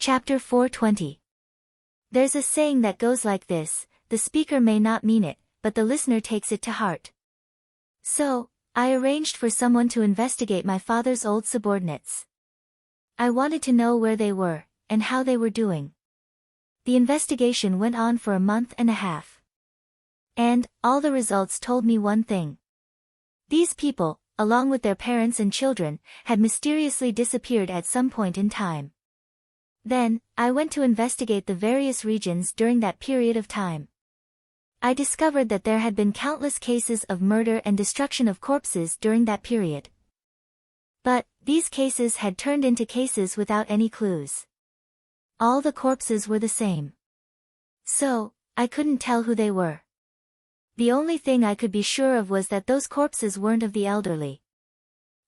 Chapter 420. There's a saying that goes like this: the speaker may not mean it, but the listener takes it to heart. So, I arranged for someone to investigate my father's old subordinates. I wanted to know where they were, and how they were doing. The investigation went on for a month and a half. And, all the results told me one thing. These people, along with their parents and children, had mysteriously disappeared at some point in time. Then, I went to investigate the various regions during that period of time. I discovered that there had been countless cases of murder and destruction of corpses during that period. But, these cases had turned into cases without any clues. All the corpses were the same. So, I couldn't tell who they were. The only thing I could be sure of was that those corpses weren't of the elderly.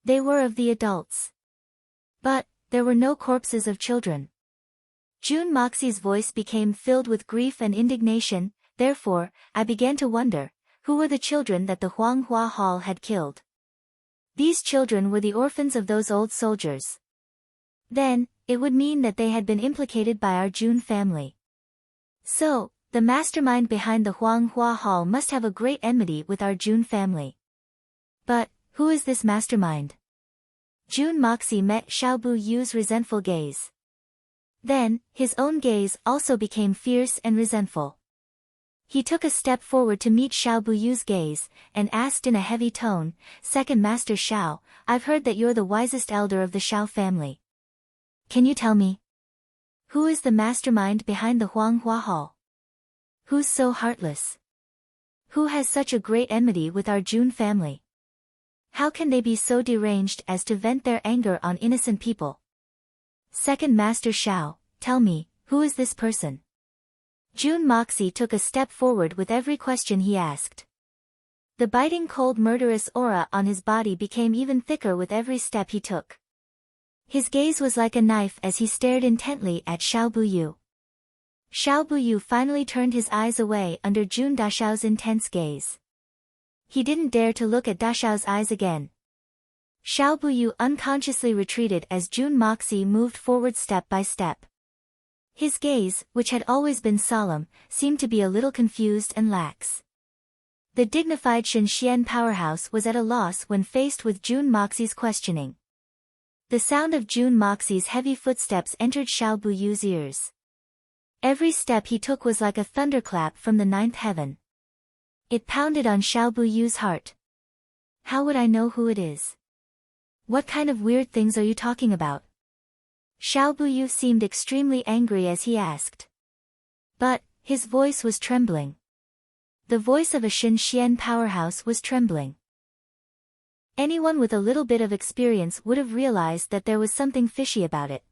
They were of the adults. But, there were no corpses of children. June Moxie's voice became filled with grief and indignation. Therefore, I began to wonder, who were the children that the Huanghua Hall had killed? These children were the orphans of those old soldiers. Then, it would mean that they had been implicated by our June family. So, the mastermind behind the Huanghua Hall must have a great enmity with our June family. But, who is this mastermind? June Moxie met Xiao Bu Yu's resentful gaze. Then, his own gaze also became fierce and resentful. He took a step forward to meet Xiao Bu Yu's gaze, and asked in a heavy tone, "Second Master Xiao, I've heard that you're the wisest elder of the Xiao family. Can you tell me? Who is the mastermind behind the Huanghua Hall? Who's so heartless? Who has such a great enmity with our June family? How can they be so deranged as to vent their anger on innocent people? Second Master Xiao, tell me, who is this person?" June Moxie took a step forward with every question he asked. The biting cold murderous aura on his body became even thicker with every step he took. His gaze was like a knife as he stared intently at Xiao Bu Yu. Xiao Bu Yu finally turned his eyes away under June Daxiao's intense gaze. He didn't dare to look at Daxiao's eyes again. Xiao Bu Yu unconsciously retreated as June Moxie moved forward step by step. His gaze, which had always been solemn, seemed to be a little confused and lax. The dignified Shenxian powerhouse was at a loss when faced with June Moxie's questioning. The sound of June Moxie's heavy footsteps entered Xiao Bu Yu's ears. Every step he took was like a thunderclap from the ninth heaven. It pounded on Xiao Bu Yu's heart. How would I know who it is? What kind of weird things are you talking about? Xiao Bu Yu seemed extremely angry as he asked. But, his voice was trembling. The voice of a Shenxian powerhouse was trembling. Anyone with a little bit of experience would have realized that there was something fishy about it.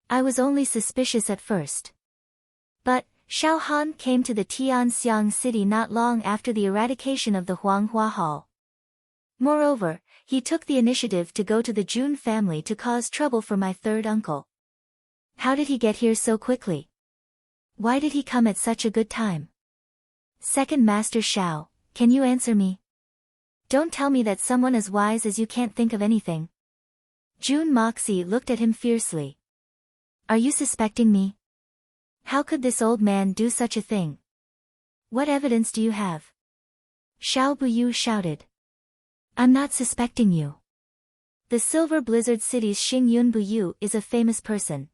I was only suspicious at first. But, Xiao Han came to the Tianxiang city not long after the eradication of the Huanghua Hall. Moreover, he took the initiative to go to the June family to cause trouble for my third uncle. How did he get here so quickly? Why did he come at such a good time? Second Master Xiao, can you answer me? Don't tell me that someone as wise as you can't think of anything. June Moxie looked at him fiercely. Are you suspecting me? How could this old man do such a thing? What evidence do you have? Xiao Bu Yu shouted. I'm not suspecting you. The Silver Blizzard City's Xing Yun Bu Yu is a famous person.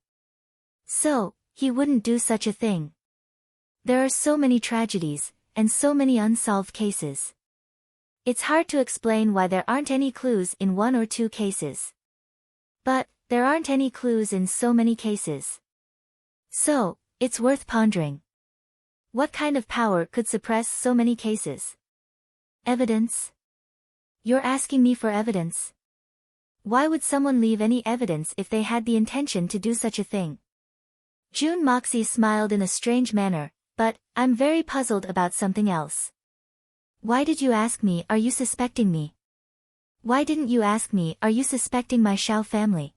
So, he wouldn't do such a thing. There are so many tragedies, and so many unsolved cases. It's hard to explain why there aren't any clues in one or two cases. But, there aren't any clues in so many cases. So, it's worth pondering. What kind of power could suppress so many cases? Evidence? You're asking me for evidence? Why would someone leave any evidence if they had the intention to do such a thing? June Moxie smiled in a strange manner, but, I'm very puzzled about something else. Why did you ask me, are you suspecting me? Why didn't you ask me, are you suspecting my Xiao family?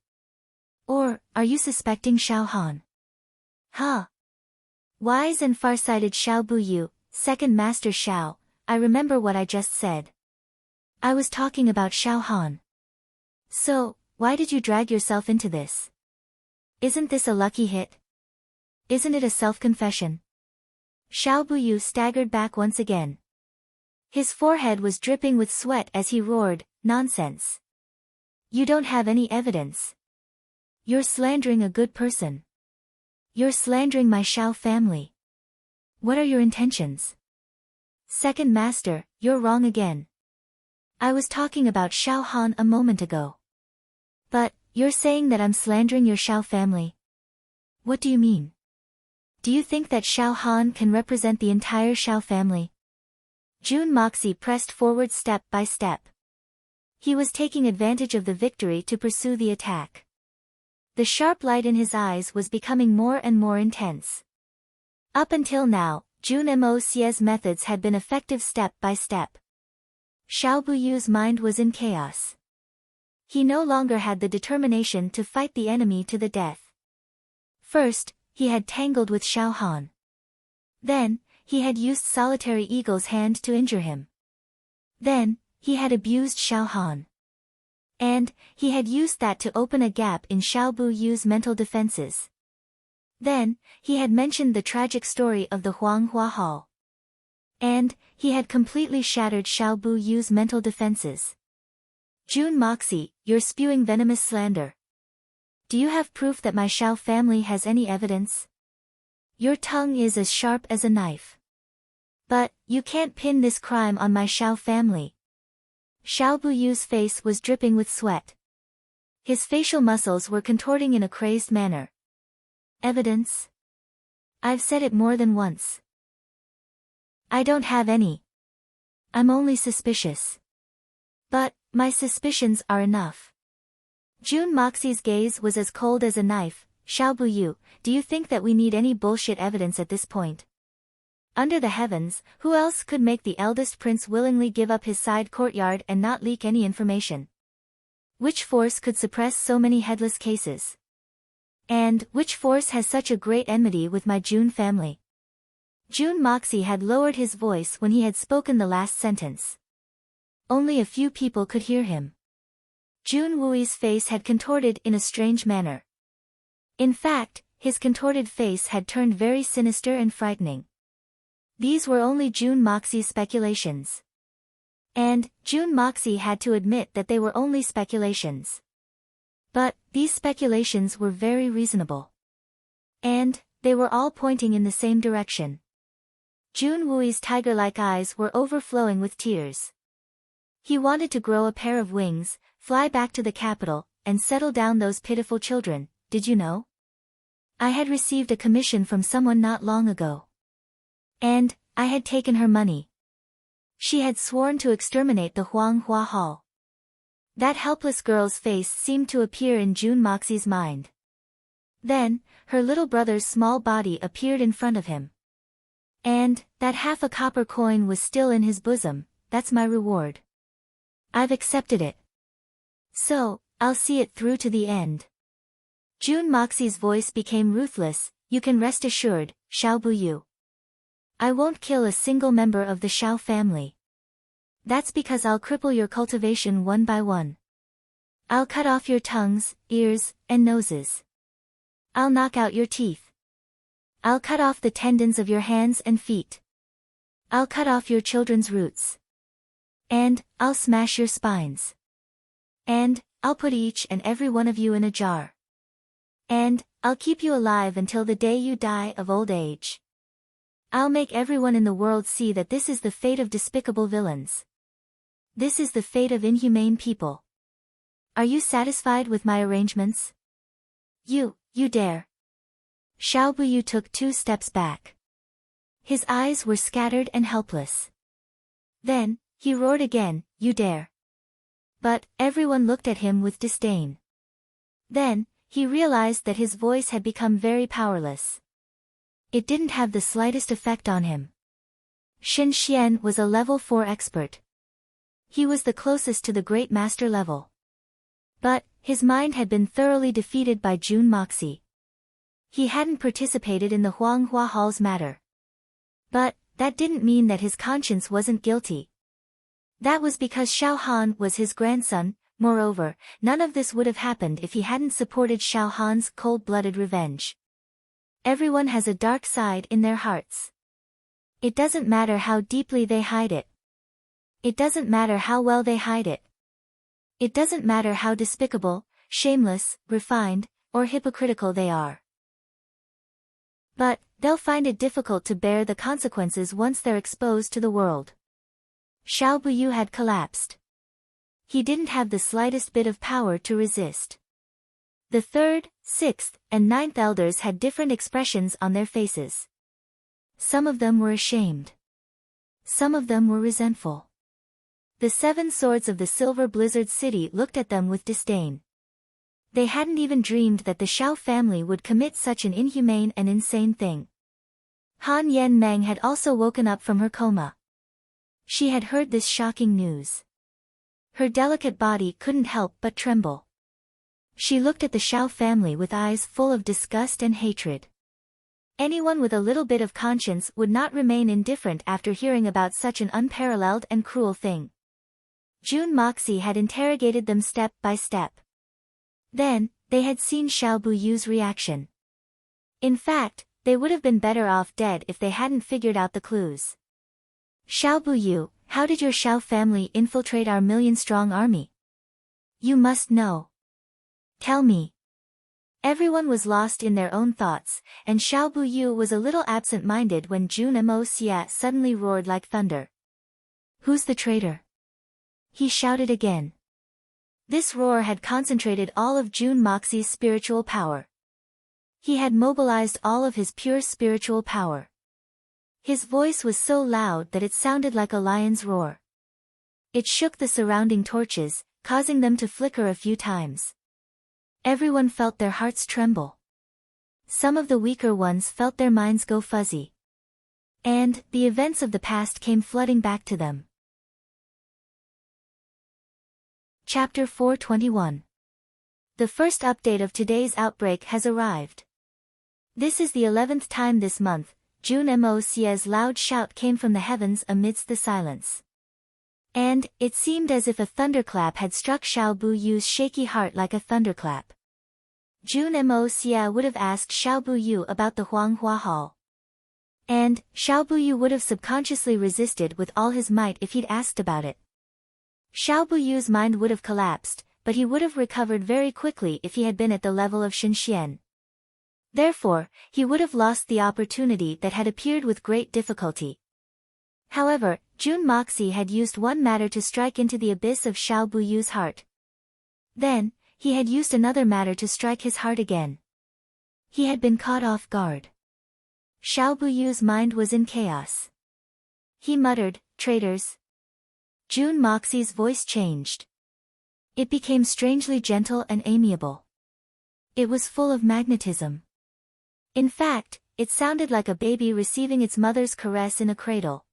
Or, are you suspecting Xiao Han? Huh? Wise and far-sighted Xiao Bu Yu, Second Master Xiao, I remember what I just said. I was talking about Xiao Han. So, why did you drag yourself into this? Isn't this a lucky hit? Isn't it a self-confession? Xiao Buyu staggered back once again. His forehead was dripping with sweat as he roared, "Nonsense! You don't have any evidence. You're slandering a good person. You're slandering my Xiao family. What are your intentions?" "Second master, you're wrong again. I was talking about Xiao Han a moment ago. But, you're saying that I'm slandering your Xiao family? What do you mean? Do you think that Xiao Han can represent the entire Xiao family?" Jun Moxie pressed forward step by step. He was taking advantage of the victory to pursue the attack. The sharp light in his eyes was becoming more and more intense. Up until now, Jun Moxie's methods had been effective step by step. Xiao Buyu's mind was in chaos. He no longer had the determination to fight the enemy to the death. First, he had tangled with Xiao Han. Then, he had used Solitary Eagle's hand to injure him. Then, he had abused Xiao Han. And, he had used that to open a gap in Xiao Buyu's mental defenses. Then, he had mentioned the tragic story of the Huanghua Hall. And, he had completely shattered Xiao Buyu's mental defenses. Jun Moxie, you're spewing venomous slander. Do you have proof that my Xiao family has any evidence? Your tongue is as sharp as a knife. But, you can't pin this crime on my Xiao family. Xiao Buyu's face was dripping with sweat. His facial muscles were contorting in a crazed manner. Evidence? I've said it more than once. I don't have any. I'm only suspicious. But, my suspicions are enough. Jun Moxie's gaze was as cold as a knife. Xiao Buyu, do you think that we need any bullshit evidence at this point? Under the heavens, who else could make the eldest prince willingly give up his side courtyard and not leak any information? Which force could suppress so many headless cases? And, which force has such a great enmity with my Jun family? Jun Moxie had lowered his voice when he had spoken the last sentence. Only a few people could hear him. Jun Wui's face had contorted in a strange manner. In fact, his contorted face had turned very sinister and frightening. These were only Jun Moxie's speculations. And, Jun Moxie had to admit that they were only speculations. But, these speculations were very reasonable. And, they were all pointing in the same direction. Jun Wui's tiger-like eyes were overflowing with tears. He wanted to grow a pair of wings, fly back to the capital, and settle down those pitiful children, did you know? I had received a commission from someone not long ago. And, I had taken her money. She had sworn to exterminate the Huanghua Hall. That helpless girl's face seemed to appear in Jun Moxie's mind. Then, her little brother's small body appeared in front of him. And, that half a copper coin was still in his bosom. That's my reward. I've accepted it. So, I'll see it through to the end. Jun Moxie's voice became ruthless. You can rest assured, Xiao Buyu. I won't kill a single member of the Xiao family. That's because I'll cripple your cultivation one by one. I'll cut off your tongues, ears, and noses. I'll knock out your teeth. I'll cut off the tendons of your hands and feet. I'll cut off your children's roots. And, I'll smash your spines. And, I'll put each and every one of you in a jar. And, I'll keep you alive until the day you die of old age. I'll make everyone in the world see that this is the fate of despicable villains. This is the fate of inhumane people. Are you satisfied with my arrangements? You dare. Xiao Buyu took 2 steps back. His eyes were scattered and helpless. Then, he roared again, you dare. But, everyone looked at him with disdain. Then, he realized that his voice had become very powerless. It didn't have the slightest effect on him. Xin Xian was a level 4 expert. He was the closest to the great master level. But, his mind had been thoroughly defeated by Jun Moxie. He hadn't participated in the Huanghua Hall's matter. But, that didn't mean that his conscience wasn't guilty. That was because Xiao Han was his grandson, Moreover, none of this would have happened if he hadn't supported Xiao Han's cold-blooded revenge. Everyone has a dark side in their hearts. It doesn't matter how deeply they hide it. It doesn't matter how well they hide it. It doesn't matter how despicable, shameless, refined, or hypocritical they are. But, they'll find it difficult to bear the consequences once they're exposed to the world. Xiao Buyu had collapsed. He didn't have the slightest bit of power to resist. The third, sixth, and ninth elders had different expressions on their faces. Some of them were ashamed. Some of them were resentful. The 7 swords of the Silver Blizzard City looked at them with disdain. They hadn't even dreamed that the Xiao family would commit such an inhumane and insane thing. Han Yen Meng had also woken up from her coma. She had heard this shocking news. Her delicate body couldn't help but tremble. She looked at the Xiao family with eyes full of disgust and hatred. Anyone with a little bit of conscience would not remain indifferent after hearing about such an unparalleled and cruel thing. Jun Moxie had interrogated them step by step. Then, they had seen Xiao Buyu's reaction. In fact, they would have been better off dead if they hadn't figured out the clues. Xiao Buyu, how did your Xiao family infiltrate our million-strong army? You must know. Tell me. Everyone was lost in their own thoughts, and Xiao Buyu was a little absent-minded when Jun Moxie suddenly roared like thunder. Who's the traitor? He shouted again. This roar had concentrated all of Jun Moxie's spiritual power. He had mobilized all of his pure spiritual power. His voice was so loud that it sounded like a lion's roar. It shook the surrounding torches, causing them to flicker a few times. Everyone felt their hearts tremble. Some of the weaker ones felt their minds go fuzzy. And, the events of the past came flooding back to them. Chapter 421. The first update of today's outbreak has arrived. This is the 11th time this month. Jun Moxie's loud shout came from the heavens amidst the silence. And, it seemed as if a thunderclap had struck Xiao Buyu's shaky heart like a thunderclap. Jun Moxie would have asked Xiao Buyu about the Huanghua Hall. And, Xiao Buyu would have subconsciously resisted with all his might if he'd asked about it. Xiao Buyu's mind would have collapsed, but he would have recovered very quickly if he had been at the level of Shenxian. Therefore, he would have lost the opportunity that had appeared with great difficulty. However, Jun Moxie had used one matter to strike into the abyss of Xiao Buyu's heart. Then, he had used another matter to strike his heart again. He had been caught off guard. Xiao Buyu's mind was in chaos. He muttered, "Traitors." Jun Moxie's voice changed. It became strangely gentle and amiable. It was full of magnetism. In fact, it sounded like a baby receiving its mother's caress in a cradle.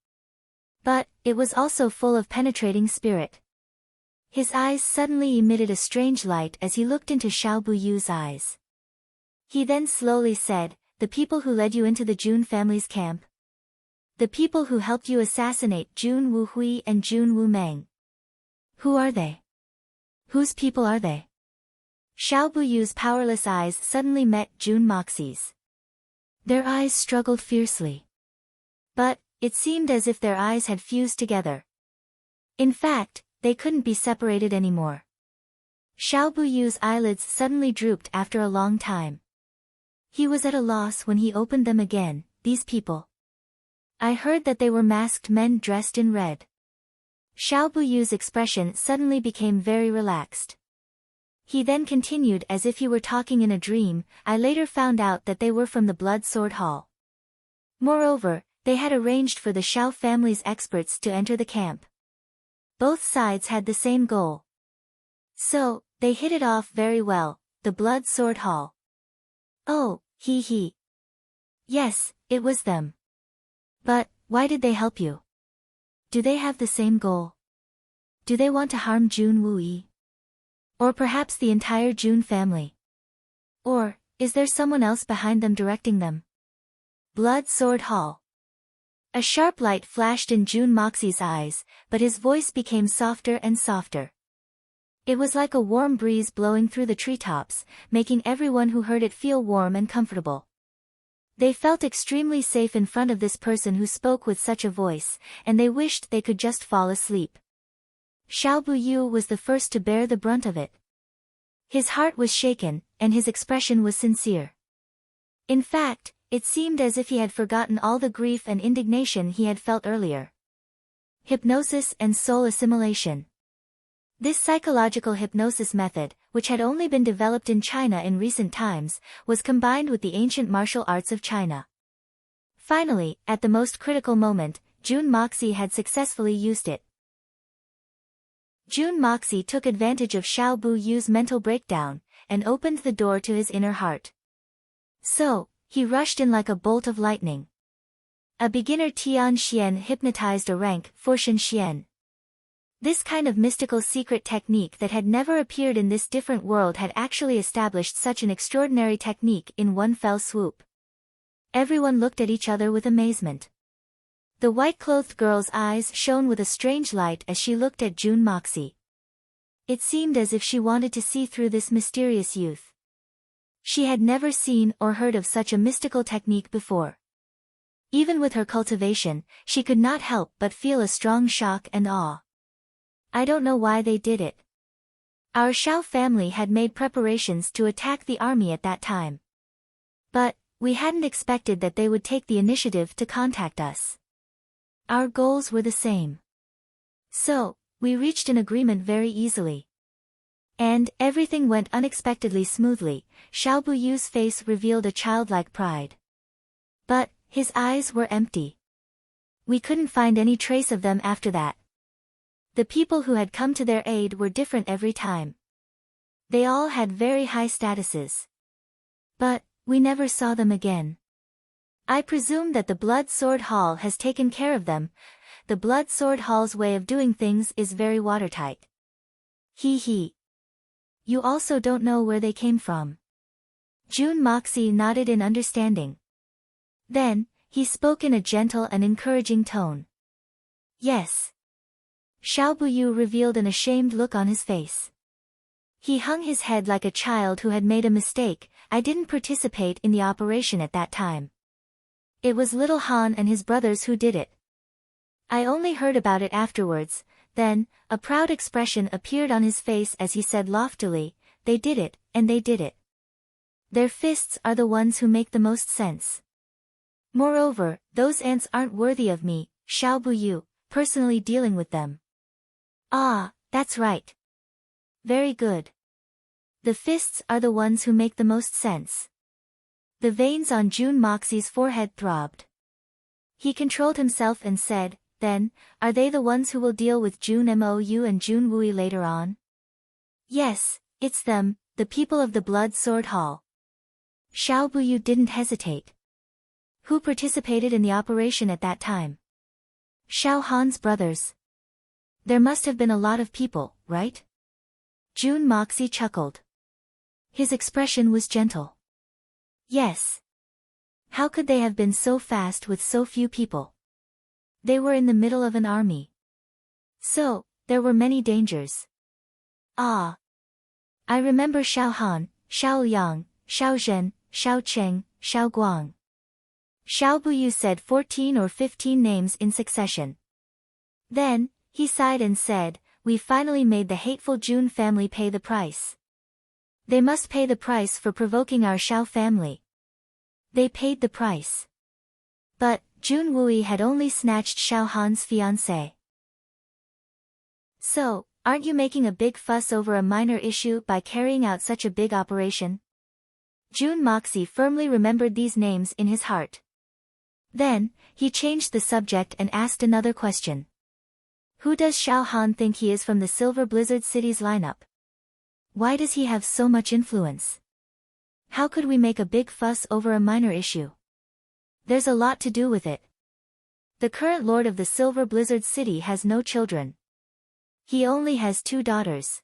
But, it was also full of penetrating spirit. His eyes suddenly emitted a strange light as he looked into Xiao Buyu's eyes. He then slowly said, "The people who led you into the Jun family's camp? The people who helped you assassinate Jun Wuhui and Jun Wu Meng. Who are they? Whose people are they?" Xiao Buyu's powerless eyes suddenly met Jun Moxie's. Their eyes struggled fiercely. But, it seemed as if their eyes had fused together. In fact, they couldn't be separated anymore. Xiao Buyu's eyelids suddenly drooped after a long time. He was at a loss when he opened them again. "These people. I heard that they were masked men dressed in red." Xiao Buyu's expression suddenly became very relaxed. He then continued as if he were talking in a dream. "I later found out that they were from the Blood Sword Hall. Moreover, they had arranged for the Xiao family's experts to enter the camp. Both sides had the same goal. So, they hit it off very well, the Blood Sword Hall." "Oh, he. Yes, it was them. But, why did they help you? Do they have the same goal? Do they want to harm Jun Wuyi? Or perhaps the entire Jun family? Or, is there someone else behind them directing them?" Blood Sword Hall. A sharp light flashed in Jun Moxie's eyes, but his voice became softer and softer. It was like a warm breeze blowing through the treetops, making everyone who heard it feel warm and comfortable. They felt extremely safe in front of this person who spoke with such a voice, and they wished they could just fall asleep. Xiao Buyu was the first to bear the brunt of it. His heart was shaken, and his expression was sincere. In fact, it seemed as if he had forgotten all the grief and indignation he had felt earlier. Hypnosis and soul assimilation. This psychological hypnosis method, which had only been developed in China in recent times, was combined with the ancient martial arts of China. Finally, at the most critical moment, Jun Moxie had successfully used it. Jun Moxie took advantage of Xiao Buyu's mental breakdown, and opened the door to his inner heart. So, he rushed in like a bolt of lightning. A beginner Tian Xian hypnotized a rank Fortune Xian. This kind of mystical secret technique that had never appeared in this different world had actually established such an extraordinary technique in one fell swoop. Everyone looked at each other with amazement. The white-clothed girl's eyes shone with a strange light as she looked at Jun Moxie. It seemed as if she wanted to see through this mysterious youth. She had never seen or heard of such a mystical technique before. Even with her cultivation, she could not help but feel a strong shock and awe. I don't know why they did it. Our Xiao family had made preparations to attack the army at that time. But, we hadn't expected that they would take the initiative to contact us. Our goals were the same. So, we reached an agreement very easily. And, everything went unexpectedly smoothly. Xiao Buyu's face revealed a childlike pride. But, his eyes were empty. We couldn't find any trace of them after that. The people who had come to their aid were different every time. They all had very high statuses. But, we never saw them again. I presume that the Blood Sword Hall has taken care of them. The Blood Sword Hall's way of doing things is very watertight. Hee hee. You also don't know where they came from. Jun Moxie nodded in understanding. Then, he spoke in a gentle and encouraging tone. Yes. Xiao Buyu revealed an ashamed look on his face. He hung his head like a child who had made a mistake. I didn't participate in the operation at that time. It was little Han and his brothers who did it. I only heard about it afterwards. Then, a proud expression appeared on his face as he said loftily, they did it, and they did it. Their fists are the ones who make the most sense. Moreover, those ants aren't worthy of me, Xiao Buyu, personally dealing with them. Ah, that's right. Very good. The fists are the ones who make the most sense. The veins on Jun Moxie's forehead throbbed. He controlled himself and said, then, are they the ones who will deal with Jun Mou and Jun Wui later on? Yes, it's them, the people of the Blood Sword Hall. Xiao Buyu didn't hesitate. Who participated in the operation at that time? Xiao Han's brothers. There must have been a lot of people, right? Jun Moxie chuckled. His expression was gentle. Yes. How could they have been so fast with so few people? They were in the middle of an army. So, there were many dangers. Ah. I remember Xiao Han, Xiao Yang, Xiao Zhen, Xiao Cheng, Xiao Guang. Xiao Buyu said 14 or 15 names in succession. Then, he sighed and said, we finally made the hateful Jun family pay the price. They must pay the price for provoking our Xiao family. They paid the price. But, Jun Wui had only snatched Xiao Han's fiancée. So, aren't you making a big fuss over a minor issue by carrying out such a big operation? Jun Moxie firmly remembered these names in his heart. Then, he changed the subject and asked another question. Who does Xiao Han think he is from the Silver Blizzard City's lineup? Why does he have so much influence? How could we make a big fuss over a minor issue? There's a lot to do with it. The current lord of the Silver Blizzard City has no children. He only has 2 daughters.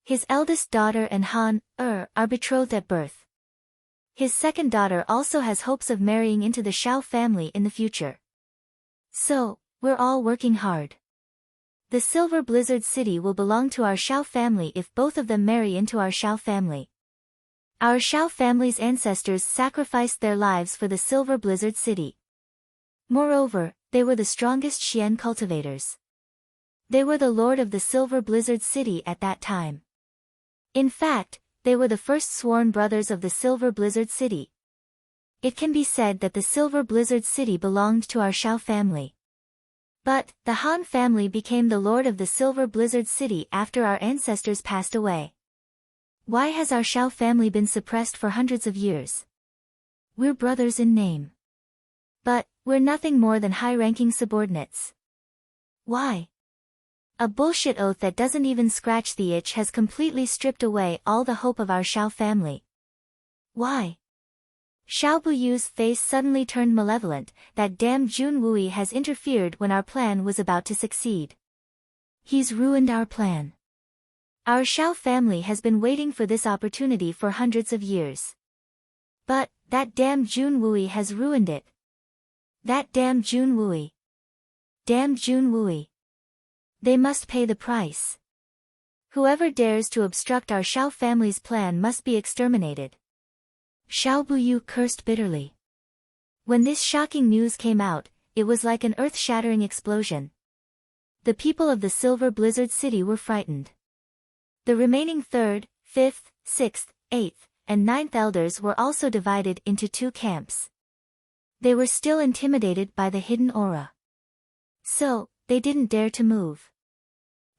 His eldest daughter and Han, are betrothed at birth. His second daughter also has hopes of marrying into the Xiao family in the future. So, we're all working hard. The Silver Blizzard City will belong to our Shao family if both of them marry into our Shao family. Our Shao family's ancestors sacrificed their lives for the Silver Blizzard City. Moreover, they were the strongest Xian cultivators. They were the lord of the Silver Blizzard City at that time. In fact, they were the first sworn brothers of the Silver Blizzard City. It can be said that the Silver Blizzard City belonged to our Shao family. But, the Han family became the lord of the Silver Blizzard City after our ancestors passed away. Why has our Shao family been suppressed for hundreds of years? We're brothers in name. But, we're nothing more than high-ranking subordinates. Why? A bullshit oath that doesn't even scratch the itch has completely stripped away all the hope of our Shao family. Why? Xiao Buyu's face suddenly turned malevolent. That damn Jun Wui has interfered when our plan was about to succeed. He's ruined our plan. Our Shao family has been waiting for this opportunity for hundreds of years. But, that damn Jun Wui has ruined it. That damn Jun Wui. Damn Jun Wui. They must pay the price. Whoever dares to obstruct our Shao family's plan must be exterminated. Xiao Buyu cursed bitterly. When this shocking news came out, it was like an earth-shattering explosion. The people of the Silver Blizzard City were frightened. The remaining 3rd, 5th, 6th, 8th, and 9th elders were also divided into 2 camps. They were still intimidated by the hidden aura. So, they didn't dare to move.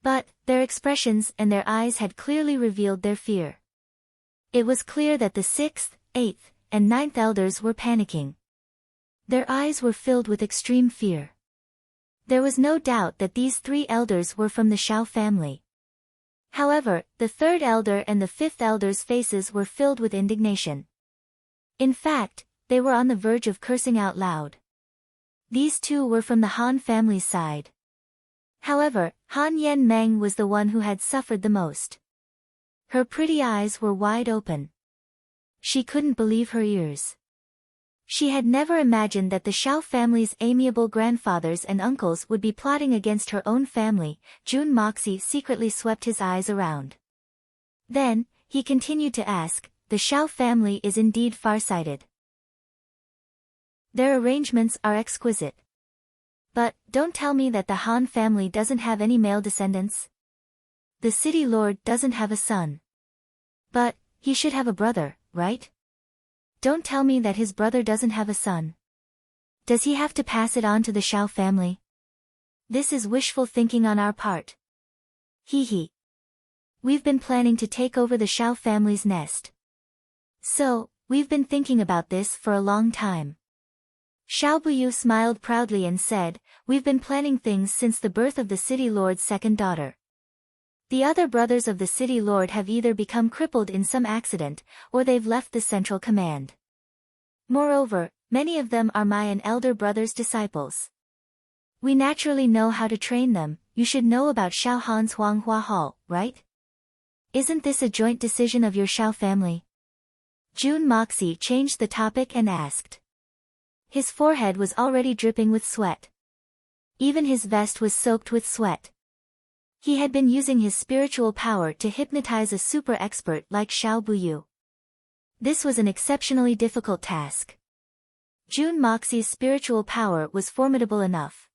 But, their expressions and their eyes had clearly revealed their fear. It was clear that the 6th, 8th, and 9th elders were panicking. Their eyes were filled with extreme fear. There was no doubt that these 3 elders were from the Shao family. However, the 3rd elder and the 5th elder's faces were filled with indignation. In fact, they were on the verge of cursing out loud. These 2 were from the Han family's side. However, Han Yen Meng was the one who had suffered the most. Her pretty eyes were wide open. She couldn't believe her ears. She had never imagined that the Shao family's amiable grandfathers and uncles would be plotting against her own family. Jun Moxie secretly swept his eyes around. Then, he continued to ask, the Shao family is indeed farsighted. Their arrangements are exquisite. But, don't tell me that the Han family doesn't have any male descendants. The city lord doesn't have a son. But, he should have a brother, right? Don't tell me that his brother doesn't have a son. Does he have to pass it on to the Shao family? This is wishful thinking on our part. Hee hee. We've been planning to take over the Shao family's nest. So, we've been thinking about this for a long time. Xiao Buyu smiled proudly and said, we've been planning things since the birth of the city lord's 2nd daughter. The other brothers of the city lord have either become crippled in some accident, or they've left the central command. Moreover, many of them are my and elder brother's disciples. We naturally know how to train them. You should know about Shao Han's Huanghua Hall, right? Isn't this a joint decision of your Shao family? Jun Moxie changed the topic and asked. His forehead was already dripping with sweat. Even his vest was soaked with sweat. He had been using his spiritual power to hypnotize a super expert like Xiao Buyu. This was an exceptionally difficult task. Jun Moxie's spiritual power was formidable enough.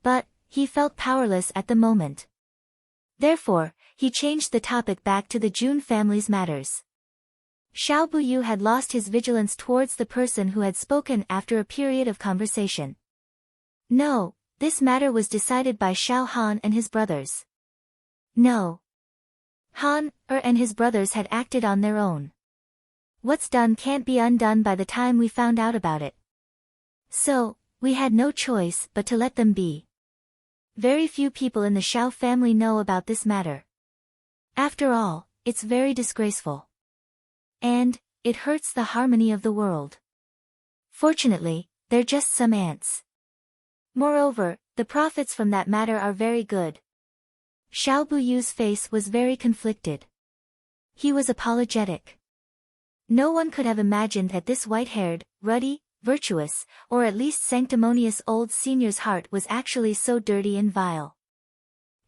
But, he felt powerless at the moment. Therefore, he changed the topic back to the Jun family's matters. Xiao Buyu had lost his vigilance towards the person who had spoken after a period of conversation. No, this matter was decided by Xiao Han and his brothers. No. Han and his brothers had acted on their own. What's done can't be undone by the time we found out about it. So, we had no choice but to let them be. Very few people in the Xiao family know about this matter. After all, it's very disgraceful. And, it hurts the harmony of the world. Fortunately, they're just some ants. Moreover, the profits from that matter are very good. Xiao Buyu's face was very conflicted. He was apologetic. No one could have imagined that this white-haired, ruddy, virtuous, or at least sanctimonious old senior's heart was actually so dirty and vile.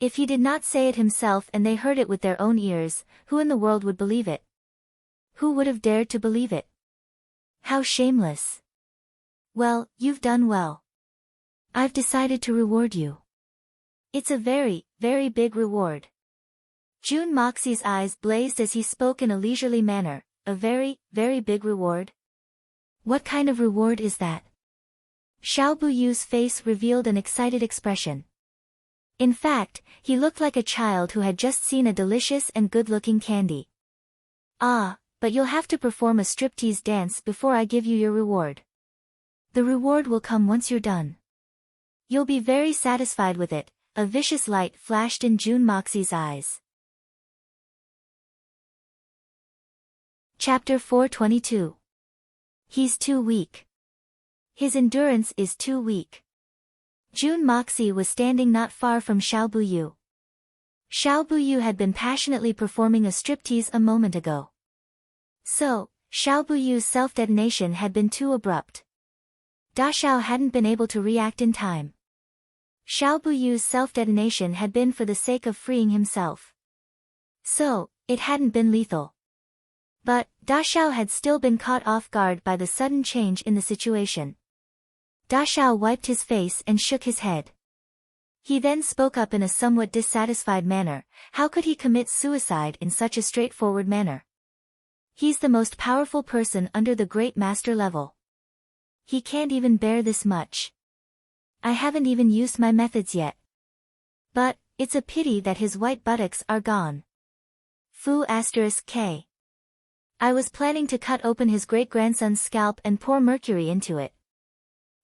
If he did not say it himself and they heard it with their own ears, who in the world would believe it? Who would have dared to believe it? How shameless. Well, you've done well. I've decided to reward you. It's a very, very big reward. Jun Moxie's eyes blazed as he spoke in a leisurely manner. A very, very big reward? What kind of reward is that? Xiao Buyu's face revealed an excited expression. In fact, he looked like a child who had just seen a delicious and good-looking candy. Ah, but you'll have to perform a striptease dance before I give you your reward. The reward will come once you're done. You'll be very satisfied with it. A vicious light flashed in Jun Moxie's eyes. Chapter 422. He's too weak. His endurance is too weak. Jun Moxie was standing not far from Xiao Buyu. Xiao Buyu had been passionately performing a striptease a moment ago. So, Xiao Buyu's self-detonation had been too abrupt. Da Xiao hadn't been able to react in time. Xiao Buyu's self-detonation had been for the sake of freeing himself. So, it hadn't been lethal. But, Da Xiao had still been caught off guard by the sudden change in the situation. Da Xiao wiped his face and shook his head. He then spoke up in a somewhat dissatisfied manner. How could he commit suicide in such a straightforward manner? He's the most powerful person under the Great Master level. He can't even bear this much. I haven't even used my methods yet. But, it's a pity that his white buttocks are gone. Fu *k. I was planning to cut open his great-grandson's scalp and pour mercury into it.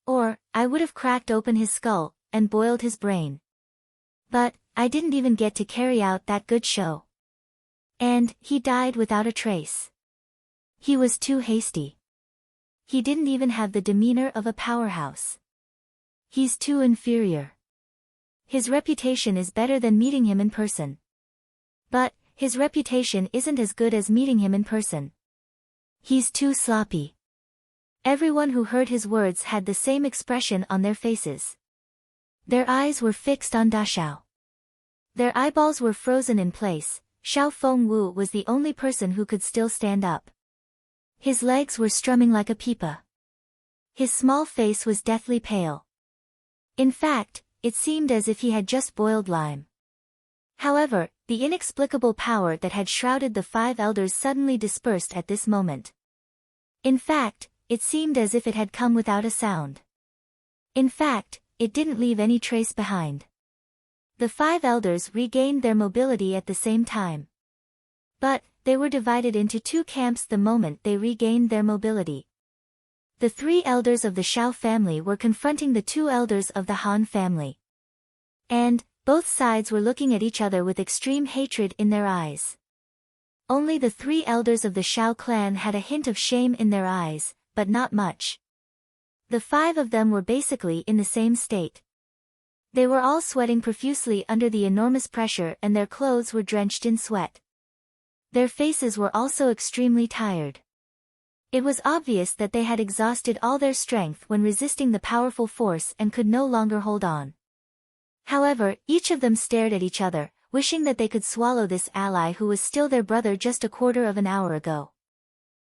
Or, I would have cracked open his skull, and boiled his brain. But, I didn't even get to carry out that good show. And, he died without a trace. He was too hasty. He didn't even have the demeanor of a powerhouse. He's too inferior. His reputation is better than meeting him in person. But, his reputation isn't as good as meeting him in person. He's too sloppy. Everyone who heard his words had the same expression on their faces. Their eyes were fixed on Da Xiao. Their eyeballs were frozen in place. Xiao Fengwu was the only person who could still stand up. His legs were strumming like a pipa. His small face was deathly pale. In fact, it seemed as if he had just boiled lime. However, the inexplicable power that had shrouded the five elders suddenly dispersed at this moment. In fact, it seemed as if it had come without a sound. In fact, it didn't leave any trace behind. The five elders regained their mobility at the same time. But, they were divided into two camps the moment they regained their mobility. The three elders of the Xiao family were confronting the two elders of the Han family. And, both sides were looking at each other with extreme hatred in their eyes. Only the three elders of the Xiao clan had a hint of shame in their eyes, but not much. The five of them were basically in the same state. They were all sweating profusely under the enormous pressure and their clothes were drenched in sweat. Their faces were also extremely tired. It was obvious that they had exhausted all their strength when resisting the powerful force and could no longer hold on. However, each of them stared at each other, wishing that they could swallow this ally who was still their brother just a quarter of an hour ago.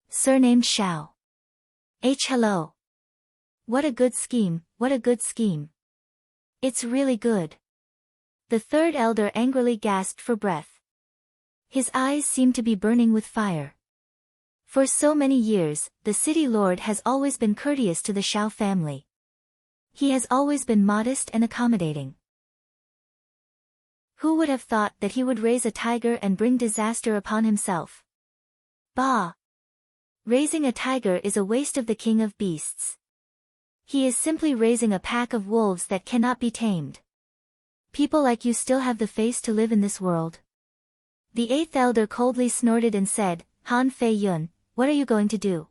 Surnamed Xiao. Hello. What a good scheme, what a good scheme. It's really good. The third elder angrily gasped for breath. His eyes seemed to be burning with fire. For so many years, the city lord has always been courteous to the Xiao family. He has always been modest and accommodating. Who would have thought that he would raise a tiger and bring disaster upon himself? Bah! Raising a tiger is a waste of the king of beasts. He is simply raising a pack of wolves that cannot be tamed. People like you still have the face to live in this world? The eighth elder coldly snorted and said, Han Fei Yun, what are you going to do?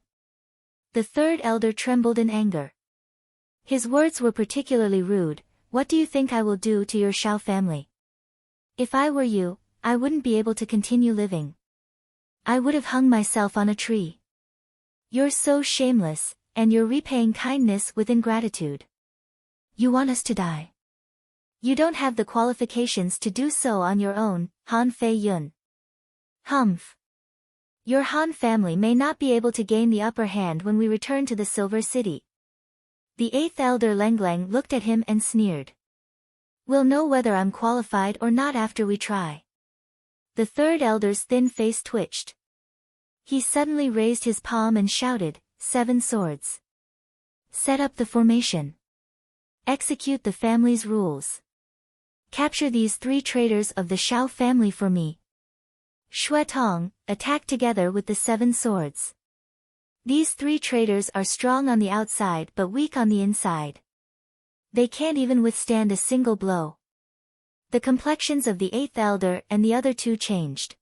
The third elder trembled in anger. His words were particularly rude. What do you think I will do to your Xiao family? If I were you, I wouldn't be able to continue living. I would have hung myself on a tree. You're so shameless, and you're repaying kindness with ingratitude. You want us to die. You don't have the qualifications to do so on your own, Han Fei Yun. Humph. Your Han family may not be able to gain the upper hand when we return to the Silver City. The eighth elder Lengleng looked at him and sneered. We'll know whether I'm qualified or not after we try. The third elder's thin face twitched. He suddenly raised his palm and shouted, 7 swords. Set up the formation. Execute the family's rules. Capture these 3 traitors of the Shao family for me. Xue Tong, attack together with the 7 swords. These 3 traitors are strong on the outside but weak on the inside. They can't even withstand a single blow. The complexions of the 8th elder and the other 2 changed.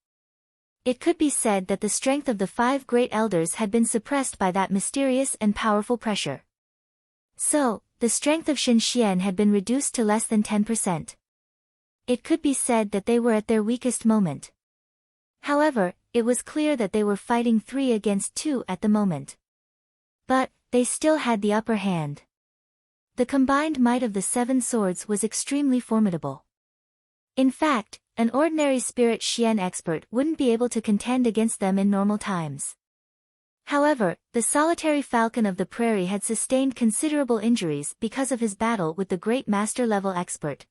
It could be said that the strength of the 5 great elders had been suppressed by that mysterious and powerful pressure. So, the strength of Shen Xian had been reduced to less than 10%. It could be said that they were at their weakest moment. However, it was clear that they were fighting 3 against 2 at the moment. But, they still had the upper hand. The combined might of the 7 swords was extremely formidable. In fact, an ordinary spirit Xian expert wouldn't be able to contend against them in normal times. However, the solitary falcon of the prairie had sustained considerable injuries because of his battle with the great master-level expert.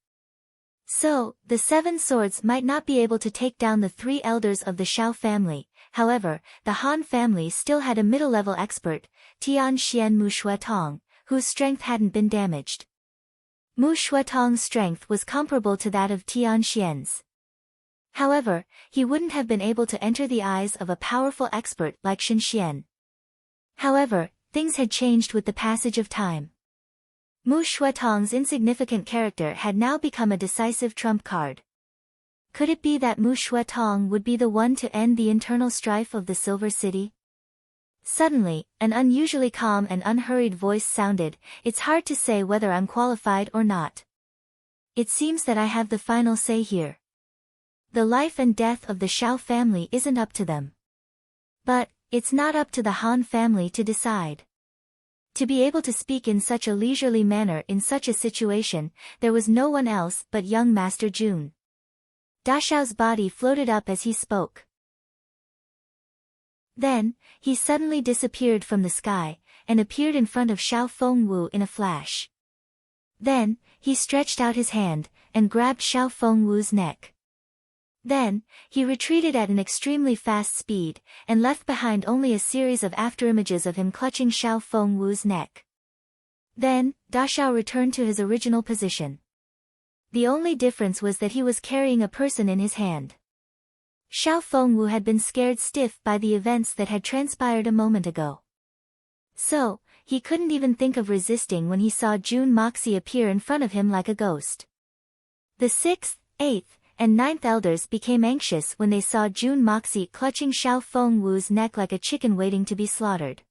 So, the 7 swords might not be able to take down the 3 elders of the Shao family. However, the Han family still had a middle-level expert, Tian Xian Mu Shuetong, whose strength hadn't been damaged. Mu Shuetong's strength was comparable to that of Tian Xian's. However, he wouldn't have been able to enter the eyes of a powerful expert like Shen Xian. However, things had changed with the passage of time. Mu Shuetong's insignificant character had now become a decisive trump card. Could it be that Mu Shuetong would be the one to end the internal strife of the Silver City? Suddenly, an unusually calm and unhurried voice sounded, "It's hard to say whether I'm qualified or not. It seems that I have the final say here. The life and death of the Shao family isn't up to them. But, it's not up to the Han family to decide." To be able to speak in such a leisurely manner in such a situation, there was no one else but young Master Jun. Da Xiao's body floated up as he spoke. Then, he suddenly disappeared from the sky, and appeared in front of Xiao Fengwu in a flash. Then, he stretched out his hand, and grabbed Xiao Fengwu's neck. Then, he retreated at an extremely fast speed, and left behind only a series of afterimages of him clutching Xiao Fengwu's neck. Then, Da Xiao returned to his original position. The only difference was that he was carrying a person in his hand. Xiao Fengwu had been scared stiff by the events that had transpired a moment ago. So, he couldn't even think of resisting when he saw Jun Moxie appear in front of him like a ghost. The 6th, 8th, and 9th elders became anxious when they saw Jun Moxie clutching Xiao Fengwu's neck like a chicken waiting to be slaughtered.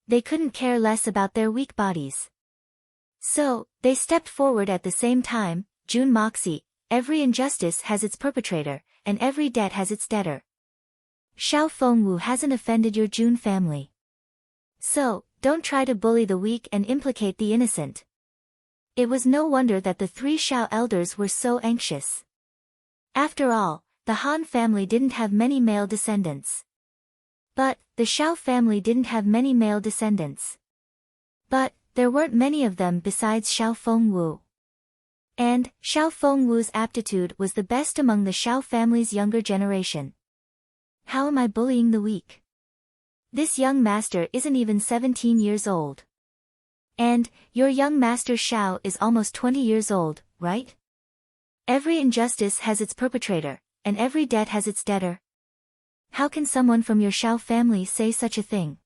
They couldn't care less about their weak bodies. So, they stepped forward at the same time. Jun Moxie, every injustice has its perpetrator, and every debt has its debtor. Xiao Fengwu hasn't offended your Jun family. So, don't try to bully the weak and implicate the innocent. It was no wonder that the 3 Shao elders were so anxious. After all, the Han family didn't have many male descendants. But, the Shao family didn't have many male descendants. But, there weren't many of them besides Xiao Fengwu. And, Xiao Fengwu's aptitude was the best among the Shao family's younger generation. How am I bullying the weak? This young master isn't even 17 years old. And, your young master Xiao is almost 20 years old, right? Every injustice has its perpetrator, and every debt has its debtor. How can someone from your Shao family say such a thing?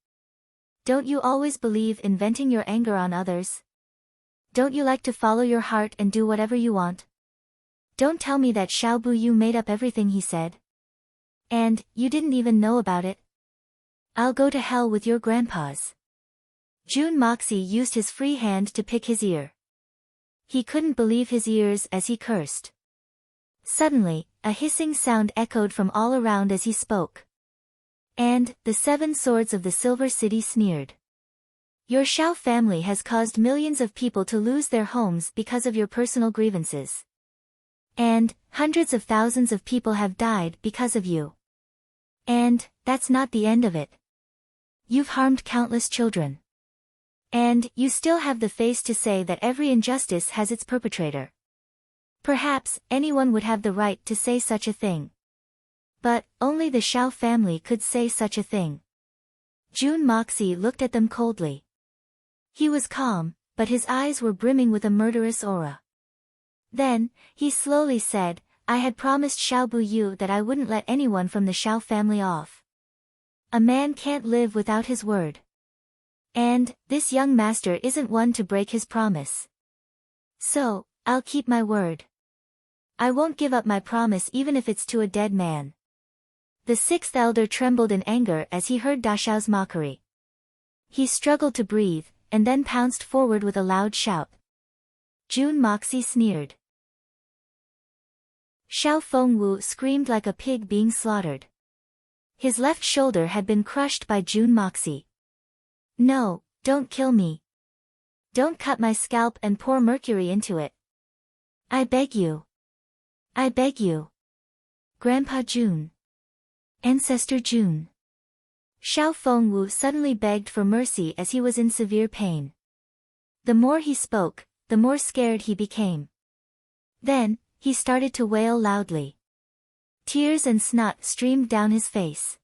Don't you always believe in venting your anger on others? Don't you like to follow your heart and do whatever you want? Don't tell me that Xiao Buyu made up everything he said. And, you didn't even know about it. I'll go to hell with your grandpas. Jun Moxie used his free hand to pick his ear. He couldn't believe his ears as he cursed. Suddenly, a hissing sound echoed from all around as he spoke. And, the 7 swords of the Silver City sneered. Your Shao family has caused millions of people to lose their homes because of your personal grievances. And hundreds of thousands of people have died because of you. And that's not the end of it. You've harmed countless children. And you still have the face to say that every injustice has its perpetrator. Perhaps anyone would have the right to say such a thing. But only the Shao family could say such a thing. Jun Moxie looked at them coldly. He was calm, but his eyes were brimming with a murderous aura. Then, he slowly said, I had promised Xiao Buyu that I wouldn't let anyone from the Shao family off. A man can't live without his word. And this young master isn't one to break his promise. So, I'll keep my word. I won't give up my promise even if it's to a dead man. The sixth elder trembled in anger as he heard Da Xiao's mockery. He struggled to breathe, and then pounced forward with a loud shout. Jun Moxie sneered. Xiao Fengwu screamed like a pig being slaughtered. His left shoulder had been crushed by Jun Moxie. No, don't kill me. Don't cut my scalp and pour mercury into it. I beg you. I beg you. Grandpa Jun. Ancestor Jun. Xiao Fengwu suddenly begged for mercy as he was in severe pain. The more he spoke, the more scared he became. Then, he started to wail loudly. Tears and snot streamed down his face.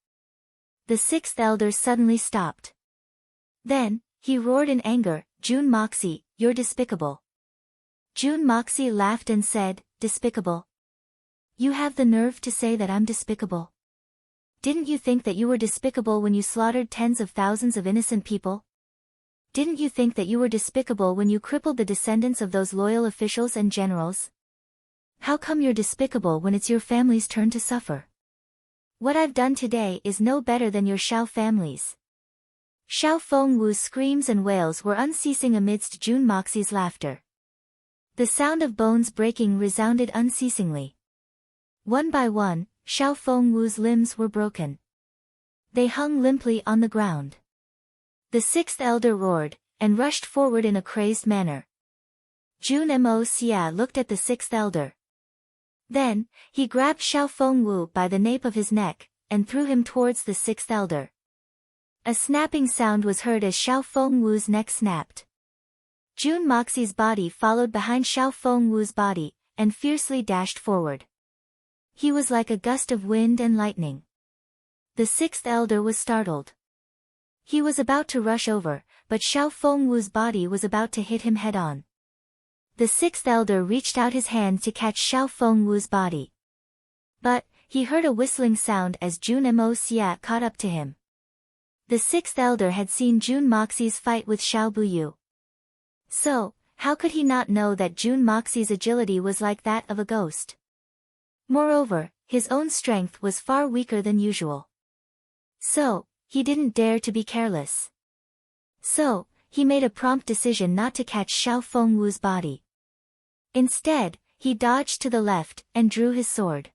The sixth elder suddenly stopped. Then, he roared in anger, Jun Moxie, you're despicable. Jun Moxie laughed and said, despicable? You have the nerve to say that I'm despicable? Didn't you think that you were despicable when you slaughtered tens of thousands of innocent people? Didn't you think that you were despicable when you crippled the descendants of those loyal officials and generals? How come you're despicable when it's your family's turn to suffer? What I've done today is no better than your Shao family's. Xiao Fengwu's screams and wails were unceasing amidst Jun Moxie's laughter. The sound of bones breaking resounded unceasingly. One by one, Xiao Fengwu's limbs were broken. They hung limply on the ground. The sixth elder roared, and rushed forward in a crazed manner. Jun Mo Xia looked at the sixth elder. Then, he grabbed Xiao Fengwu by the nape of his neck, and threw him towards the sixth elder. A snapping sound was heard as Xiao Fengwu's neck snapped. Jun Moxie's body followed behind Xiao Fengwu's body, and fiercely dashed forward. He was like a gust of wind and lightning. The sixth elder was startled. He was about to rush over, but Xiao Fengwu's body was about to hit him head-on. The sixth elder reached out his hand to catch Xiao Fengwu's body. But, he heard a whistling sound as Jun Mo Xia caught up to him. The sixth elder had seen Jun Moxie's fight with Xiao Buyu. So, how could he not know that Jun Moxie's agility was like that of a ghost? Moreover, his own strength was far weaker than usual. So, he didn't dare to be careless. So, he made a prompt decision not to catch Xiao Fengwu's body. Instead, he dodged to the left, and drew his sword.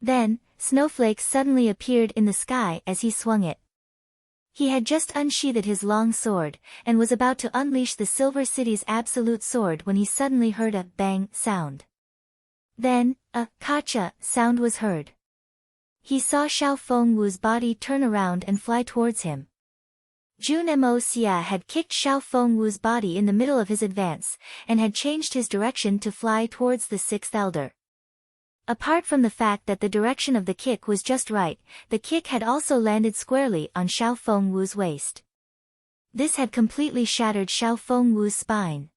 Then, snowflakes suddenly appeared in the sky as he swung it. He had just unsheathed his long sword, and was about to unleash the Silver City's absolute sword when he suddenly heard a bang sound. Then, a kacha sound was heard. He saw Xiao Fengwu's body turn around and fly towards him. Jun Mo Xia had kicked Xiao Fengwu's body in the middle of his advance, and had changed his direction to fly towards the sixth elder. Apart from the fact that the direction of the kick was just right, the kick had also landed squarely on Xiao Fengwu's waist. This had completely shattered Xiao Fengwu's spine.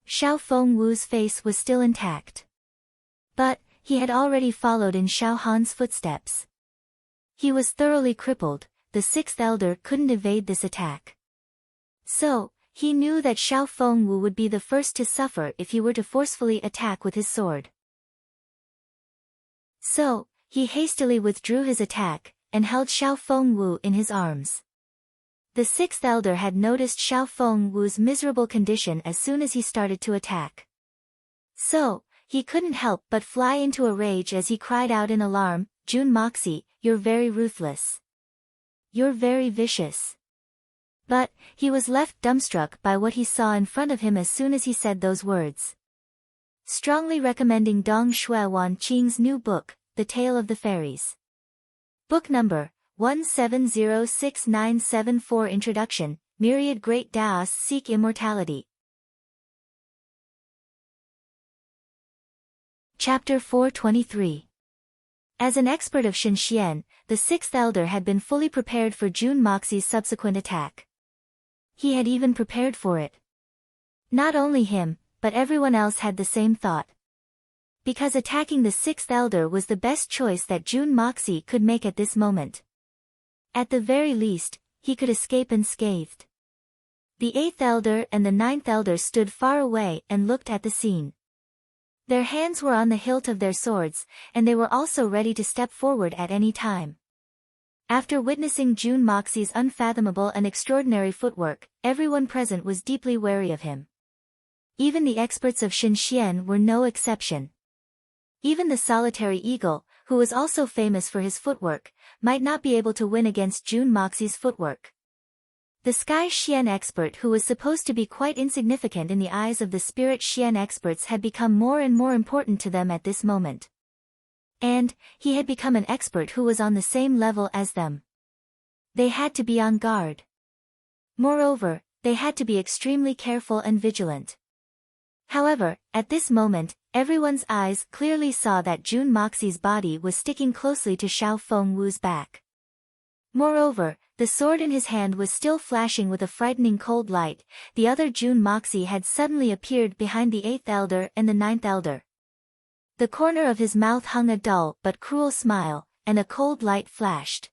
Xiao Fengwu's face was still intact. But, he had already followed in Xiao Han's footsteps. He was thoroughly crippled, the sixth elder couldn't evade this attack. So, he knew that Xiao Fengwu would be the first to suffer if he were to forcefully attack with his sword. So, he hastily withdrew his attack, and held Xiao Fengwu in his arms. The sixth elder had noticed Xiao Fengwu's miserable condition as soon as he started to attack. So, he couldn't help but fly into a rage as he cried out in alarm, Jun Moxie, you're very ruthless. You're very vicious. But, he was left dumbstruck by what he saw in front of him as soon as he said those words. Strongly recommending Dong Shui Wan Qing's new book, The Tale of the Fairies. Book number 17069774 Introduction, Myriad Great Daos Seek Immortality. Chapter 423. As an expert of Shenxian, the sixth elder had been fully prepared for Jun Moxi's subsequent attack. He had even prepared for it. Not only him, but everyone else had the same thought. Because attacking the sixth elder was the best choice that Jun Moxi could make at this moment. At the very least, he could escape unscathed. The eighth elder and the ninth elder stood far away and looked at the scene. Their hands were on the hilt of their swords, and they were also ready to step forward at any time. After witnessing Jun Moxi's unfathomable and extraordinary footwork, everyone present was deeply wary of him. Even the experts of Shenxian were no exception. Even the solitary eagle, who was also famous for his footwork, might not be able to win against Jun Moxi's footwork. The Sky Xian expert, who was supposed to be quite insignificant in the eyes of the Spirit Xian experts, had become more and more important to them at this moment. And, he had become an expert who was on the same level as them. They had to be on guard. Moreover, they had to be extremely careful and vigilant. However, at this moment, everyone's eyes clearly saw that Jun Moxi's body was sticking closely to Xiao Fengwu's back. Moreover, the sword in his hand was still flashing with a frightening cold light. The other Jun Moxi had suddenly appeared behind the eighth elder and the ninth elder. The corner of his mouth hung a dull but cruel smile, and a cold light flashed.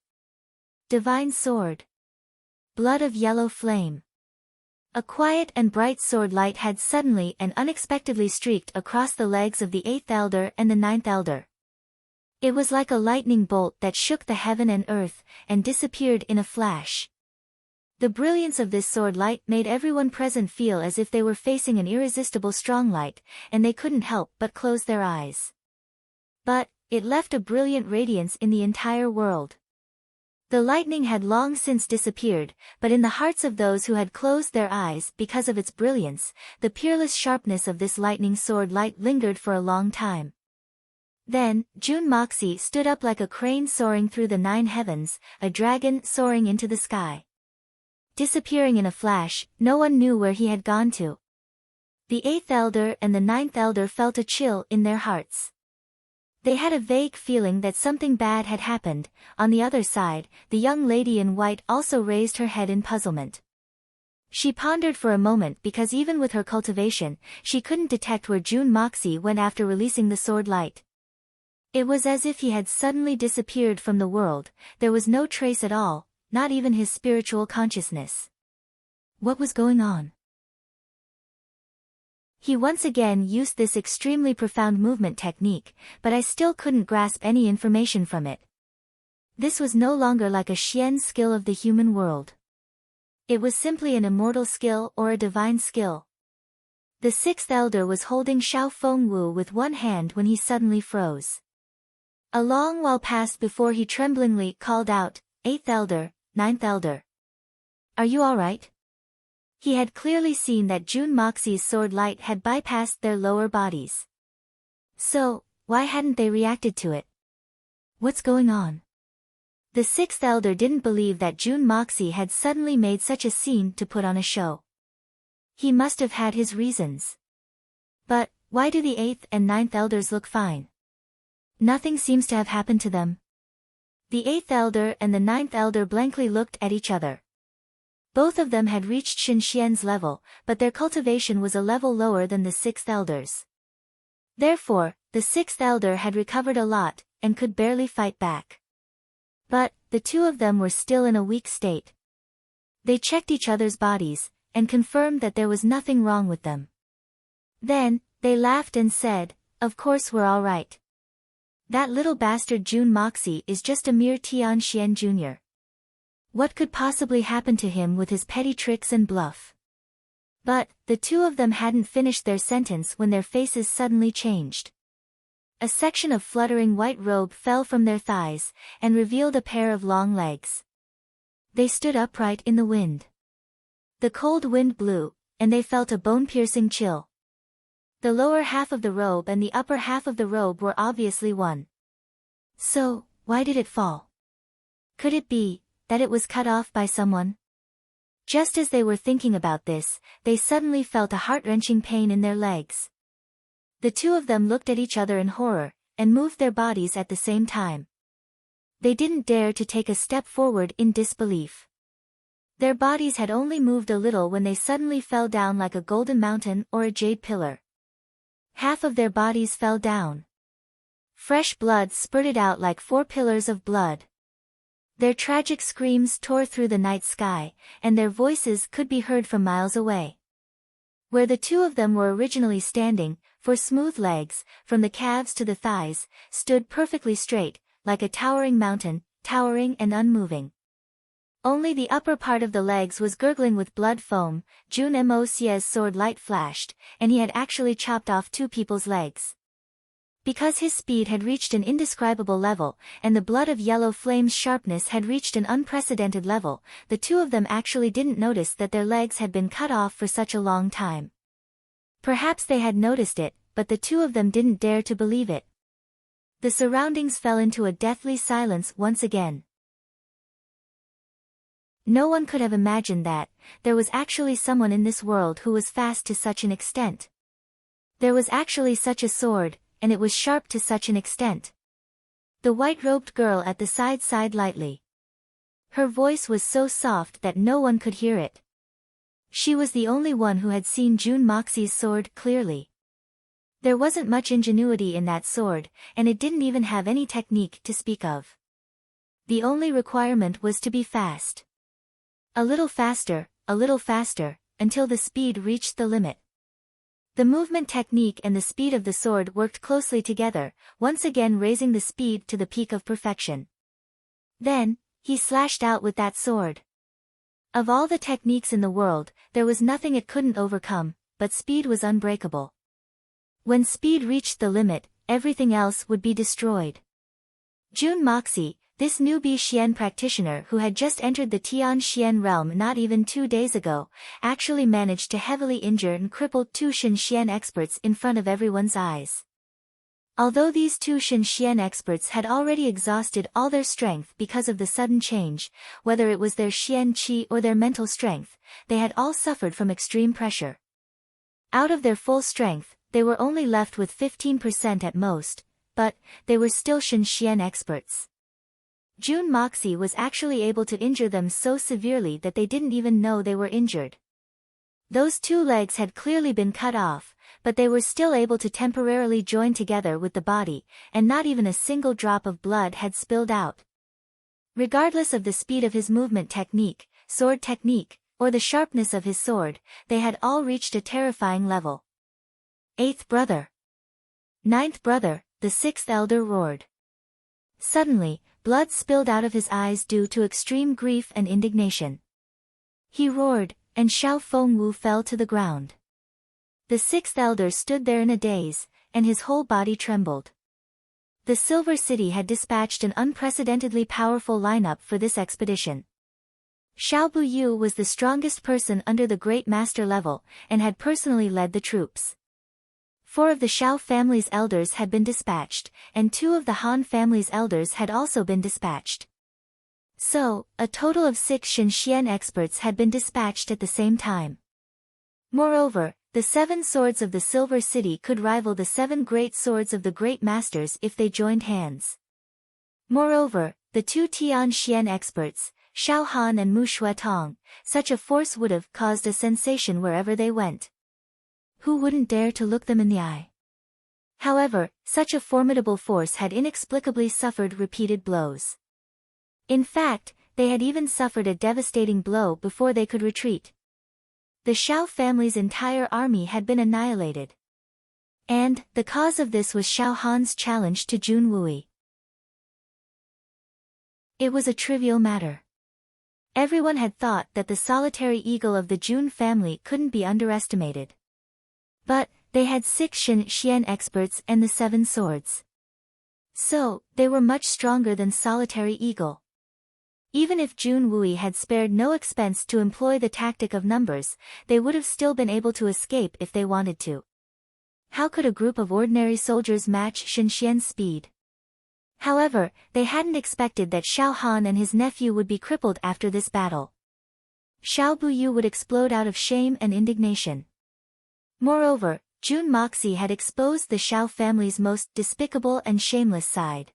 Divine sword. Blood of yellow flame. A quiet and bright sword light had suddenly and unexpectedly streaked across the legs of the eighth elder and the ninth elder. It was like a lightning bolt that shook the heaven and earth, and disappeared in a flash. The brilliance of this sword light made everyone present feel as if they were facing an irresistible strong light, and they couldn't help but close their eyes. But, it left a brilliant radiance in the entire world. The lightning had long since disappeared, but in the hearts of those who had closed their eyes because of its brilliance, the peerless sharpness of this lightning sword light lingered for a long time. Then, Jun Moxi stood up like a crane soaring through the 9 heavens, a dragon soaring into the sky. Disappearing in a flash, no one knew where he had gone to. The eighth elder and the ninth elder felt a chill in their hearts. They had a vague feeling that something bad had happened. On the other side, the young lady in white also raised her head in puzzlement. She pondered for a moment because even with her cultivation, she couldn't detect where Jun Moxi went after releasing the sword light. It was as if he had suddenly disappeared from the world. There was no trace at all, not even his spiritual consciousness. What was going on? He once again used this extremely profound movement technique, but I still couldn't grasp any information from it. This was no longer like a Xian skill of the human world. It was simply an immortal skill or a divine skill. The sixth elder was holding Xiao Fengwu with one hand when he suddenly froze. A long while passed before he tremblingly called out, "Eighth elder, ninth elder. Are you all right?" He had clearly seen that Jun Moxi's sword light had bypassed their lower bodies. So, why hadn't they reacted to it? What's going on? The sixth elder didn't believe that Jun Moxi had suddenly made such a scene to put on a show. He must have had his reasons. But, why do the eighth and ninth elders look fine? Nothing seems to have happened to them. The eighth elder and the ninth elder blankly looked at each other. Both of them had reached Shenxian's level, but their cultivation was a level lower than the sixth elder's. Therefore, the sixth elder had recovered a lot, and could barely fight back. But, the two of them were still in a weak state. They checked each other's bodies, and confirmed that there was nothing wrong with them. Then, they laughed and said, "Of course we're all right. That little bastard Jun Moxi is just a mere Tian Xian Jr. What could possibly happen to him with his petty tricks and bluff?" But, the two of them hadn't finished their sentence when their faces suddenly changed. A section of fluttering white robe fell from their thighs, and revealed a pair of long legs. They stood upright in the wind. The cold wind blew, and they felt a bone-piercing chill. The lower half of the robe and the upper half of the robe were obviously one. So, why did it fall? Could it be that it was cut off by someone? Just as they were thinking about this, they suddenly felt a heart-wrenching pain in their legs. The two of them looked at each other in horror, and moved their bodies at the same time. They didn't dare to take a step forward in disbelief. Their bodies had only moved a little when they suddenly fell down like a golden mountain or a jade pillar. Half of their bodies fell down. Fresh blood spurted out like 4 pillars of blood. Their tragic screams tore through the night sky, and their voices could be heard from miles away. Where the two of them were originally standing, 4 smooth legs, from the calves to the thighs, stood perfectly straight, like a towering mountain, towering and unmoving. Only the upper part of the legs was gurgling with blood foam. Jun Mo's sword light flashed, and he had actually chopped off 2 people's legs. Because his speed had reached an indescribable level, and the blood of yellow flame's sharpness had reached an unprecedented level, the two of them actually didn't notice that their legs had been cut off for such a long time. Perhaps they had noticed it, but the two of them didn't dare to believe it. The surroundings fell into a deathly silence once again. No one could have imagined that there was actually someone in this world who was fast to such an extent. There was actually such a sword, and it was sharp to such an extent. The white-robed girl at the side sighed lightly. Her voice was so soft that no one could hear it. She was the only one who had seen Jun Moxie's sword clearly. There wasn't much ingenuity in that sword, and it didn't even have any technique to speak of. The only requirement was to be fast. A little faster, until the speed reached the limit. The movement technique and the speed of the sword worked closely together, once again raising the speed to the peak of perfection. Then, he slashed out with that sword. Of all the techniques in the world, there was nothing it couldn't overcome, but speed was unbreakable. When speed reached the limit, everything else would be destroyed. Jun Moxie, this newbie Xian practitioner who had just entered the Tian Xian realm not even 2 days ago, actually managed to heavily injure and cripple 2 Shen Xian experts in front of everyone's eyes. Although these 2 Shen Xian experts had already exhausted all their strength because of the sudden change, whether it was their Xian Qi or their mental strength, they had all suffered from extreme pressure. Out of their full strength, they were only left with 15% at most, but they were still Shen Xian experts. Jun Moxie was actually able to injure them so severely that they didn't even know they were injured. Those 2 legs had clearly been cut off, but they were still able to temporarily join together with the body, and not even a single drop of blood had spilled out. Regardless of the speed of his movement technique, sword technique, or the sharpness of his sword, they had all reached a terrifying level. 8th brother. 9th brother, the 6th elder roared. Suddenly, blood spilled out of his eyes due to extreme grief and indignation. He roared, and Xiao Fengwu fell to the ground. The 6th elder stood there in a daze, and his whole body trembled. The Silver City had dispatched an unprecedentedly powerful lineup for this expedition. Xiao Buyu was the strongest person under the Great Master level, and had personally led the troops. 4 of the Xiao family's elders had been dispatched, and 2 of the Han family's elders had also been dispatched. So, a total of 6 Shen Xian experts had been dispatched at the same time. Moreover, the 7 swords of the Silver City could rival the 7 great swords of the Great Masters if they joined hands. Moreover, the 2 Tian Xian experts, Xiao Han and Mu Shuetong, such a force would have caused a sensation wherever they went. Who wouldn't dare to look them in the eye? However, such a formidable force had inexplicably suffered repeated blows. In fact, they had even suffered a devastating blow before they could retreat. The Xiao family's entire army had been annihilated. And, the cause of this was Xiao Han's challenge to Jun Wui. It was a trivial matter. Everyone had thought that the solitary eagle of the Jun family couldn't be underestimated. But, they had 6 Shen Xian experts and the 7 swords. So, they were much stronger than solitary eagle. Even if Jun Wui had spared no expense to employ the tactic of numbers, they would have still been able to escape if they wanted to. How could a group of ordinary soldiers match Shen Xian's speed? However, they hadn't expected that Xiao Han and his nephew would be crippled after this battle. Xiao Buyu would explode out of shame and indignation. Moreover, Jun Moxie had exposed the Xiao family's most despicable and shameless side.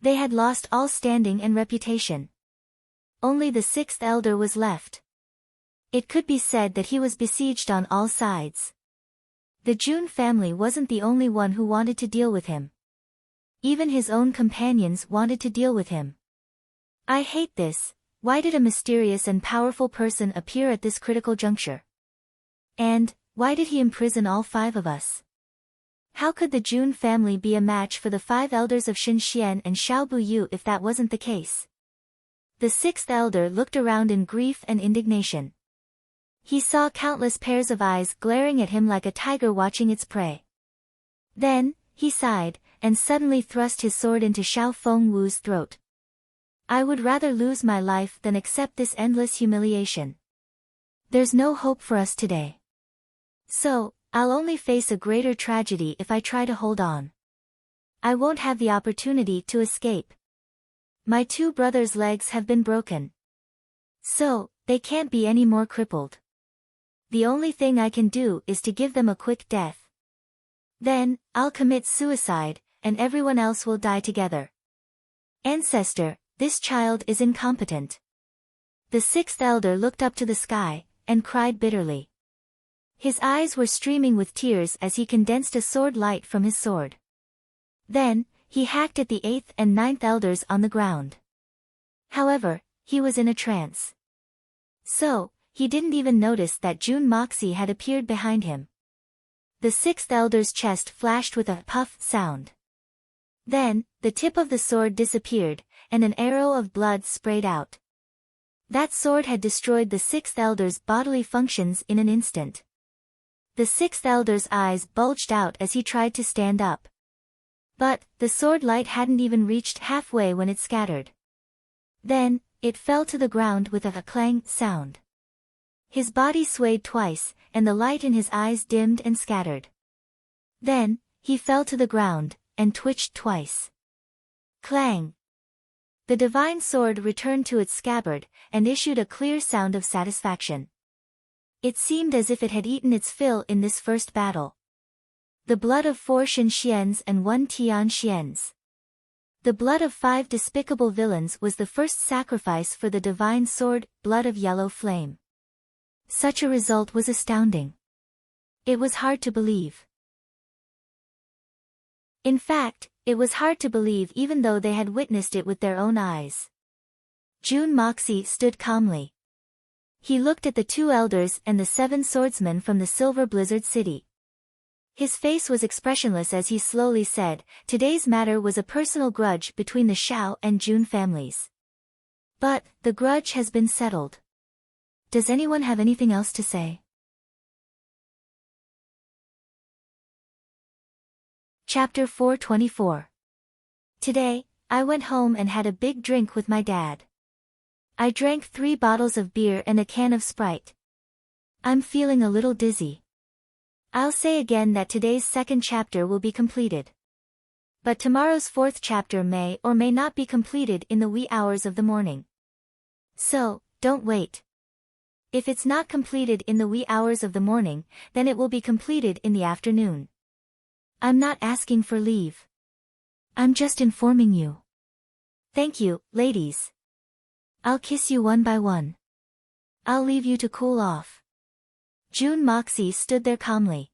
They had lost all standing and reputation. Only the sixth elder was left. It could be said that he was besieged on all sides. The Jun family wasn't the only one who wanted to deal with him. Even his own companions wanted to deal with him. I hate this. Why did a mysterious and powerful person appear at this critical juncture? And, why did he imprison all 5 of us? How could the Jun family be a match for the 5 elders of Shen Xian and Xiao Buyu if that wasn't the case? The sixth elder looked around in grief and indignation. He saw countless pairs of eyes glaring at him like a tiger watching its prey. Then, he sighed, and suddenly thrust his sword into Xiao Fengwu's throat. I would rather lose my life than accept this endless humiliation. There's no hope for us today. So, I'll only face a greater tragedy if I try to hold on. I won't have the opportunity to escape. My 2 brothers' legs have been broken. So, they can't be any more crippled. The only thing I can do is to give them a quick death. Then, I'll commit suicide, and everyone else will die together. Ancestor, this child is incompetent. The sixth elder looked up to the sky, and cried bitterly. His eyes were streaming with tears as he condensed a sword light from his sword. Then, he hacked at the 8th and 9th elders on the ground. However, he was in a trance. So, he didn't even notice that Jun Moxie had appeared behind him. The 6th elder's chest flashed with a puff sound. Then, the tip of the sword disappeared, and an arrow of blood sprayed out. That sword had destroyed the 6th elder's bodily functions in an instant. The 6th elder's eyes bulged out as he tried to stand up. But, the sword light hadn't even reached halfway when it scattered. Then, it fell to the ground with a clang sound. His body swayed twice, and the light in his eyes dimmed and scattered. Then, he fell to the ground, and twitched twice. Clang! The divine sword returned to its scabbard, and issued a clear sound of satisfaction. It seemed as if it had eaten its fill in this first battle. The blood of 4 Shen Xians and 1 Tian Xians. The blood of 5 despicable villains was the first sacrifice for the divine sword, blood of yellow flame. Such a result was astounding. It was hard to believe. In fact, it was hard to believe even though they had witnessed it with their own eyes. Jun Moxie stood calmly. He looked at the 2 elders and the 7 swordsmen from the Silver Blizzard City. His face was expressionless as he slowly said, today's matter was a personal grudge between the Xiao and Jun families. But, the grudge has been settled. Does anyone have anything else to say? Chapter 424. Today, I went home and had a big drink with my dad. I drank 3 bottles of beer and a can of Sprite. I'm feeling a little dizzy. I'll say again that today's 2nd chapter will be completed. But tomorrow's 4th chapter may or may not be completed in the wee hours of the morning. So, don't wait. If it's not completed in the wee hours of the morning, then it will be completed in the afternoon. I'm not asking for leave. I'm just informing you. Thank you, ladies. I'll kiss you one by one. I'll leave you to cool off. Jun Moxie stood there calmly.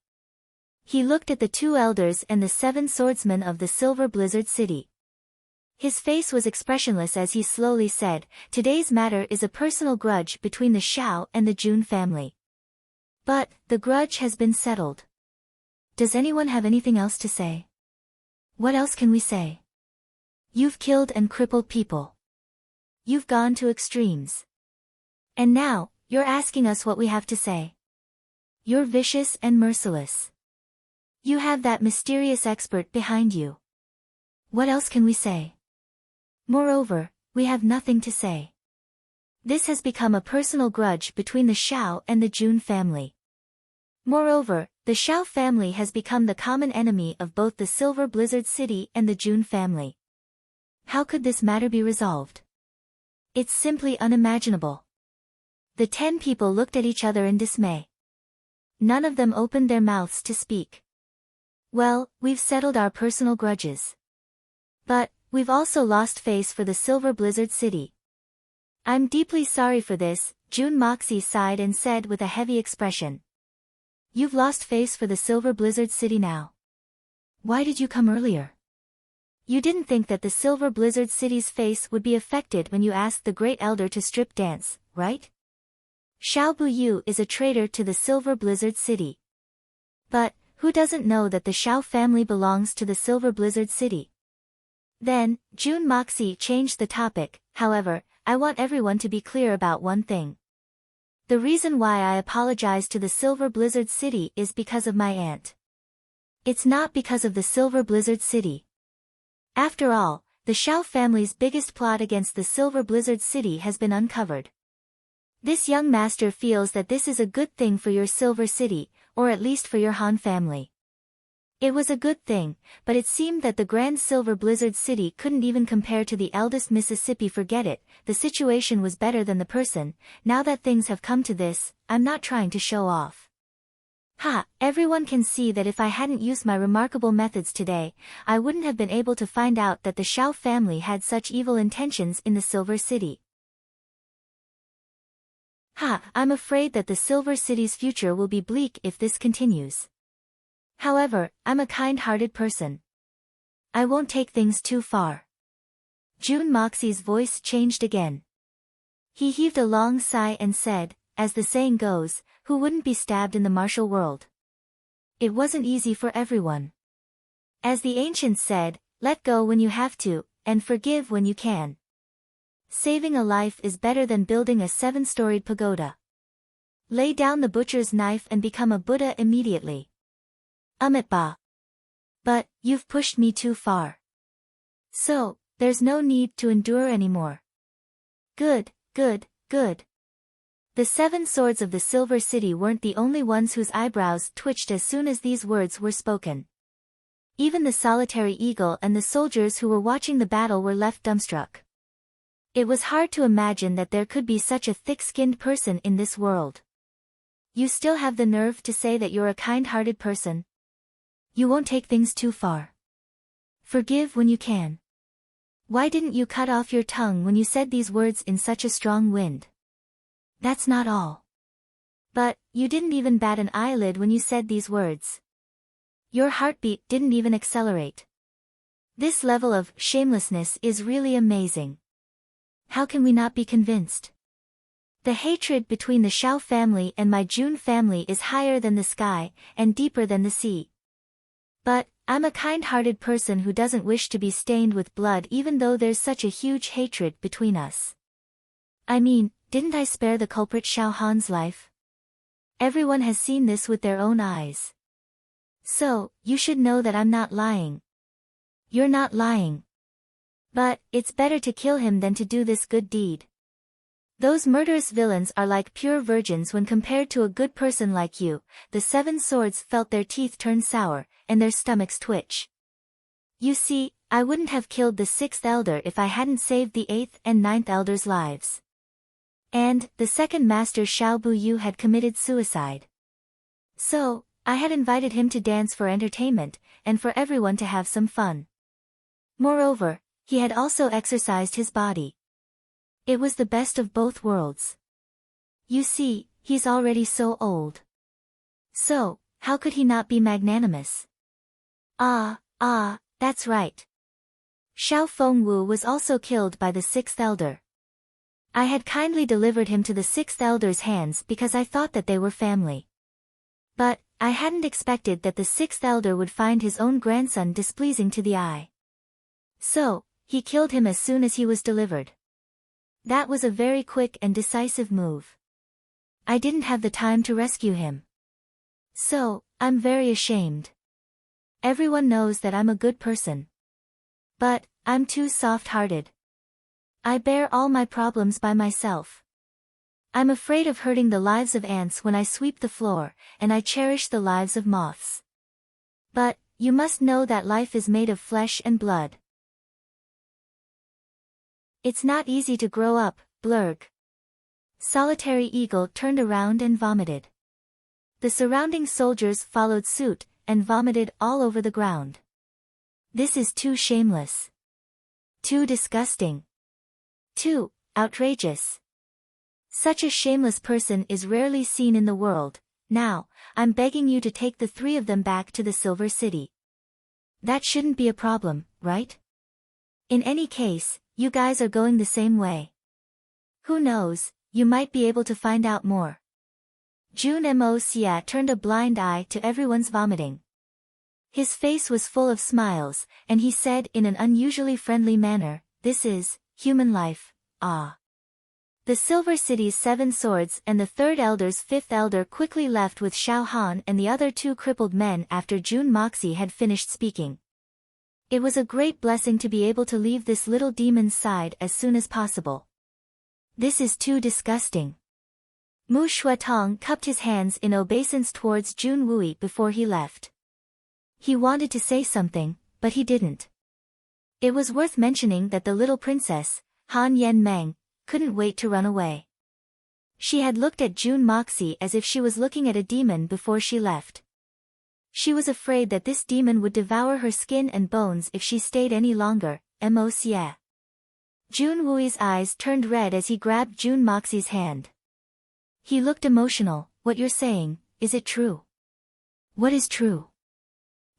He looked at the 2 elders and the 7 swordsmen of the Silver Blizzard City. His face was expressionless as he slowly said, today's matter is a personal grudge between the Xiao and the Jun family. But, the grudge has been settled. Does anyone have anything else to say? What else can we say? You've killed and crippled people. You've gone to extremes. And now, you're asking us what we have to say. You're vicious and merciless. You have that mysterious expert behind you. What else can we say? Moreover, We have nothing to say. This has become a personal grudge between the Xiao and the Jun family. Moreover, the Xiao family has become the common enemy of both the Silver Blizzard City and the Jun family. How could this matter be resolved? It's simply unimaginable. The 10 people looked at each other in dismay. None of them opened their mouths to speak. Well, we've settled our personal grudges. But, we've also lost face for the Silver Blizzard City. I'm deeply sorry for this, Jun Moxie sighed and said with a heavy expression. You've lost face for the Silver Blizzard City now. Why did you come earlier? You didn't think that the Silver Blizzard City's face would be affected when you asked the Great Elder to strip dance, right? Xiao Buyu is a traitor to the Silver Blizzard City. But, who doesn't know that the Xiao family belongs to the Silver Blizzard City? Then, Jun Moxie changed the topic. However, I want everyone to be clear about one thing. The reason why I apologize to the Silver Blizzard City is because of my aunt. It's not because of the Silver Blizzard City. After all, the Xiao family's biggest plot against the Silver Blizzard City has been uncovered. This young master feels that this is a good thing for your Silver City, or at least for your Han family. It was a good thing, but it seemed that the Grand Silver Blizzard City couldn't even compare to the eldest Mississippi. Forget it, the situation was better than the person. Now that things have come to this, I'm not trying to show off. Ha, everyone can see that if I hadn't used my remarkable methods today, I wouldn't have been able to find out that the Xiao family had such evil intentions in the Silver City. Ha, I'm afraid that the Silver City's future will be bleak if this continues. However, I'm a kind-hearted person. I won't take things too far. Jun Moxie's voice changed again. He heaved a long sigh and said, as the saying goes, who wouldn't be stabbed in the martial world? It wasn't easy for everyone. As the ancients said, let go when you have to, and forgive when you can. Saving a life is better than building a 7-storied pagoda. Lay down the butcher's knife and become a Buddha immediately. Ba. But, you've pushed me too far. So, there's no need to endure anymore. Good, good, good. The 7 swords of the Silver City weren't the only ones whose eyebrows twitched as soon as these words were spoken. Even the solitary eagle and the soldiers who were watching the battle were left dumbstruck. It was hard to imagine that there could be such a thick-skinned person in this world. You still have the nerve to say that you're a kind-hearted person? You won't take things too far. Forgive when you can. Why didn't you cut off your tongue when you said these words in such a strong wind? That's not all. But, you didn't even bat an eyelid when you said these words. Your heartbeat didn't even accelerate. This level of shamelessness is really amazing. How can we not be convinced? The hatred between the Xiao family and my Jun family is higher than the sky, and deeper than the sea. But, I'm a kind-hearted person who doesn't wish to be stained with blood even though there's such a huge hatred between us. I mean, didn't I spare the culprit Xiao Han's life? Everyone has seen this with their own eyes. So, you should know that I'm not lying. You're not lying. But, it's better to kill him than to do this good deed. Those murderous villains are like pure virgins when compared to a good person like you. The 7 swords felt their teeth turn sour, and their stomachs twitch. You see, I wouldn't have killed the 6th elder if I hadn't saved the 8th and 9th elders' lives. And, the 2nd master Xiao Buyu had committed suicide. So, I had invited him to dance for entertainment, and for everyone to have some fun. Moreover, he had also exercised his body. It was the best of both worlds. You see, he's already so old. So, how could he not be magnanimous? That's right. Xiao Fengwu was also killed by the 6th elder. I had kindly delivered him to the 6th elder's hands because I thought that they were family. But, I hadn't expected that the 6th elder would find his own grandson displeasing to the eye. So, he killed him as soon as he was delivered. That was a very quick and decisive move. I didn't have the time to rescue him. So, I'm very ashamed. Everyone knows that I'm a good person. But, I'm too soft-hearted. I bear all my problems by myself. I'm afraid of hurting the lives of ants when I sweep the floor, and I cherish the lives of moths. But, you must know that life is made of flesh and blood. It's not easy to grow up, blurg. Solitary Eagle turned around and vomited. The surrounding soldiers followed suit, and vomited all over the ground. This is too shameless. Too disgusting. Too outrageous. Such a shameless person is rarely seen in the world. Now, I'm begging you to take the three of them back to the Silver City. That shouldn't be a problem, right? In any case, you guys are going the same way. Who knows, you might be able to find out more. Jun Mo Xia turned a blind eye to everyone's vomiting. His face was full of smiles, and he said in an unusually friendly manner, "This is human life, ah." The Silver City's 7 swords and the third elder's 5th elder quickly left with Xiao Han and the other 2 crippled men after Jun Moxie had finished speaking. It was a great blessing to be able to leave this little demon's side as soon as possible. This is too disgusting. Mu Shuatong cupped his hands in obeisance towards Jun Wui before he left. He wanted to say something, but he didn't. It was worth mentioning that the little princess, Han Yen Meng, couldn't wait to run away. She had looked at Jun Moxie as if she was looking at a demon before she left. She was afraid that this demon would devour her skin and bones if she stayed any longer. Mo Xie. Jun Wui's eyes turned red as he grabbed Jun Moxie's hand. He looked emotional. "What you're saying, is it true?" "What is true?"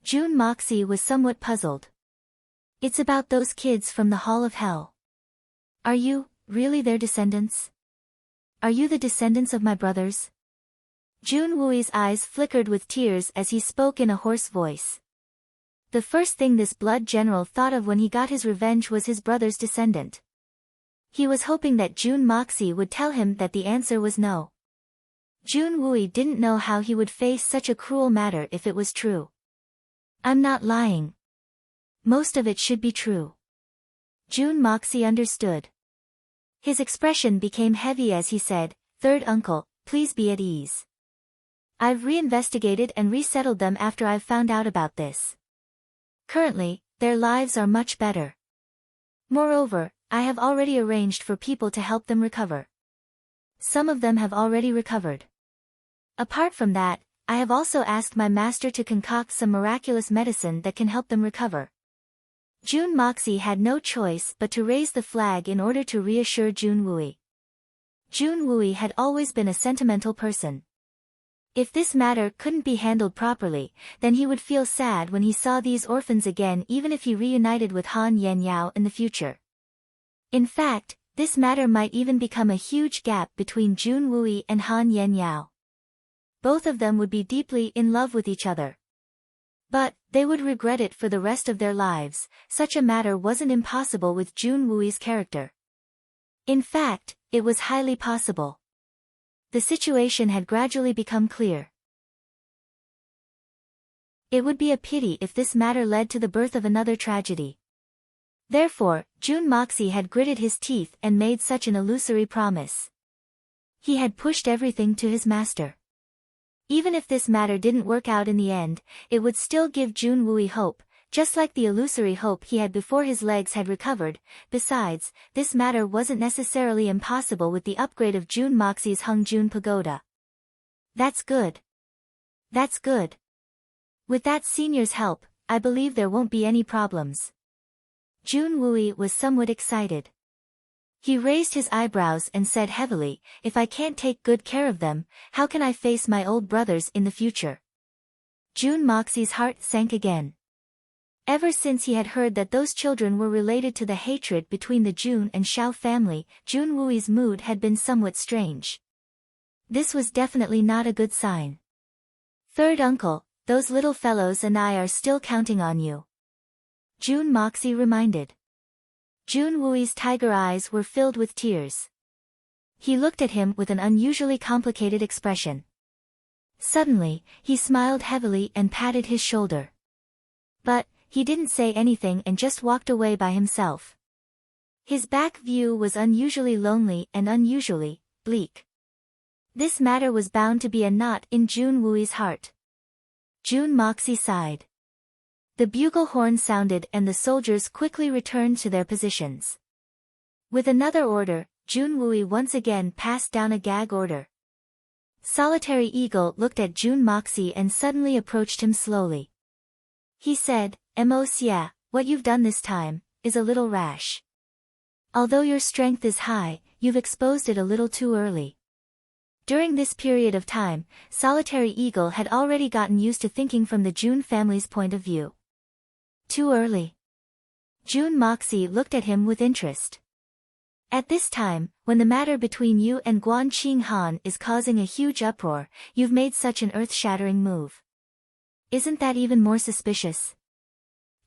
Jun Moxie was somewhat puzzled. "It's about those kids from the Hall of Hell. Are you really their descendants? Are you the descendants of my brothers?" Jun Wui's eyes flickered with tears as he spoke in a hoarse voice. The first thing this blood general thought of when he got his revenge was his brother's descendant. He was hoping that Jun Moxie would tell him that the answer was no. Jun Wui didn't know how he would face such a cruel matter if it was true. "I'm not lying. Most of it should be true." Jun Moxie understood. His expression became heavy as he said, "Third uncle, please be at ease. I've reinvestigated and resettled them after I've found out about this. Currently, their lives are much better. Moreover, I have already arranged for people to help them recover. Some of them have already recovered. Apart from that, I have also asked my master to concoct some miraculous medicine that can help them recover." Jun Moxie had no choice but to raise the flag in order to reassure Jun Wui. Jun Wui had always been a sentimental person. If this matter couldn't be handled properly, then he would feel sad when he saw these orphans again even if he reunited with Han Yenyao in the future. In fact, this matter might even become a huge gap between Jun Wui and Han Yenyao. Both of them would be deeply in love with each other. But, they would regret it for the rest of their lives. Such a matter wasn't impossible with Jun Wui's character. In fact, it was highly possible. The situation had gradually become clear. It would be a pity if this matter led to the birth of another tragedy. Therefore, Jun Moxie had gritted his teeth and made such an illusory promise. He had pushed everything to his master. Even if this matter didn't work out in the end, it would still give Jun Wui hope, just like the illusory hope he had before his legs had recovered. Besides, this matter wasn't necessarily impossible with the upgrade of Jun Moxie's Hungjun Pagoda. That's good. That's good. With that senior's help, I believe there won't be any problems. Jun Wui was somewhat excited. He raised his eyebrows and said heavily, "If I can't take good care of them, how can I face my old brothers in the future?" Jun Moxie's heart sank again. Ever since he had heard that those children were related to the hatred between the Jun and Xiao family, Jun Wui's mood had been somewhat strange. This was definitely not a good sign. "Third uncle, those little fellows and I are still counting on you," Jun Moxie reminded. Jun Wui's tiger eyes were filled with tears. He looked at him with an unusually complicated expression. Suddenly, he smiled heavily and patted his shoulder. But, he didn't say anything and just walked away by himself. His back view was unusually lonely and unusually bleak. This matter was bound to be a knot in Jun Wui's heart. Jun Moxie sighed. The bugle horn sounded and the soldiers quickly returned to their positions. With another order, Jun Wui once again passed down a gag order. Solitary Eagle looked at Jun Moxie and suddenly approached him slowly. He said, "Mos, what you've done this time is a little rash. Although your strength is high, you've exposed it a little too early." During this period of time, Solitary Eagle had already gotten used to thinking from the Jun family's point of view. Too early? Jun Moxie looked at him with interest. At this time, when the matter between you and Guan Qing Han is causing a huge uproar, you've made such an earth-shattering move. Isn't that even more suspicious?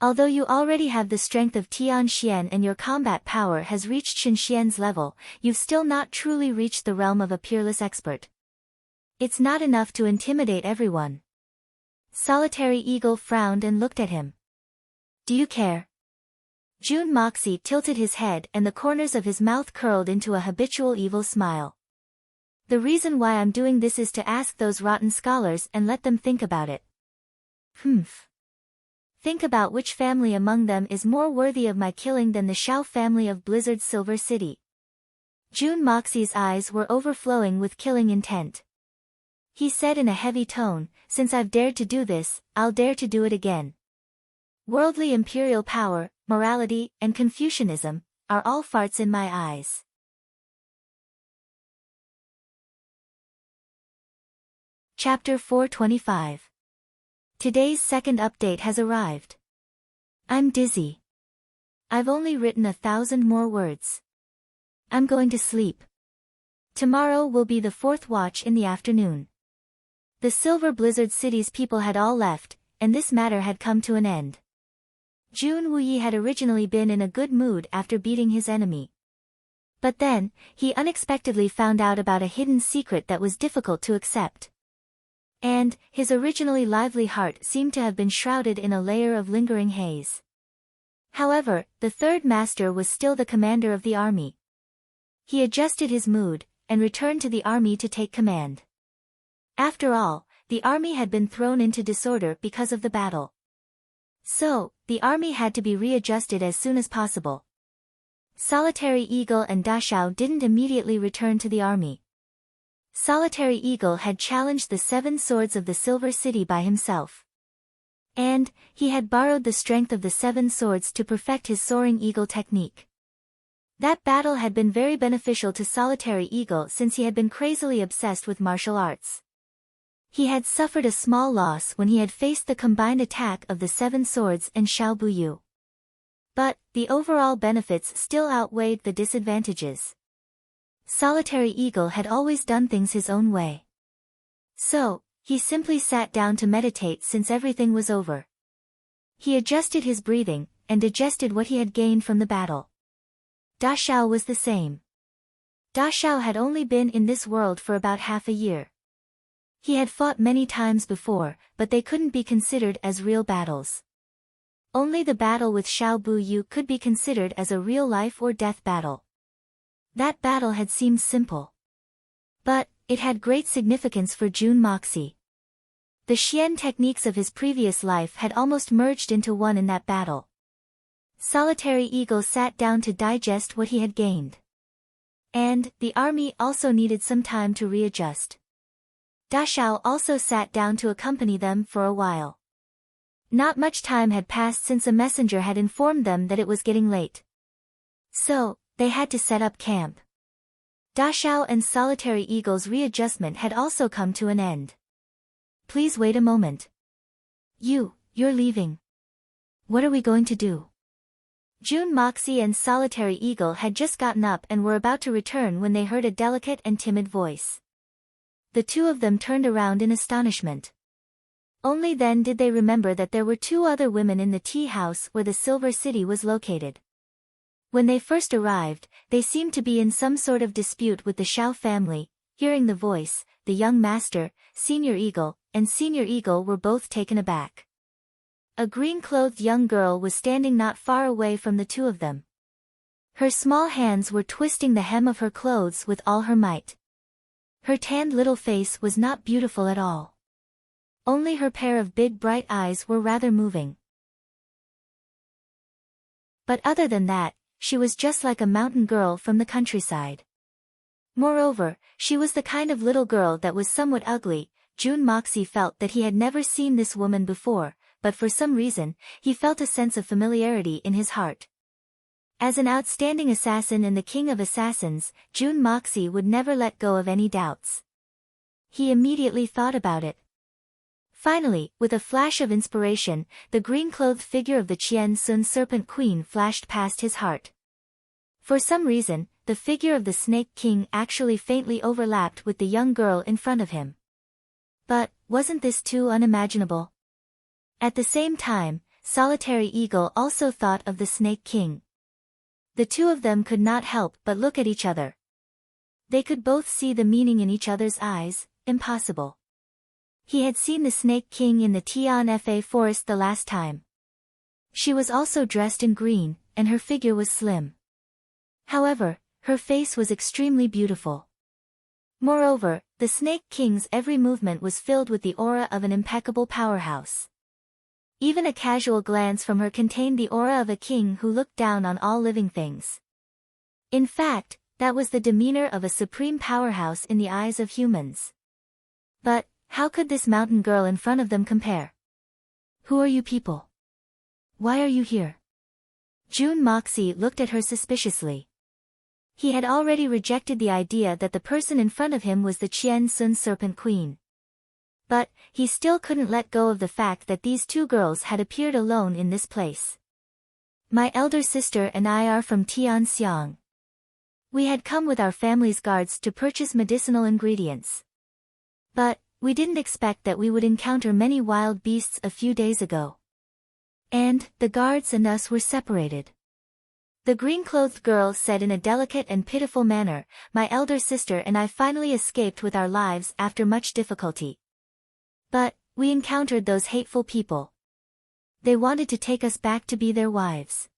Although you already have the strength of Tian Xian and your combat power has reached Shen Xian's level, you've still not truly reached the realm of a peerless expert. It's not enough to intimidate everyone. Solitary Eagle frowned and looked at him. Do you care? Jun Moxie tilted his head and the corners of his mouth curled into a habitual evil smile. The reason why I'm doing this is to ask those rotten scholars and let them think about it. Think about which family among them is more worthy of my killing than the Shao family of Blizzard's Silver City. Jun Moxie's eyes were overflowing with killing intent. He said in a heavy tone, "Since I've dared to do this, I'll dare to do it again. Worldly imperial power, morality, and Confucianism are all farts in my eyes." Chapter 425. Today's second update has arrived. I'm dizzy. I've only written 1,000 more words. I'm going to sleep. Tomorrow will be the 4th watch in the afternoon. The Silver Blizzard City's people had all left, and this matter had come to an end. Jun Wuyi had originally been in a good mood after beating his enemy. But then, he unexpectedly found out about a hidden secret that was difficult to accept. And, his originally lively heart seemed to have been shrouded in a layer of lingering haze. However, the third master was still the commander of the army. He adjusted his mood, and returned to the army to take command. After all, the army had been thrown into disorder because of the battle. So, the army had to be readjusted as soon as possible. Solitary Eagle and Da Shao didn't immediately return to the army. Solitary Eagle had challenged the 7 swords of the Silver City by himself. And, he had borrowed the strength of the 7 swords to perfect his soaring eagle technique. That battle had been very beneficial to Solitary Eagle since he had been crazily obsessed with martial arts. He had suffered a small loss when he had faced the combined attack of the 7 swords and Xiao Buyu. But, the overall benefits still outweighed the disadvantages. Solitary Eagle had always done things his own way. So, he simply sat down to meditate since everything was over. He adjusted his breathing, and digested what he had gained from the battle. Da Shao was the same. Da Shao had only been in this world for about half a year. He had fought many times before, but they couldn't be considered as real battles. Only the battle with Xiao Buyu could be considered as a real life or death battle. That battle had seemed simple. But, it had great significance for Jun Moxie. The Xian techniques of his previous life had almost merged into one in that battle. Solitary Eagle sat down to digest what he had gained. And, the army also needed some time to readjust. Da Shao also sat down to accompany them for a while. Not much time had passed since a messenger had informed them that it was getting late. So, they had to set up camp. Da Shao and Solitary Eagle's readjustment had also come to an end. Please wait a moment. You're leaving. What are we going to do? Jun Moxie and Solitary Eagle had just gotten up and were about to return when they heard a delicate and timid voice. The two of them turned around in astonishment. Only then did they remember that there were 2 other women in the tea house where the Silver City was located. When they first arrived, they seemed to be in some sort of dispute with the Shao family. Hearing the voice, the young master, Senior Eagle, and Senior Eagle were both taken aback. A green-clothed young girl was standing not far away from the two of them. Her small hands were twisting the hem of her clothes with all her might. Her tanned little face was not beautiful at all. Only her pair of big bright eyes were rather moving. But other than that, she was just like a mountain girl from the countryside. Moreover, she was the kind of little girl that was somewhat ugly. Jun Moxie felt that he had never seen this woman before, but for some reason, he felt a sense of familiarity in his heart. As an outstanding assassin and the king of assassins, Jun Moxie would never let go of any doubts. He immediately thought about it. Finally, with a flash of inspiration, the green-clothed figure of the Qian Sun Serpent Queen flashed past his heart. For some reason, the figure of the Snake King actually faintly overlapped with the young girl in front of him. But, wasn't this too unimaginable? At the same time, Solitary Eagle also thought of the Snake King. The two of them could not help but look at each other. They could both see the meaning in each other's eyes. Impossible. He had seen the Snake King in the Tian Fa forest the last time. She was also dressed in green, and her figure was slim. However, her face was extremely beautiful. Moreover, the Snake King's every movement was filled with the aura of an impeccable powerhouse. Even a casual glance from her contained the aura of a king who looked down on all living things. In fact, that was the demeanor of a supreme powerhouse in the eyes of humans. But, how could this mountain girl in front of them compare? Who are you people? Why are you here? Jun Moxie looked at her suspiciously. He had already rejected the idea that the person in front of him was the Qian Sun Serpent Queen. But, he still couldn't let go of the fact that these two girls had appeared alone in this place. My elder sister and I are from Tianxiang. We had come with our family's guards to purchase medicinal ingredients. But, we didn't expect that we would encounter many wild beasts a few days ago. And, the guards and us were separated. The green-clothed girl said in a delicate and pitiful manner, my elder sister and I finally escaped with our lives after much difficulty. But, we encountered those hateful people. They wanted to take us back to be their wives.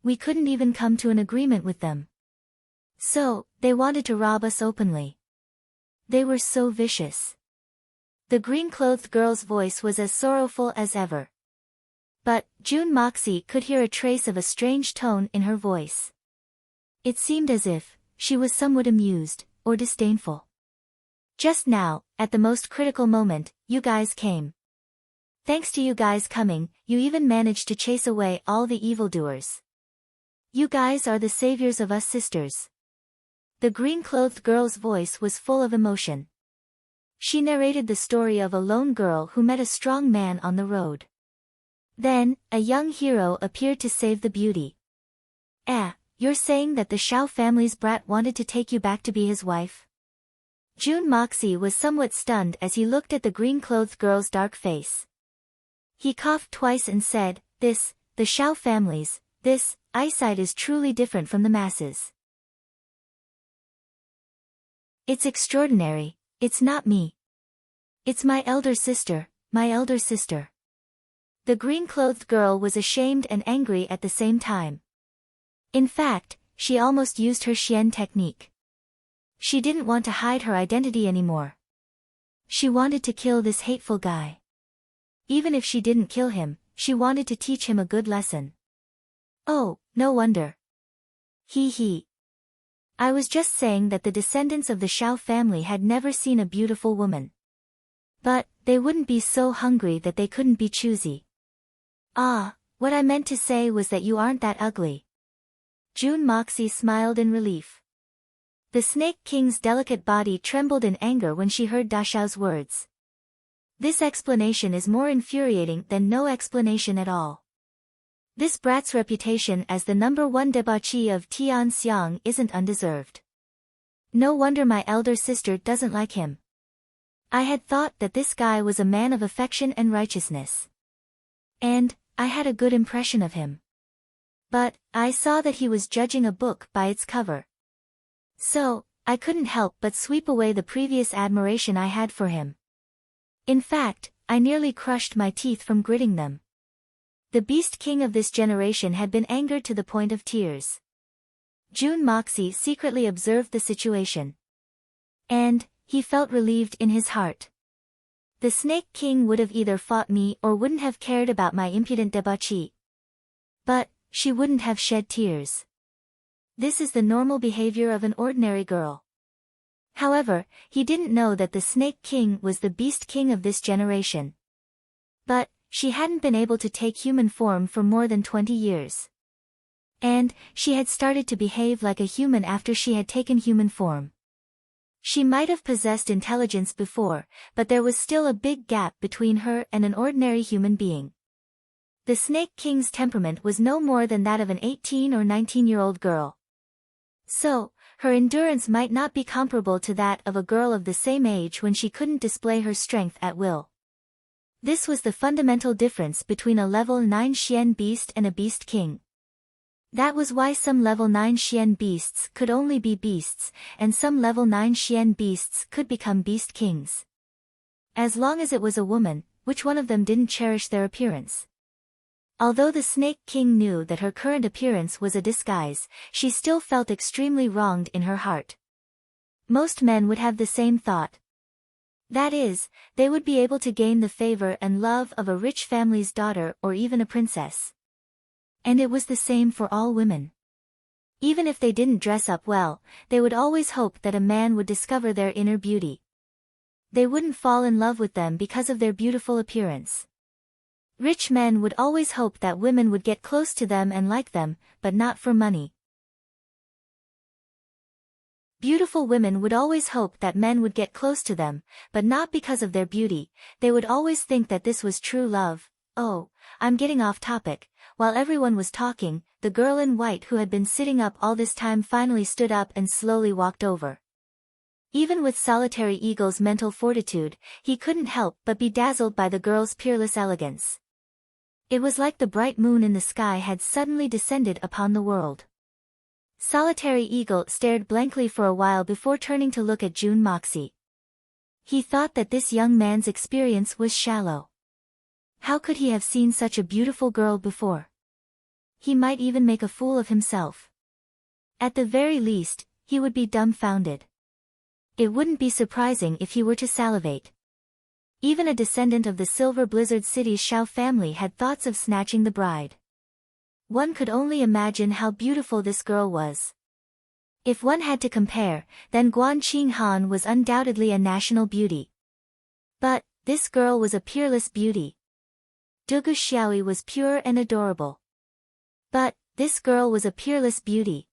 We couldn't even come to an agreement with them. So, they wanted to rob us openly. They were so vicious. The green-clothed girl's voice was as sorrowful as ever. But, Jun Moxie could hear a trace of a strange tone in her voice. It seemed as if, she was somewhat amused, or disdainful. Just now, at the most critical moment, you guys came. Thanks to you guys coming, you even managed to chase away all the evildoers. You guys are the saviors of us sisters. The green-clothed girl's voice was full of emotion. She narrated the story of a lone girl who met a strong man on the road. Then, a young hero appeared to save the beauty. You're saying that the Shao family's brat wanted to take you back to be his wife? Jun Moxie was somewhat stunned as he looked at the green-clothed girl's dark face. He coughed twice and said, the Shao family's, this eyesight is truly different from the masses. It's extraordinary, it's not me. It's my elder sister, my elder sister. The green-clothed girl was ashamed and angry at the same time. In fact, she almost used her Xian technique. She didn't want to hide her identity anymore. She wanted to kill this hateful guy. Even if she didn't kill him, she wanted to teach him a good lesson. Oh, no wonder. He. I was just saying that the descendants of the Shao family had never seen a beautiful woman. But, they wouldn't be so hungry that they couldn't be choosy. What I meant to say was that you aren't that ugly. Jun Moxie smiled in relief. The Snake King's delicate body trembled in anger when she heard Da Xiao's words. This explanation is more infuriating than no explanation at all. This brat's reputation as the #1 debauchee of Tianxiang isn't undeserved. No wonder my elder sister doesn't like him. I had thought that this guy was a man of affection and righteousness. And, I had a good impression of him. But, I saw that he was judging a book by its cover. So, I couldn't help but sweep away the previous admiration I had for him. In fact, I nearly crushed my teeth from gritting them. The Beast King of this generation had been angered to the point of tears. June Moxie secretly observed the situation. And he felt relieved in his heart. The Snake King would have either fought me or wouldn't have cared about my impudent debauchee. But she wouldn't have shed tears. This is the normal behavior of an ordinary girl. However, he didn't know that the Snake King was the Beast King of this generation. But she hadn't been able to take human form for more than 20 years. And she had started to behave like a human after she had taken human form. She might have possessed intelligence before, but there was still a big gap between her and an ordinary human being. The Snake King's temperament was no more than that of an 18 or 19-year-old girl. So, her endurance might not be comparable to that of a girl of the same age when she couldn't display her strength at will. This was the fundamental difference between a level 9 Xian beast and a Beast King. That was why some level 9 Xian beasts could only be beasts, and some level 9 Xian beasts could become Beast Kings. As long as it was a woman, which one of them didn't cherish their appearance? Although the Snake King knew that her current appearance was a disguise, she still felt extremely wronged in her heart. Most men would have the same thought. That is, they would be able to gain the favor and love of a rich family's daughter or even a princess. And it was the same for all women. Even if they didn't dress up well, they would always hope that a man would discover their inner beauty. They wouldn't fall in love with them because of their beautiful appearance. Rich men would always hope that women would get close to them and like them, but not for money. Beautiful women would always hope that men would get close to them, but not because of their beauty. They would always think that this was true love. Oh, I'm getting off topic. While everyone was talking, the girl in white who had been sitting up all this time finally stood up and slowly walked over. Even with Solitary Eagle's mental fortitude, he couldn't help but be dazzled by the girl's peerless elegance. It was like the bright moon in the sky had suddenly descended upon the world. Solitary Eagle stared blankly for a while before turning to look at June Moxie. He thought that this young man's experience was shallow. How could he have seen such a beautiful girl before? He might even make a fool of himself. At the very least, he would be dumbfounded. It wouldn't be surprising if he were to salivate. Even a descendant of the Silver Blizzard City's Shao family had thoughts of snatching the bride. One could only imagine how beautiful this girl was. If one had to compare, then Guan Qinghan was undoubtedly a national beauty. But this girl was a peerless beauty. Dugu Xiaoyi was pure and adorable. But this girl was a peerless beauty.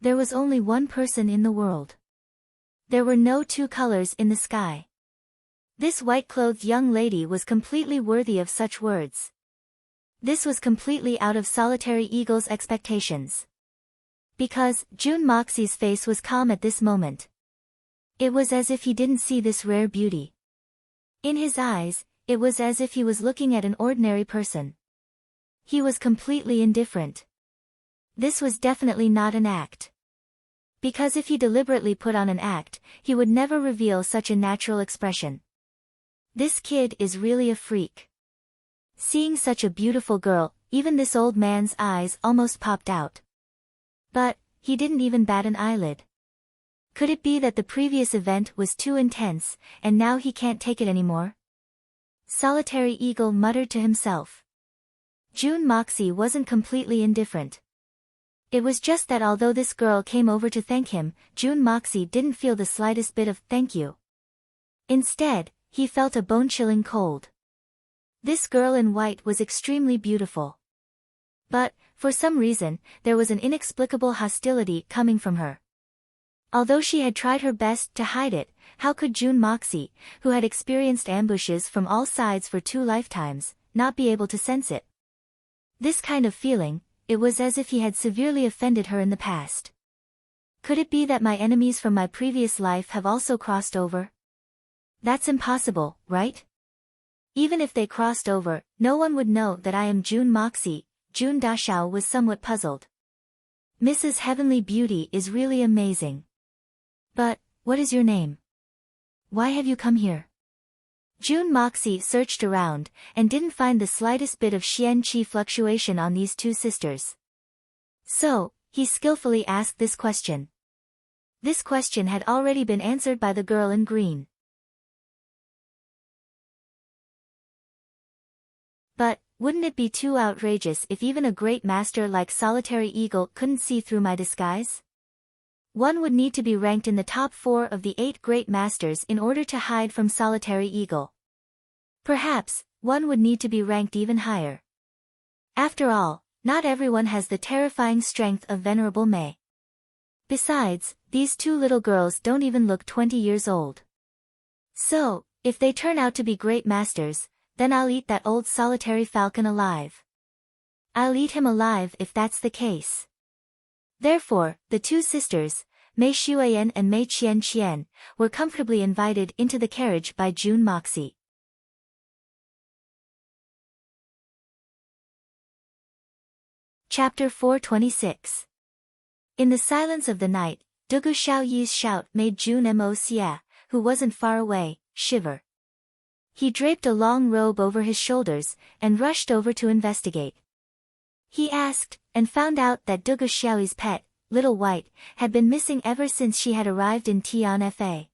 There was only one person in the world. There were no two colors in the sky. This white-clothed young lady was completely worthy of such words. This was completely out of Solitary Eagle's expectations. Because June Moxie's face was calm at this moment. It was as if he didn't see this rare beauty. In his eyes, it was as if he was looking at an ordinary person. He was completely indifferent. This was definitely not an act. Because if he deliberately put on an act, he would never reveal such a natural expression. This kid is really a freak. Seeing such a beautiful girl, even this old man's eyes almost popped out. But he didn't even bat an eyelid. Could it be that the previous event was too intense, and now he can't take it anymore? Solitary Eagle muttered to himself. June Moxie wasn't completely indifferent. It was just that although this girl came over to thank him, June Moxie didn't feel the slightest bit of thank you. Instead, he felt a bone-chilling cold. This girl in white was extremely beautiful. But, for some reason, there was an inexplicable hostility coming from her. Although she had tried her best to hide it, how could June Moxie, who had experienced ambushes from all sides for 2 lifetimes, not be able to sense it? This kind of feeling, it was as if he had severely offended her in the past. Could it be that my enemies from my previous life have also crossed over? That's impossible, right? Even if they crossed over, no one would know that I am June Moxie. June Dashao was somewhat puzzled. Mrs. Heavenly Beauty is really amazing. But, what is your name? Why have you come here? June Moxie searched around, and didn't find the slightest bit of Xian Qi fluctuation on these two sisters. So, He skillfully asked this question. This question had already been answered by the girl in green. But, wouldn't it be too outrageous if even a great master like Solitary Eagle couldn't see through my disguise? One would need to be ranked in the top 4 of the 8 great masters in order to hide from Solitary Eagle. Perhaps, one would need to be ranked even higher. After all, not everyone has the terrifying strength of Venerable Mei. Besides, these 2 little girls don't even look 20 years old. So, if they turn out to be great masters, then I'll eat that old solitary falcon alive. I'll eat him alive if that's the case. Therefore, the 2 sisters, Mei Xueyan and Mei Qian, were comfortably invited into the carriage by June Moxie. Chapter 426. In the silence of the night, Dugu Xiaoyi's shout made June Moxie, who wasn't far away, shiver. He draped a long robe over his shoulders, and rushed over to investigate. He asked, and found out that Dugu Xiaoyi's pet, Little White, had been missing ever since she had arrived in Tianfa.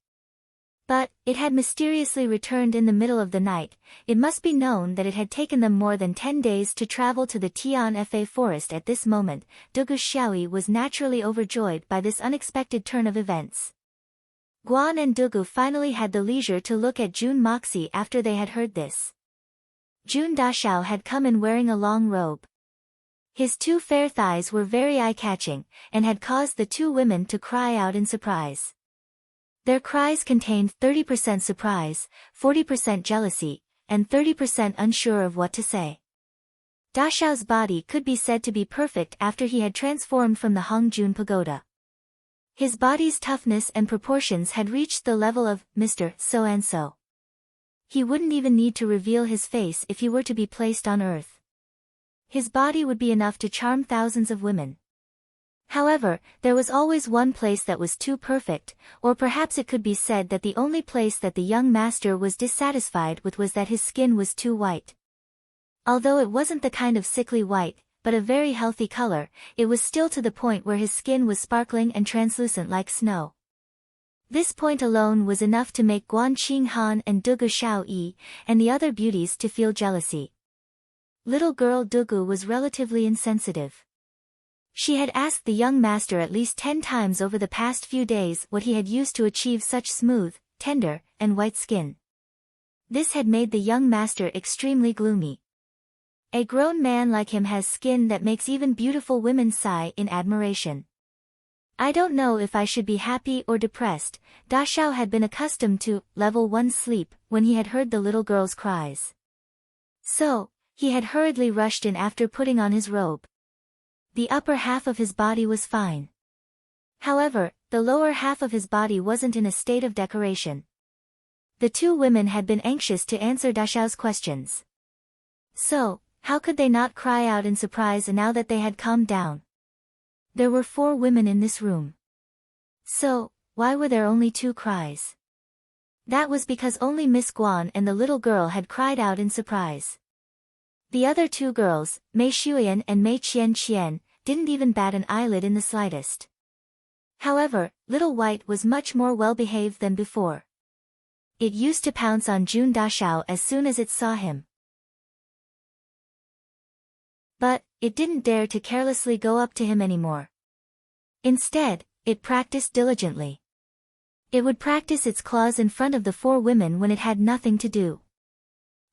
But, it had mysteriously returned in the middle of the night. It must be known that it had taken them more than 10 days to travel to the Tianfa forest at this moment. Dugu Xiaoyi was naturally overjoyed by this unexpected turn of events. Guan and Dugu finally had the leisure to look at June Moxie after they had heard this. June Dashao had come in wearing a long robe. His 2 fair thighs were very eye-catching, and had caused the 2 women to cry out in surprise. Their cries contained 30% surprise, 40% jealousy, and 30% unsure of what to say. Dashao's body could be said to be perfect after he had transformed from the Hongjun Pagoda. His body's toughness and proportions had reached the level of Mr. So-and-so. He wouldn't even need to reveal his face if he were to be placed on earth. His body would be enough to charm thousands of women. However, there was always one place that was too perfect, or perhaps it could be said that the only place that the young master was dissatisfied with was that his skin was too white. Although it wasn't the kind of sickly white, but a very healthy color, it was still to the point where his skin was sparkling and translucent like snow. This point alone was enough to make Guan Qinghan and Dugu Xiaoyi, and the other beauties to feel jealousy. Little girl Dugu was relatively insensitive. She had asked the young master at least 10 times over the past few days what he had used to achieve such smooth, tender, and white skin. This had made the young master extremely gloomy. A grown man like him has skin that makes even beautiful women sigh in admiration. I don't know if I should be happy or depressed. Dashao had been accustomed to level 1 sleep when he had heard the little girl's cries. So, he had hurriedly rushed in after putting on his robe. The upper half of his body was fine. However, the lower half of his body wasn't in a state of decoration. The 2 women had been anxious to answer Dashao's questions. So, how could they not cry out in surprise now that they had calmed down? There were 4 women in this room. So, why were there only 2 cries? That was because only Miss Guan and the little girl had cried out in surprise. The other 2 girls, Mei Xueyan and Mei Qian, didn't even bat an eyelid in the slightest. However, Little White was much more well-behaved than before. It used to pounce on June Dashao as soon as it saw him. But, it didn't dare to carelessly go up to him anymore. Instead, it practiced diligently. It would practice its claws in front of the 4 women when it had nothing to do.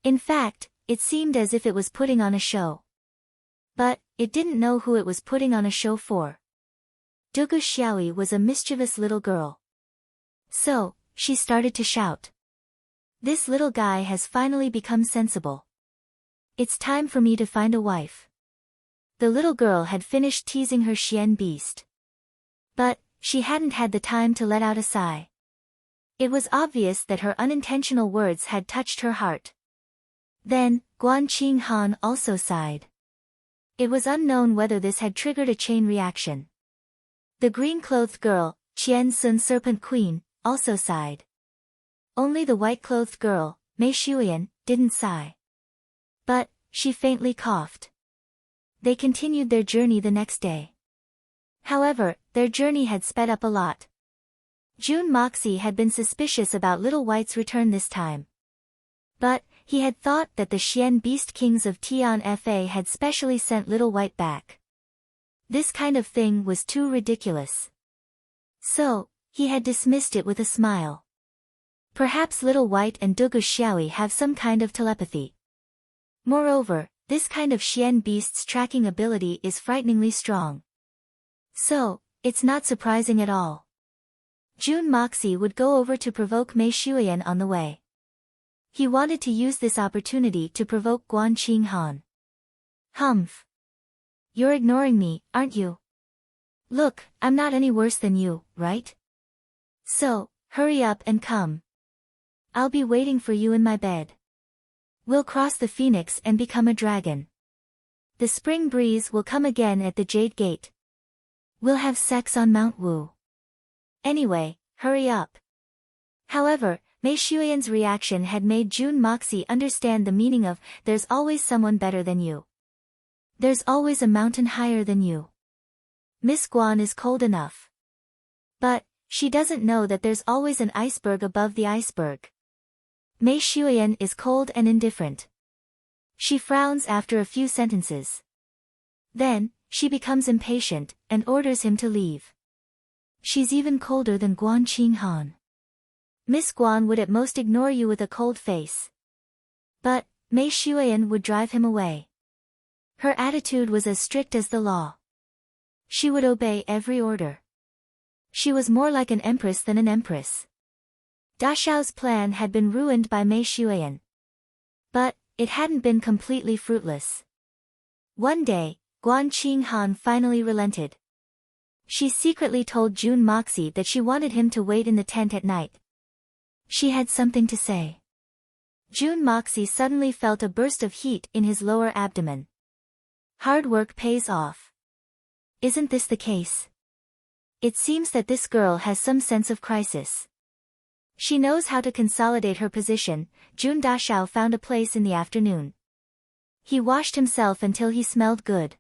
In fact, it seemed as if it was putting on a show. But, it didn't know who it was putting on a show for. Dugu Xiaoyi was a mischievous little girl. So, she started to shout. This little guy has finally become sensible. It's time for me to find a wife. The little girl had finished teasing her Xian beast. But, she hadn't had the time to let out a sigh. It was obvious that her unintentional words had touched her heart. Then, Guan Qinghan also sighed. It was unknown whether this had triggered a chain reaction. The green-clothed girl, Qian Sun Serpent Queen, also sighed. Only the white-clothed girl, Mei Xueyan, didn't sigh. But, she faintly coughed. They continued their journey the next day. However, their journey had sped up a lot. June Moxie had been suspicious about Little White's return this time. But, he had thought that the Xian Beast Kings of Tian Fa had specially sent Little White back. This kind of thing was too ridiculous. So, he had dismissed it with a smile. Perhaps Little White and Dugu Xiaoyi have some kind of telepathy. Moreover, this kind of Xian Beast's tracking ability is frighteningly strong. So, it's not surprising at all. June Moxie would go over to provoke Mei Shuyan on the way. He wanted to use this opportunity to provoke Guan Qinghan. Humph. You're ignoring me, aren't you? Look, I'm not any worse than you, right? So, hurry up and come. I'll be waiting for you in my bed. We'll cross the Phoenix and become a dragon. The spring breeze will come again at the Jade Gate. We'll have sex on Mount Wu. Anyway, hurry up. However, Mei Shuyan's reaction had made June Moxie understand the meaning of, there's always someone better than you. There's always a mountain higher than you. Miss Guan is cold enough. But, she doesn't know that there's always an iceberg above the iceberg. Mei Shuyan is cold and indifferent. She frowns after a few sentences. Then, she becomes impatient, and orders him to leave. She's even colder than Guan Qinghan. Miss Guan would at most ignore you with a cold face. But, Mei Shuyan would drive him away. Her attitude was as strict as the law. She would obey every order. She was more like an empress than an empress. Da Xiao's plan had been ruined by Mei Shuyan. But, it hadn't been completely fruitless. One day, Guan Qinghan finally relented. She secretly told June Moxie that she wanted him to wait in the tent at night. She had something to say. June Moxie suddenly felt a burst of heat in his lower abdomen. Hard work pays off. Isn't this the case? It seems that this girl has some sense of crisis. She knows how to consolidate her position. June Daxiao found a place in the afternoon. He washed himself until he smelled good.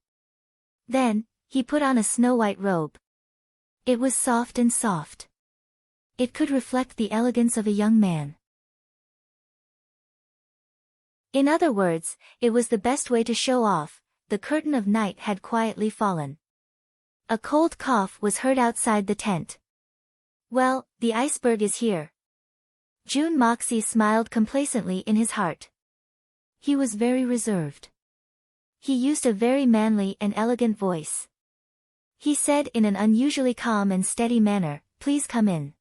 Then, he put on a snow-white robe. It was soft and soft. It could reflect the elegance of a young man. In other words, it was the best way to show off. The curtain of night had quietly fallen. A cold cough was heard outside the tent. Well, the iceberg is here. June Moxie smiled complacently in his heart. He was very reserved. He used a very manly and elegant voice. He said in an unusually calm and steady manner, "Please come in."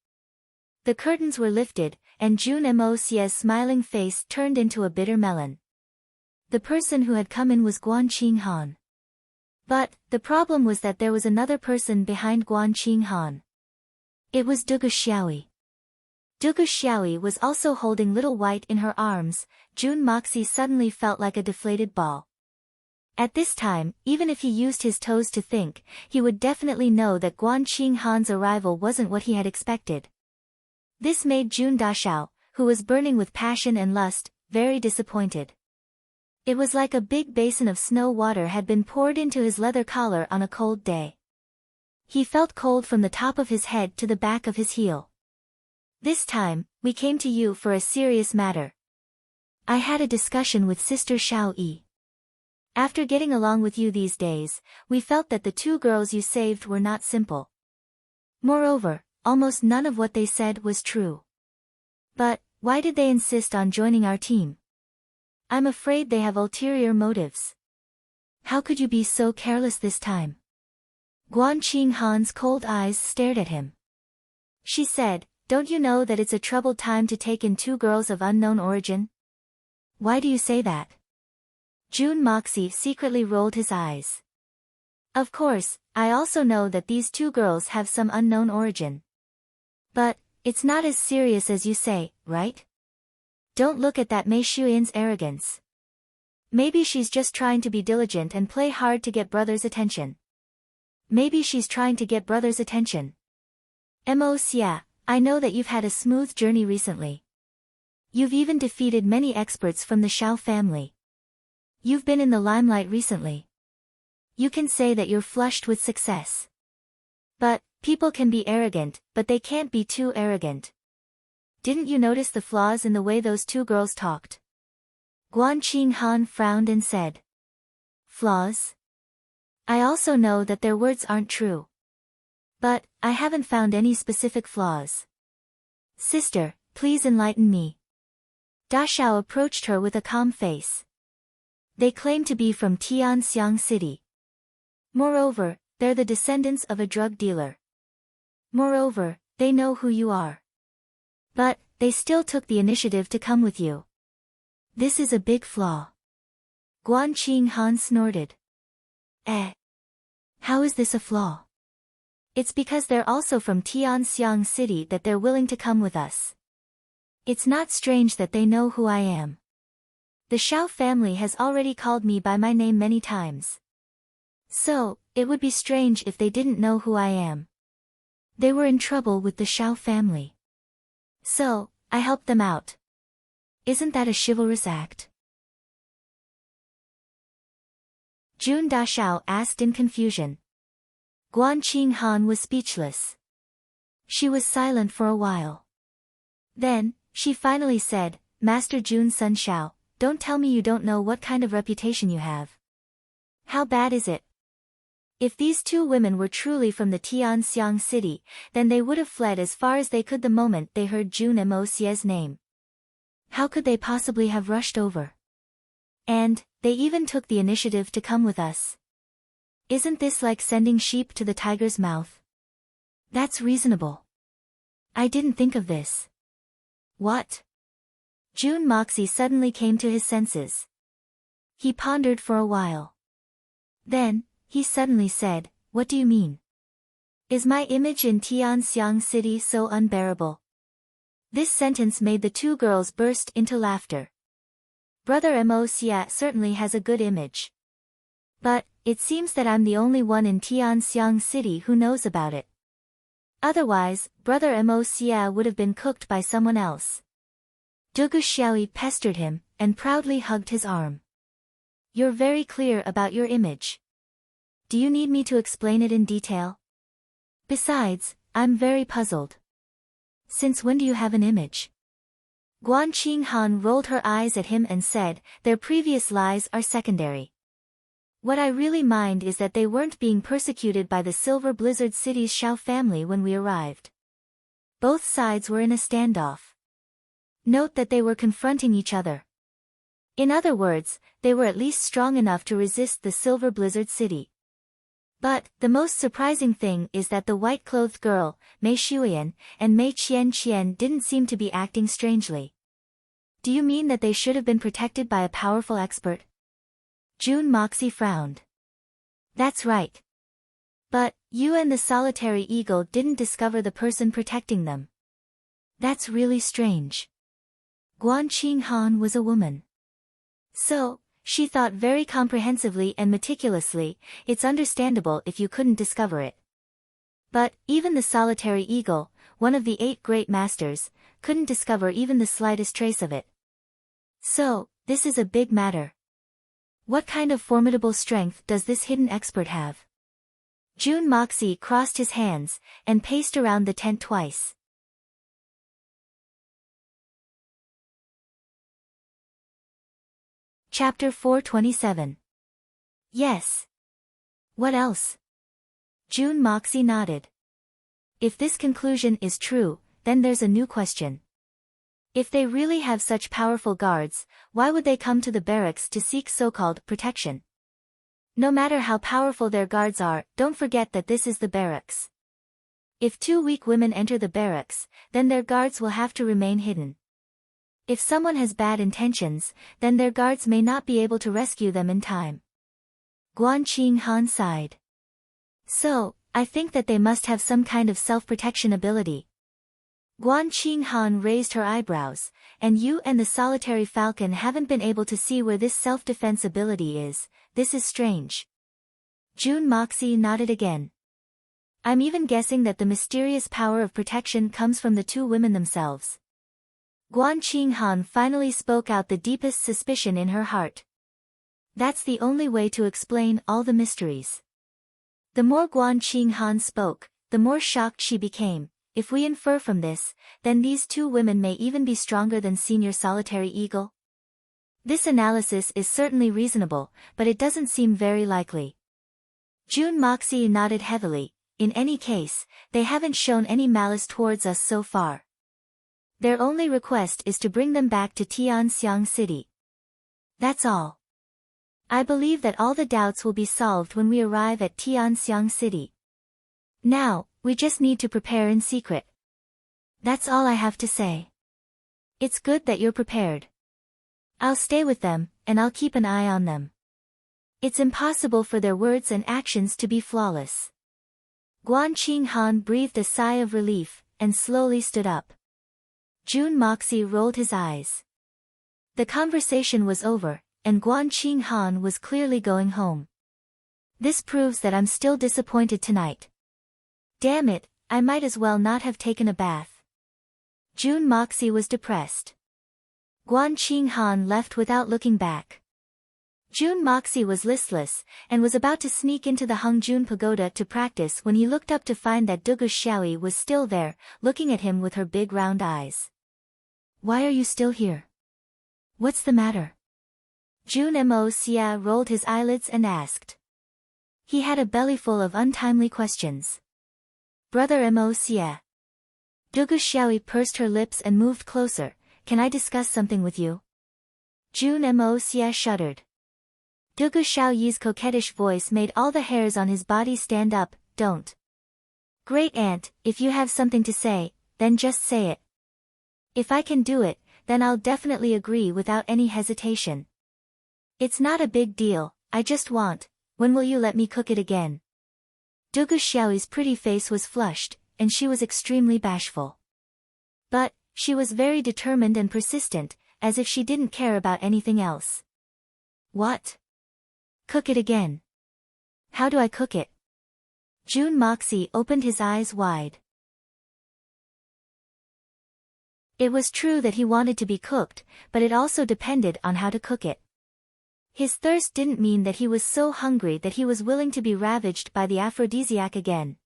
The curtains were lifted, and June Moxie's smiling face turned into a bitter melon. The person who had come in was Guan Qinghan. But, the problem was that there was another person behind Guan Qinghan. It was Dugu Xiaoyi. Dugu Xiaoyi was also holding Little White in her arms. June Moxie suddenly felt like a deflated ball. At this time, even if he used his toes to think, he would definitely know that Guan Qinghan's arrival wasn't what he had expected. This made June Daxiao, who was burning with passion and lust, very disappointed. It was like a big basin of snow water had been poured into his leather collar on a cold day. He felt cold from the top of his head to the back of his heel. This time, we came to you for a serious matter. I had a discussion with Sister Xiao Yi. After getting along with you these days, we felt that the two girls you saved were not simple. Moreover, almost none of what they said was true. But, why did they insist on joining our team? I'm afraid they have ulterior motives. How could you be so careless this time? Guan Qinghan's cold eyes stared at him. She said, "Don't you know that it's a troubled time to take in two girls of unknown origin?" Why do you say that? June Moxie secretly rolled his eyes. Of course, I also know that these two girls have some unknown origin. But, it's not as serious as you say, right? Don't look at that Mei Shuyan's arrogance. Maybe she's just trying to be diligent and play hard to get brother's attention. Maybe she's trying to get brother's attention. Xia, I know that you've had a smooth journey recently. You've even defeated many experts from the Xiao family. You've been in the limelight recently. You can say that you're flushed with success. But, people can be arrogant, but they can't be too arrogant. Didn't you notice the flaws in the way those two girls talked? Guan Qinghan frowned and said. Flaws? I also know that their words aren't true. But, I haven't found any specific flaws. Sister, please enlighten me. Da Xiao approached her with a calm face. They claim to be from Tianxiang City. Moreover, they're the descendants of a drug dealer. Moreover, they know who you are. But, they still took the initiative to come with you. This is a big flaw. Guan Qinghan snorted. How is this a flaw? It's because they're also from Tianxiang City that they're willing to come with us. It's not strange that they know who I am. The Shao family has already called me by my name many times. So, it would be strange if they didn't know who I am. They were in trouble with the Shao family. So, I helped them out. Isn't that a chivalrous act? Jun Da Xiao asked in confusion. Guan Qinghan was speechless. She was silent for a while. Then, she finally said, Master Jun Sun Xiao, don't tell me you don't know what kind of reputation you have. How bad is it? If these two women were truly from the Tianxiang city, then they would have fled as far as they could the moment they heard Jun Mo's name. How could they possibly have rushed over? And, they even took the initiative to come with us. Isn't this like sending sheep to the tiger's mouth? That's reasonable. I didn't think of this. What? Jun Moxie suddenly came to his senses. He pondered for a while. Then, he suddenly said, What do you mean? Is my image in Tianxiang City so unbearable? This sentence made the two girls burst into laughter. Brother Mo certainly has a good image. But, it seems that I'm the only one in Tianxiang City who knows about it. Otherwise, Brother Mo would have been cooked by someone else. Dugu Xiaoyi pestered him, and proudly hugged his arm. You're very clear about your image. Do you need me to explain it in detail? Besides, I'm very puzzled. Since when do you have an image? Guan Qinghan rolled her eyes at him and said, Their previous lies are secondary. What I really mind is that they weren't being persecuted by the Silver Blizzard City's Shao family when we arrived. Both sides were in a standoff. Note that they were confronting each other. In other words, they were at least strong enough to resist the Silver Blizzard City. But, the most surprising thing is that the white-clothed girl, Mei Shuyan, and Mei Qian didn't seem to be acting strangely. Do you mean that they should have been protected by a powerful expert? Jun Moxie frowned. That's right. But, you and the solitary eagle didn't discover the person protecting them. That's really strange. Guan Qinghan was a woman. So, she thought very comprehensively and meticulously, it's understandable if you couldn't discover it. But, even the solitary eagle, one of the 8 great masters, couldn't discover even the slightest trace of it. So, this is a big matter. What kind of formidable strength does this hidden expert have? Jun Moxie crossed his hands, and paced around the tent twice. Chapter 427. Yes. What else? Jun Moxie nodded. If this conclusion is true, then there's a new question. If they really have such powerful guards, why would they come to the barracks to seek so-called protection? No matter how powerful their guards are, don't forget that this is the barracks. If 2 weak women enter the barracks, then their guards will have to remain hidden. If someone has bad intentions, then their guards may not be able to rescue them in time. Guan Qinghan sighed. So, I think that they must have some kind of self-protection ability. Guan Qinghan raised her eyebrows, and you and the solitary falcon haven't been able to see where this self-defense ability is. This is strange. Jun Moxie nodded again. I'm even guessing that the mysterious power of protection comes from the 2 women themselves. Guan Qinghan finally spoke out the deepest suspicion in her heart. That's the only way to explain all the mysteries. The more Guan Qinghan spoke, the more shocked she became. If we infer from this, then these two women may even be stronger than Senior Solitary Eagle? This analysis is certainly reasonable, but it doesn't seem very likely. June Moxie nodded heavily. In any case, they haven't shown any malice towards us so far. Their only request is to bring them back to Tianxiang City. That's all. I believe that all the doubts will be solved when we arrive at Tianxiang City. Now, we just need to prepare in secret. That's all I have to say. It's good that you're prepared. I'll stay with them, and I'll keep an eye on them. It's impossible for their words and actions to be flawless. Guan Qinghan breathed a sigh of relief, and slowly stood up. June Moxie rolled his eyes. The conversation was over, and Guan Qinghan was clearly going home. This proves that I'm still disappointed tonight. Damn it, I might as well not have taken a bath. June Moxie was depressed. Guan Qinghan left without looking back. June Moxie was listless, and was about to sneak into the Hongjun Pagoda to practice when he looked up to find that Dugu Xiaoyi was still there, looking at him with her big round eyes. Why are you still here? What's the matter? June Mo Xia rolled his eyelids and asked. He had a bellyful of untimely questions. Brother Mo Xia. Dugu Xiaoyi pursed her lips and moved closer. Can I discuss something with you? June Mo Xia shuddered. Dugu Xiaoyi's coquettish voice made all the hairs on his body stand up. Don't. Great aunt, if you have something to say, then just say it. If I can do it, then I'll definitely agree without any hesitation. It's not a big deal, I just want, when will you let me cook it again? Dugu Xiaoyi's pretty face was flushed, and she was extremely bashful. But, she was very determined and persistent, as if she didn't care about anything else. What? Cook it again. How do I cook it? June Moxie opened his eyes wide. It was true that he wanted to be cooked, but it also depended on how to cook it. His thirst didn't mean that he was so hungry that he was willing to be ravaged by the aphrodisiac again.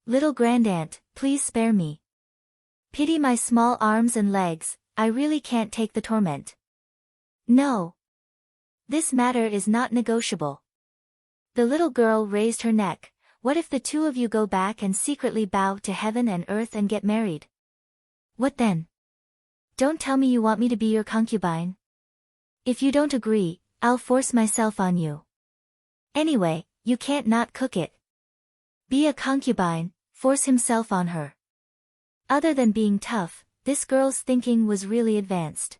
Little grandaunt, please spare me. Pity my small arms and legs, I really can't take the torment. No. This matter is not negotiable. The little girl raised her neck. What if the two of you go back and secretly bow to heaven and earth and get married? What then? Don't tell me you want me to be your concubine. If you don't agree, I'll force myself on you. Anyway, you can't not cook it. Be a concubine, force himself on her. Other than being tough, this girl's thinking was really advanced.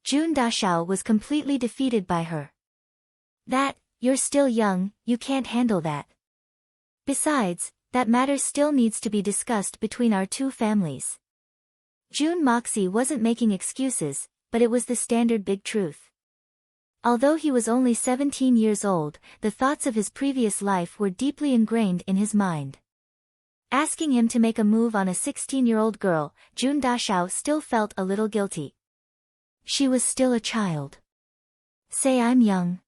June Dashao was completely defeated by her. You're still young, you can't handle that. Besides, that matter still needs to be discussed between our two families. June Moxie wasn't making excuses, but it was the standard big truth. Although he was only 17 years old, the thoughts of his previous life were deeply ingrained in his mind. Asking him to make a move on a 16-year-old girl, June Dashao still felt a little guilty. She was still a child. Say I'm young.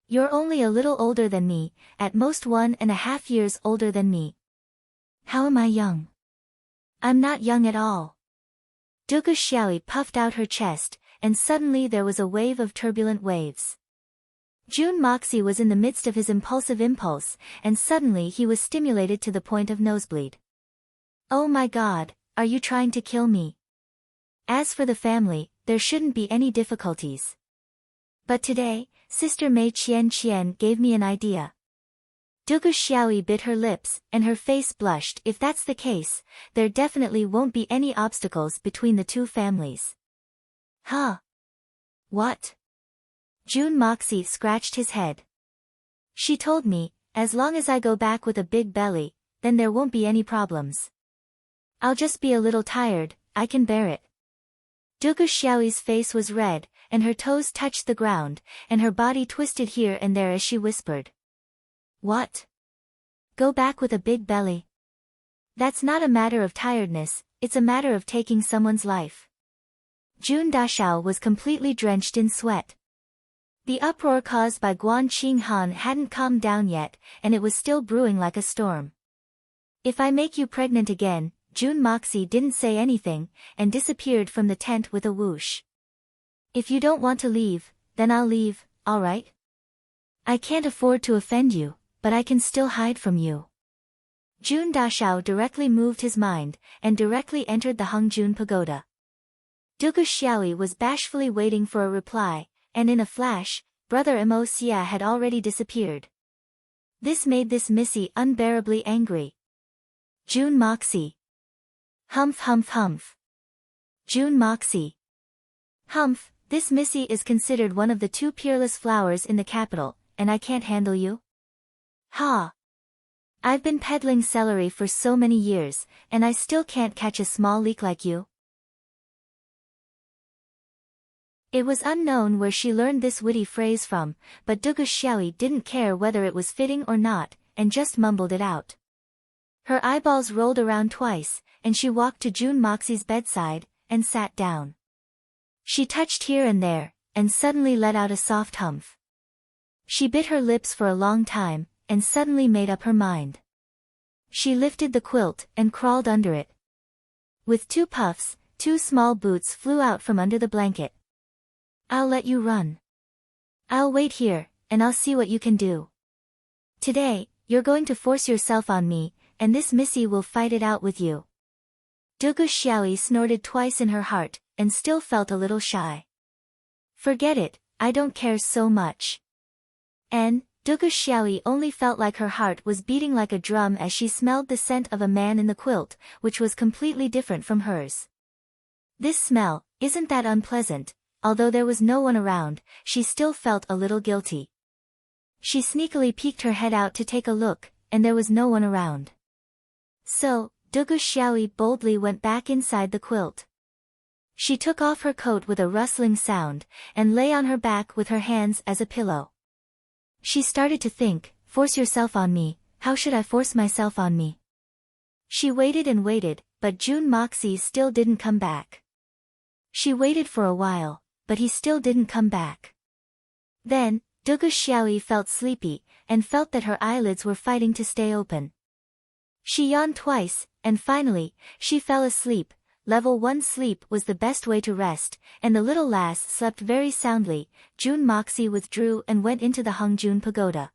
You're only a little older than me, at most 1.5 years older than me. How am I young? I'm not young at all. Dugu Xiaoyi puffed out her chest, and suddenly there was a wave of turbulent waves. June Moxie was in the midst of his impulsive impulse, and suddenly he was stimulated to the point of nosebleed. Oh my God, are you trying to kill me? As for the family, there shouldn't be any difficulties. But today, Sister Mei Qian gave me an idea. Dugu Xiaoyi bit her lips, and her face blushed. If that's the case, there definitely won't be any obstacles between the two families. Huh? What? June Moxie scratched his head. She told me, as long as I go back with a big belly, then there won't be any problems. I'll just be a little tired, I can bear it. Dugu Xiaoyi's face was red, and her toes touched the ground, and her body twisted here and there as she whispered. What? Go back with a big belly? That's not a matter of tiredness, it's a matter of taking someone's life. June Dashao was completely drenched in sweat. The uproar caused by Guan Qinghan hadn't calmed down yet, and it was still brewing like a storm. If I make you pregnant again, June Moxie didn't say anything, and disappeared from the tent with a whoosh. If you don't want to leave, then I'll leave, alright? I can't afford to offend you, but I can still hide from you. June Dashao directly moved his mind, and directly entered the Hongjun Pagoda. Dugu Xiaoyi was bashfully waiting for a reply, and in a flash, brother Mo Xia had already disappeared. This made this Missy unbearably angry. June Moxie. Humph humph humph. June Moxie. Humph, this Missy is considered one of the 2 peerless flowers in the capital, and I can't handle you? Ha! I've been peddling celery for so many years, and I still can't catch a small leak like you. It was unknown where she learned this witty phrase from, but Dugu Xiaoyi didn't care whether it was fitting or not, and just mumbled it out. Her eyeballs rolled around twice, and she walked to June Moxie's bedside, and sat down. She touched here and there, and suddenly let out a soft humph. She bit her lips for a long time, and suddenly made up her mind. She lifted the quilt and crawled under it. With 2 puffs, 2 small boots flew out from under the blanket. I'll let you run. I'll wait here, and I'll see what you can do. Today, you're going to force yourself on me, and this Missy will fight it out with you. Dugu Xiaoyi snorted twice in her heart, and still felt a little shy. Forget it, I don't care so much. And, Dugu Xiaoyi only felt like her heart was beating like a drum as she smelled the scent of a man in the quilt, which was completely different from hers. This smell, isn't that unpleasant? Although there was no one around, she still felt a little guilty. She sneakily peeked her head out to take a look, and there was no one around. So, Dugu Xiaoyi boldly went back inside the quilt. She took off her coat with a rustling sound, and lay on her back with her hands as a pillow. She started to think, force yourself on me, how should I force myself on me? She waited and waited, but June Moxie still didn't come back. She waited for a while, but he still didn't come back. Then, Dugu Xiaoyi felt sleepy, and felt that her eyelids were fighting to stay open. She yawned twice, and finally, she fell asleep. Level 1 sleep was the best way to rest, and the little lass slept very soundly. June Moxie withdrew and went into the Hongjun Pagoda.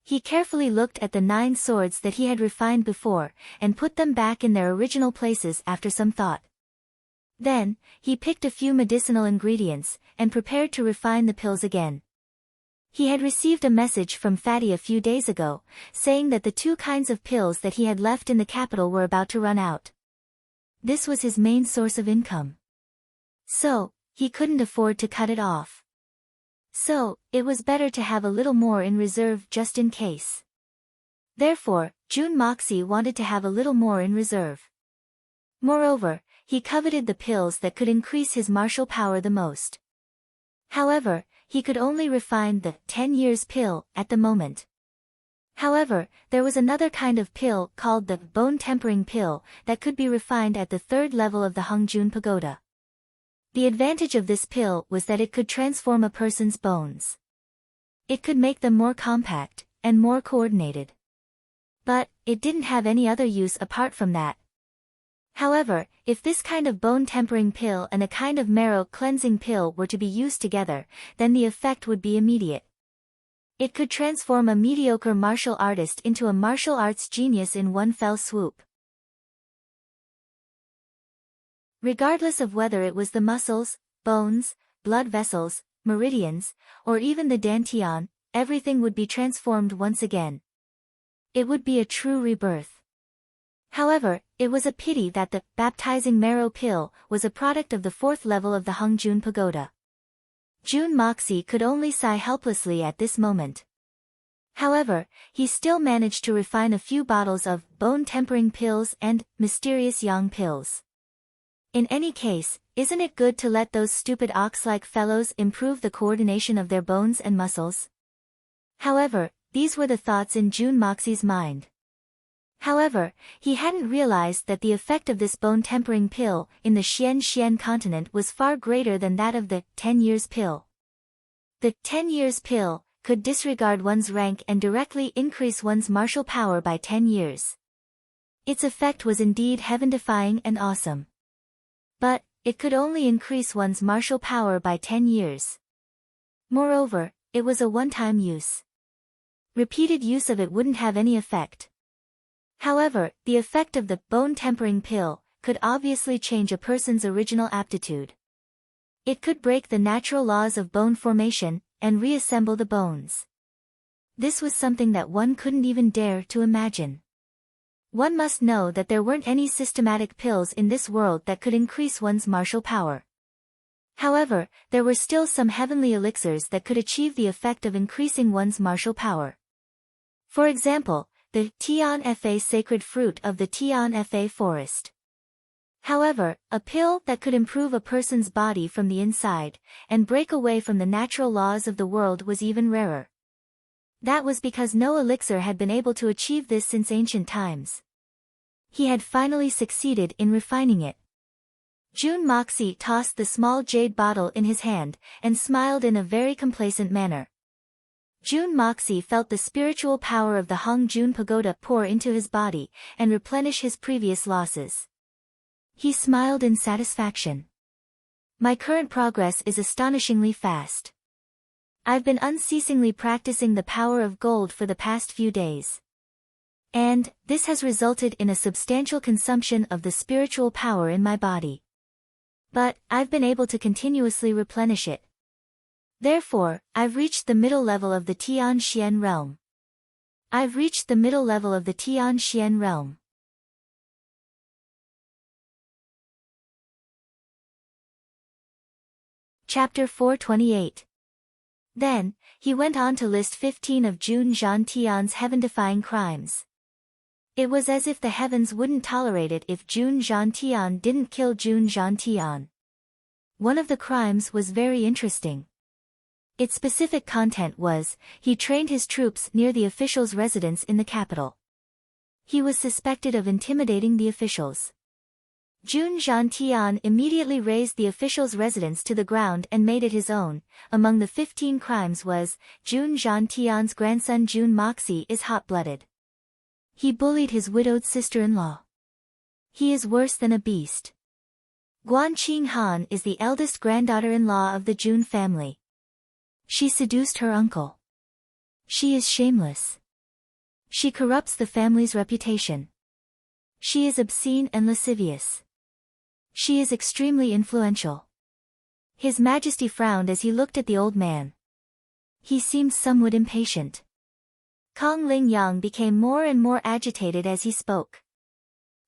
He carefully looked at the 9 swords that he had refined before, and put them back in their original places after some thought. Then, he picked a few medicinal ingredients, and prepared to refine the pills again. He had received a message from Fatty a few days ago, saying that the 2 kinds of pills that he had left in the capital were about to run out. This was his main source of income. So, he couldn't afford to cut it off. So, it was better to have a little more in reserve just in case. Therefore, June Moxie wanted to have a little more in reserve. Moreover, he coveted the pills that could increase his martial power the most. However, he could only refine the 10 years pill at the moment. However, there was another kind of pill called the bone-tempering pill that could be refined at the 3rd level of the Hongjun Pagoda. The advantage of this pill was that it could transform a person's bones. It could make them more compact, and more coordinated. But, it didn't have any other use apart from that. However, if this kind of bone-tempering pill and a kind of marrow-cleansing pill were to be used together, then the effect would be immediate. It could transform a mediocre martial artist into a martial arts genius in one fell swoop. Regardless of whether it was the muscles, bones, blood vessels, meridians, or even the dantian, everything would be transformed once again. It would be a true rebirth. However, it was a pity that the baptizing marrow pill was a product of the 4th level of the Hongjun Pagoda. June Moxie could only sigh helplessly at this moment. However, he still managed to refine a few bottles of bone-tempering pills and mysterious yang pills. In any case, isn't it good to let those stupid ox-like fellows improve the coordination of their bones and muscles? However, these were the thoughts in June Moxie's mind. However, he hadn't realized that the effect of this bone-tempering pill in the Xian continent was far greater than that of the 10 years pill. The 10 years pill could disregard one's rank and directly increase one's martial power by 10 years. Its effect was indeed heaven-defying and awesome. But, it could only increase one's martial power by 10 years. Moreover, it was a one-time use. Repeated use of it wouldn't have any effect. However, the effect of the bone-tempering pill could obviously change a person's original aptitude. It could break the natural laws of bone formation and reassemble the bones. This was something that one couldn't even dare to imagine. One must know that there weren't any systematic pills in this world that could increase one's martial power. However, there were still some heavenly elixirs that could achieve the effect of increasing one's martial power. For example, the Tian Fa sacred fruit of the Tian Fa forest. However, a pill that could improve a person's body from the inside and break away from the natural laws of the world was even rarer. That was because no elixir had been able to achieve this since ancient times. He had finally succeeded in refining it. Jun Moxie tossed the small jade bottle in his hand and smiled in a very complacent manner. Jun Moxie felt the spiritual power of the Hong Jun Pagoda pour into his body and replenish his previous losses. He smiled in satisfaction. My current progress is astonishingly fast. I've been unceasingly practicing the power of gold for the past few days. And, this has resulted in a substantial consumption of the spiritual power in my body. But, I've been able to continuously replenish it. Therefore, I've reached the middle level of the Tian Xian realm. I've reached the middle level of the Tian Xian realm. Chapter 428. Then, he went on to list 15 of Jun Zhan Tian's heaven-defying crimes. It was as if the heavens wouldn't tolerate it if Jun Zhan Tian didn't kill Jun Zhan Tian. One of the crimes was very interesting. Its specific content was, he trained his troops near the official's residence in the capital. He was suspected of intimidating the officials. Jun Zhan Tian immediately razed the official's residence to the ground and made it his own. Among the 15 crimes was, Jun Zhan Tian's grandson Jun Moxie is hot-blooded. He bullied his widowed sister-in-law. He is worse than a beast. Guan Qinghan is the eldest granddaughter-in-law of the Jun family. She seduced her uncle. She is shameless. She corrupts the family's reputation. She is obscene and lascivious. She is extremely influential. His Majesty frowned as he looked at the old man. He seemed somewhat impatient. Kong Ling Yang became more and more agitated as he spoke.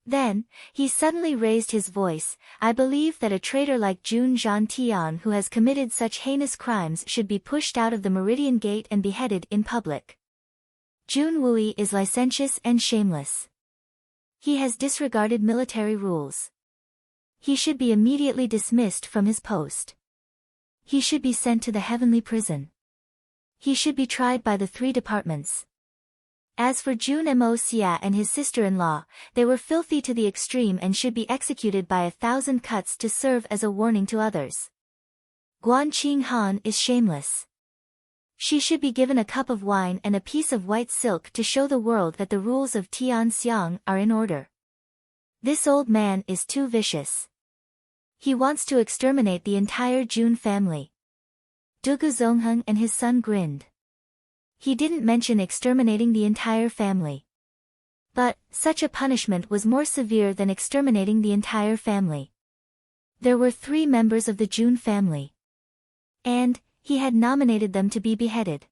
Then, he suddenly raised his voice. I believe that a traitor like Jun Zhan Tian who has committed such heinous crimes should be pushed out of the Meridian Gate and beheaded in public. Jun Wui is licentious and shameless. He has disregarded military rules. He should be immediately dismissed from his post. He should be sent to the heavenly prison. He should be tried by the 3 departments. As for Jun Mo Xia and his sister-in-law, they were filthy to the extreme and should be executed by 1,000 cuts to serve as a warning to others. Guan Qinghan is shameless. She should be given a cup of wine and a piece of white silk to show the world that the rules of Tianxiang are in order. This old man is too vicious. He wants to exterminate the entire Jun family. Dugu Zongheng and his son grinned. He didn't mention exterminating the entire family. But, such a punishment was more severe than exterminating the entire family. There were 3 members of the Jun family. And, he had nominated them to be beheaded.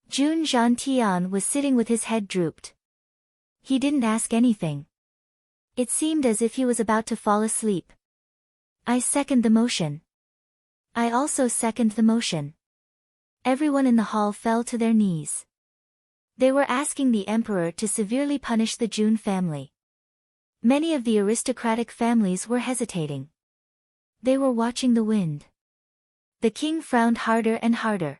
Jun Zhan Tian was sitting with his head drooped. He didn't ask anything. It seemed as if he was about to fall asleep. I second the motion. I also second the motion. Everyone in the hall fell to their knees. They were asking the emperor to severely punish the Jun family. Many of the aristocratic families were hesitating. They were watching the wind. The king frowned harder and harder.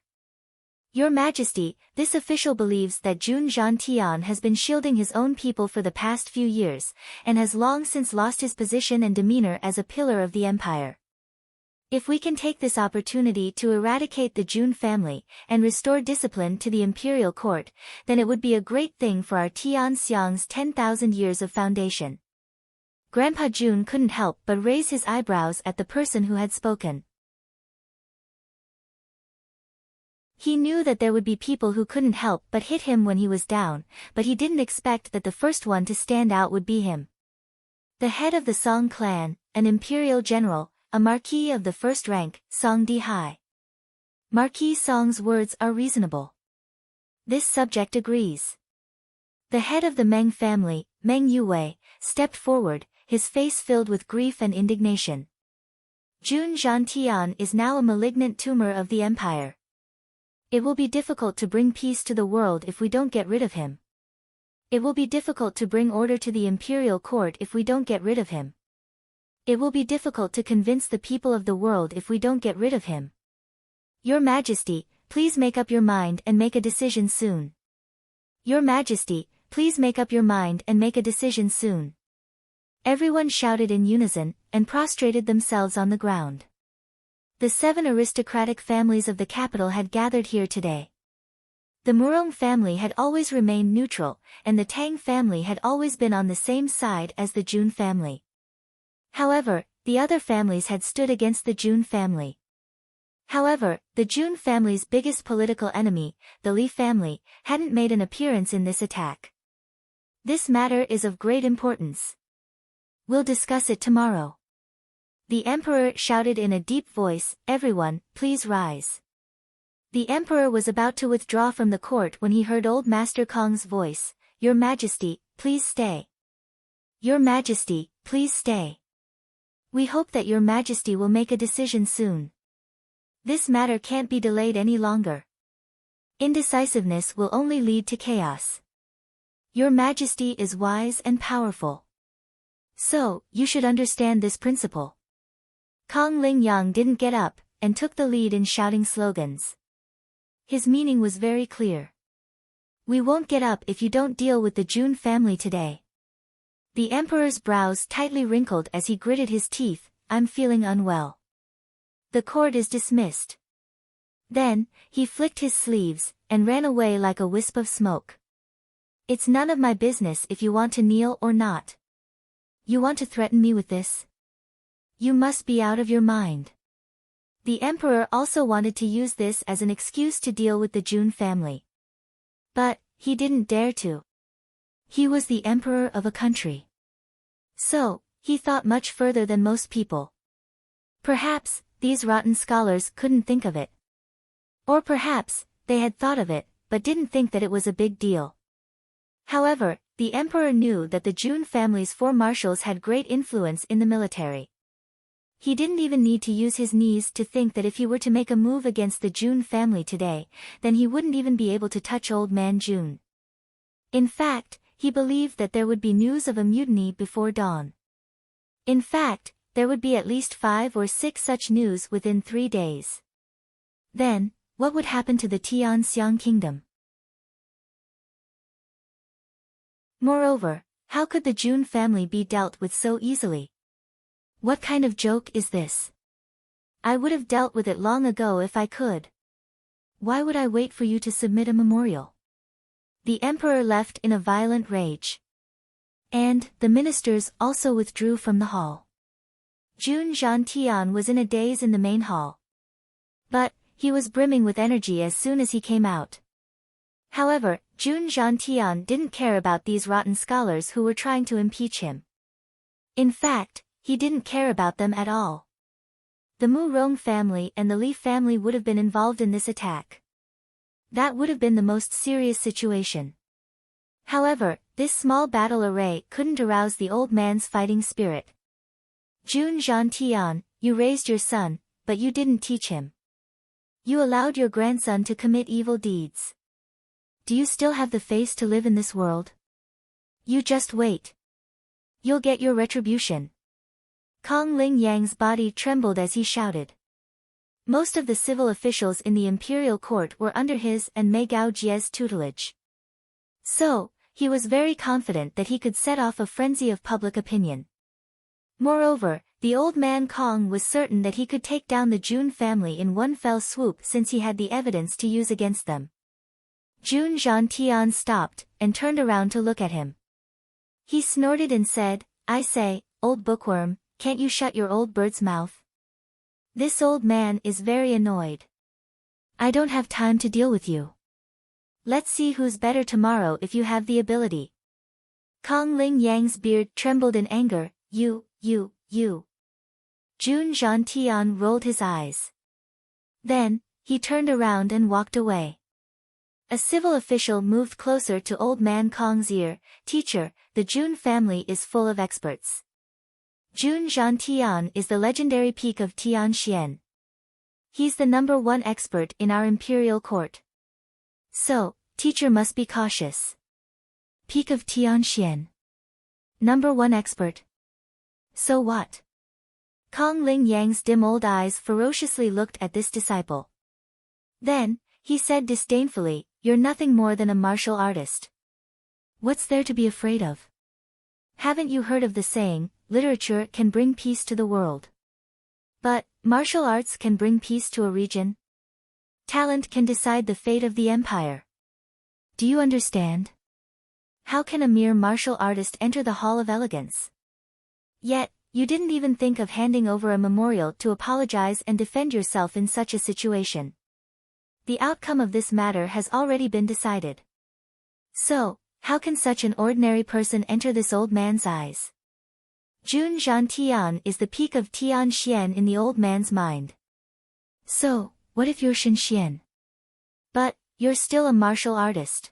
Your Majesty, this official believes that Jun Zhan Tian has been shielding his own people for the past few years, and has long since lost his position and demeanor as a pillar of the empire. If we can take this opportunity to eradicate the Jun family and restore discipline to the imperial court, then it would be a great thing for our Tianxiang's 10,000 years of foundation. Grandpa Jun couldn't help but raise his eyebrows at the person who had spoken. He knew that there would be people who couldn't help but hit him when he was down, but he didn't expect that the first one to stand out would be him. The head of the Song clan, an imperial general, a marquis of the first rank, Song Dihai. Marquis Song's words are reasonable. This subject agrees. The head of the Meng family, Meng Yuwei, stepped forward, his face filled with grief and indignation. Jun Zhantian is now a malignant tumor of the empire. It will be difficult to bring peace to the world if we don't get rid of him. It will be difficult to bring order to the imperial court if we don't get rid of him. It will be difficult to convince the people of the world if we don't get rid of him. Your Majesty, please make up your mind and make a decision soon. Your Majesty, please make up your mind and make a decision soon. Everyone shouted in unison, and prostrated themselves on the ground. The 7 aristocratic families of the capital had gathered here today. The Murong family had always remained neutral, and the Tang family had always been on the same side as the Jun family. However, the other families had stood against the Jun family. However, the Jun family's biggest political enemy, the Li family, hadn't made an appearance in this attack. This matter is of great importance. We'll discuss it tomorrow. The emperor shouted in a deep voice, "Everyone, please rise." The emperor was about to withdraw from the court when he heard old Master Kong's voice, "Your Majesty, please stay. Your Majesty, please stay. We hope that Your Majesty will make a decision soon. This matter can't be delayed any longer. Indecisiveness will only lead to chaos. Your Majesty is wise and powerful. So, you should understand this principle." Kong Lingyang didn't get up, and took the lead in shouting slogans. His meaning was very clear. "We won't get up if you don't deal with the Jun family today." The emperor's brows tightly wrinkled as he gritted his teeth, "I'm feeling unwell. The court is dismissed." Then, he flicked his sleeves, and ran away like a wisp of smoke. "It's none of my business if you want to kneel or not. You want to threaten me with this? You must be out of your mind." The emperor also wanted to use this as an excuse to deal with the Jun family. But, he didn't dare to. He was the emperor of a country. So, he thought much further than most people. Perhaps, these rotten scholars couldn't think of it. Or perhaps, they had thought of it, but didn't think that it was a big deal. However, the emperor knew that the Jun family's 4 marshals had great influence in the military. He didn't even need to use his knees to think that if he were to make a move against the Jun family today, then he wouldn't even be able to touch old man Jun. In fact, he believed that there would be news of a mutiny before dawn. In fact, there would be at least 5 or 6 such news within 3 days. Then, what would happen to the Tianxiang kingdom? Moreover, how could the Jun family be dealt with so easily? What kind of joke is this? I would have dealt with it long ago if I could. Why would I wait for you to submit a memorial? The emperor left in a violent rage. And, the ministers also withdrew from the hall. Jun Zhantian was in a daze in the main hall. But, he was brimming with energy as soon as he came out. However, Jun Zhantian didn't care about these rotten scholars who were trying to impeach him. In fact, he didn't care about them at all. The Mu Rong family and the Li family would have been involved in this attack. That would have been the most serious situation. However, this small battle array couldn't arouse the old man's fighting spirit. Jun Zhantian, you raised your son, but you didn't teach him. You allowed your grandson to commit evil deeds. Do you still have the face to live in this world? You just wait. You'll get your retribution. Kong Lingyang's body trembled as he shouted. Most of the civil officials in the imperial court were under his and Mei Gaojie's tutelage. So, he was very confident that he could set off a frenzy of public opinion. Moreover, The old man Kong was certain that he could take down the Jun family in one fell swoop since he had the evidence to use against them. Jun Zhantian stopped, and turned around to look at him. He snorted and said, "I say, old bookworm, can't you shut your old bird's mouth? This old man is very annoyed. I don't have time to deal with you. Let's see who's better tomorrow if you have the ability." Kong Ling Yang's beard trembled in anger. You. Jun Zhantian rolled his eyes. Then, he turned around and walked away. A civil official moved closer to old man Kong's ear. "Teacher, the Jun family is full of experts. Jun Zhantian is the legendary peak of Tianxian. He's the #1 expert in our imperial court. So, teacher must be cautious." Peak of Tianxian. #1 expert. So what? Kong Ling Yang's dim old eyes ferociously looked at this disciple. Then, he said disdainfully, "You're nothing more than a martial artist. What's there to be afraid of? Haven't you heard of the saying, literature can bring peace to the world? But, martial arts can bring peace to a region? Talent can decide the fate of the empire. Do you understand? How can a mere martial artist enter the Hall of Elegance? Yet, you didn't even think of handing over a memorial to apologize and defend yourself in such a situation. The outcome of this matter has already been decided. So, how can such an ordinary person enter this old man's eyes?" Jun Zhantian is the peak of Tianxian in the old man's mind. "So, what if you're Shenxian? But, you're still a martial artist.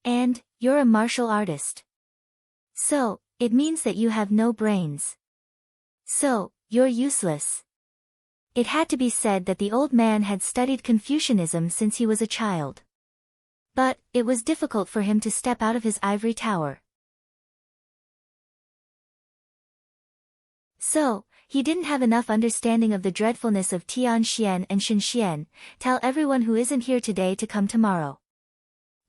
And, you're a martial artist. So, it means that you have no brains. So, you're useless." It had to be said that the old man had studied Confucianism since he was a child. But, it was difficult for him to step out of his ivory tower. So, he didn't have enough understanding of the dreadfulness of Tianxian and Shenxian. "Tell everyone who isn't here today to come tomorrow.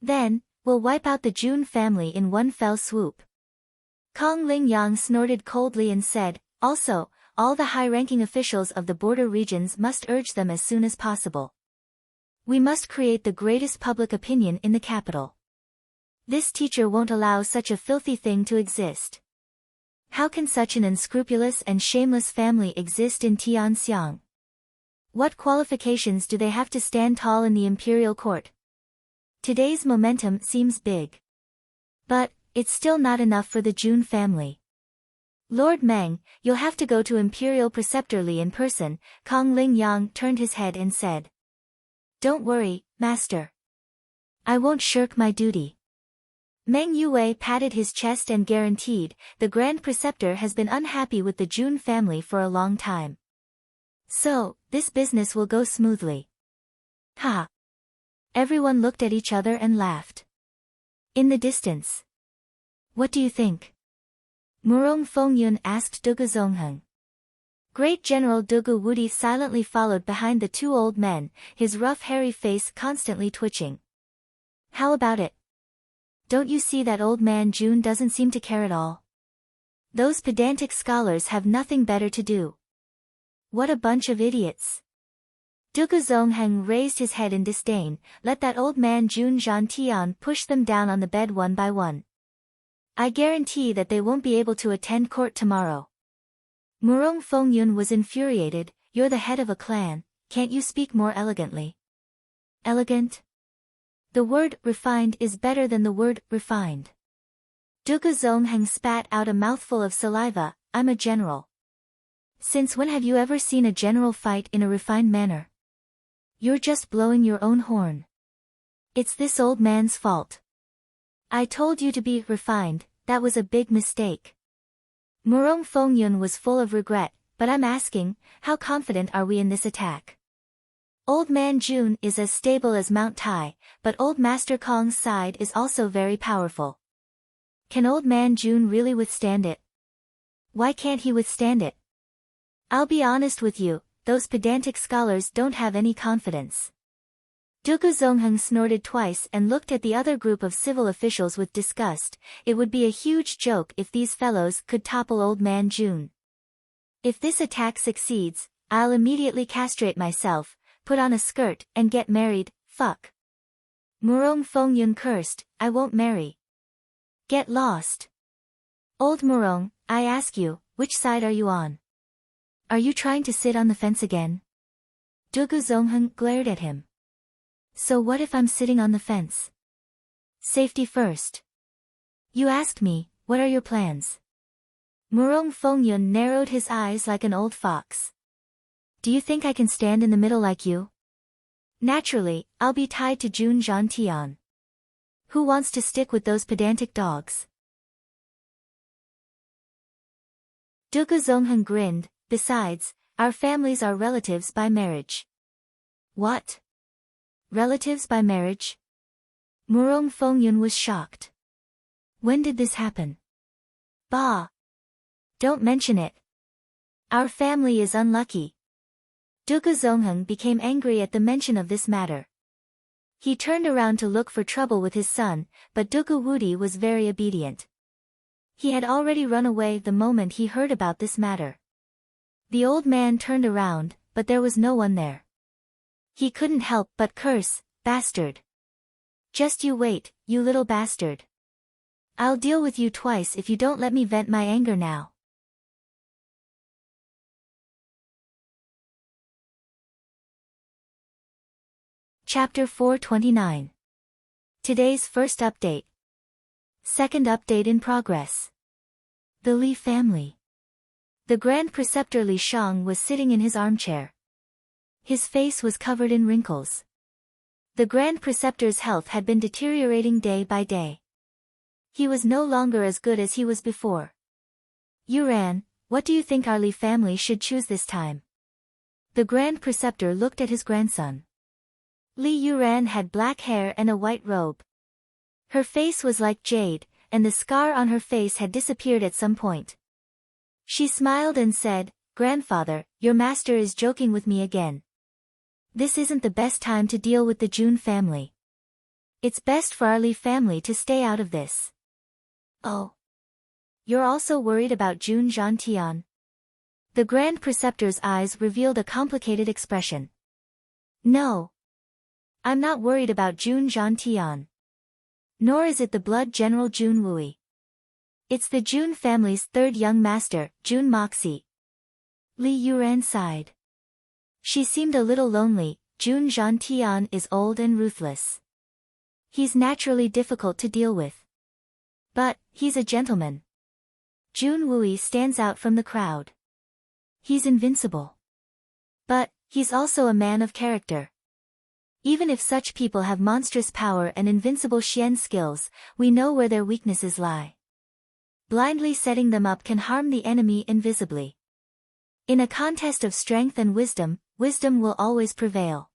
Then, we'll wipe out the Jun family in one fell swoop." Kong Ling Yang snorted coldly and said, "Also, all the high-ranking officials of the border regions must urge them as soon as possible. We must create the greatest public opinion in the capital. This teacher won't allow such a filthy thing to exist. How can such an unscrupulous and shameless family exist in Tianxiang? What qualifications do they have to stand tall in the imperial court? Today's momentum seems big. But, it's still not enough for the Jun family. Lord Meng, you'll have to go to Imperial Preceptorly in person." Kong Ling Yang turned his head and said. "Don't worry, Master. I won't shirk my duty." Meng Yue patted his chest and guaranteed, "The Grand Preceptor has been unhappy with the Jun family for a long time. So, this business will go smoothly." Ha! Everyone looked at each other and laughed. In the distance. "What do you think?" Murong Fengyun asked Dugu Zongheng. Great General Dugu Wudi silently followed behind the two old men, his rough hairy face constantly twitching. "How about it? Don't you see that old man Jun doesn't seem to care at all? Those pedantic scholars have nothing better to do. What a bunch of idiots." Dugu Zongheng raised his head in disdain. "Let that old man Jun Zhantian push them down on the bed one by one. I guarantee that they won't be able to attend court tomorrow." Murong Fengyun was infuriated. "You're the head of a clan, can't you speak more elegantly?" "Elegant? The word refined is better than the word refined." Dugu Zongheng spat out a mouthful of saliva. "I'm a general. Since when have you ever seen a general fight in a refined manner? You're just blowing your own horn. It's this old man's fault. I told you to be refined, that was a big mistake." Murong Fengyun was full of regret, "But I'm asking, how confident are we in this attack? Old man Jun is as stable as Mount Tai, but old Master Kong's side is also very powerful. Can old man Jun really withstand it? Why can't he withstand it? I'll be honest with you, those pedantic scholars don't have any confidence." Dugu Zongheng snorted twice and looked at the other group of civil officials with disgust. It would be a huge joke if these fellows could topple old man Jun. If this attack succeeds, I'll immediately castrate myself, put on a skirt, and get married, fuck. Murong Fengyun cursed, I won't marry. Get lost. Old Murong, I ask you, which side are you on? Are you trying to sit on the fence again? Dugu Zongheng glared at him. So what if I'm sitting on the fence? Safety first. You asked me, what are your plans? Murong Fengyun narrowed his eyes like an old fox. Do you think I can stand in the middle like you? Naturally, I'll be tied to Jun Zhantian. Who wants to stick with those pedantic dogs? Dugu Zongheng grinned, besides, our families are relatives by marriage. What? Relatives by marriage? Murong Fengyun was shocked. When did this happen? Bah! Don't mention it. Our family is unlucky. Dugu Zongheng became angry at the mention of this matter. He turned around to look for trouble with his son, but Dugu Wudi was very obedient. He had already run away the moment he heard about this matter. The old man turned around, but there was no one there. He couldn't help but curse, bastard. Just you wait, you little bastard. I'll deal with you twice if you don't let me vent my anger now. Chapter 429. Today's first update. Second update in progress. The Li family. The Grand Preceptor Li Shang was sitting in his armchair. His face was covered in wrinkles. The Grand Preceptor's health had been deteriorating day by day. He was no longer as good as he was before. Yuran, what do you think our Li family should choose this time? The Grand Preceptor looked at his grandson. Li Yuran had black hair and a white robe. Her face was like jade, and the scar on her face had disappeared at some point. She smiled and said, Grandfather, your master is joking with me again. This isn't the best time to deal with the Jun family. It's best for our Li family to stay out of this. Oh. You're also worried about Jun Zhantian? The Grand Preceptor's eyes revealed a complicated expression. No. I'm not worried about Jun Zhantian. Nor is it the blood general Jun Wui. It's the Jun family's third young master, Jun Moxie. Li Yuran sighed. She seemed a little lonely. Jun Zhantian is old and ruthless. He's naturally difficult to deal with. But, he's a gentleman. Jun Wui stands out from the crowd. He's invincible. But, he's also a man of character. Even if such people have monstrous power and invincible Xian skills, we know where their weaknesses lie. Blindly setting them up can harm the enemy invisibly. In a contest of strength and wisdom, wisdom will always prevail.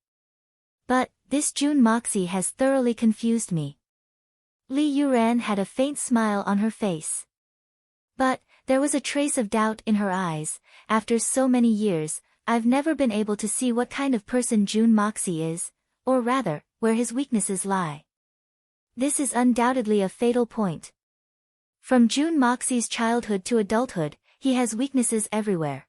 But, this Jun Moxie has thoroughly confused me. Li Yuran had a faint smile on her face. But, there was a trace of doubt in her eyes. After so many years, I've never been able to see what kind of person Jun Moxie is, or rather, where his weaknesses lie. This is undoubtedly a fatal point. From Jun Moxie's childhood to adulthood, he has weaknesses everywhere.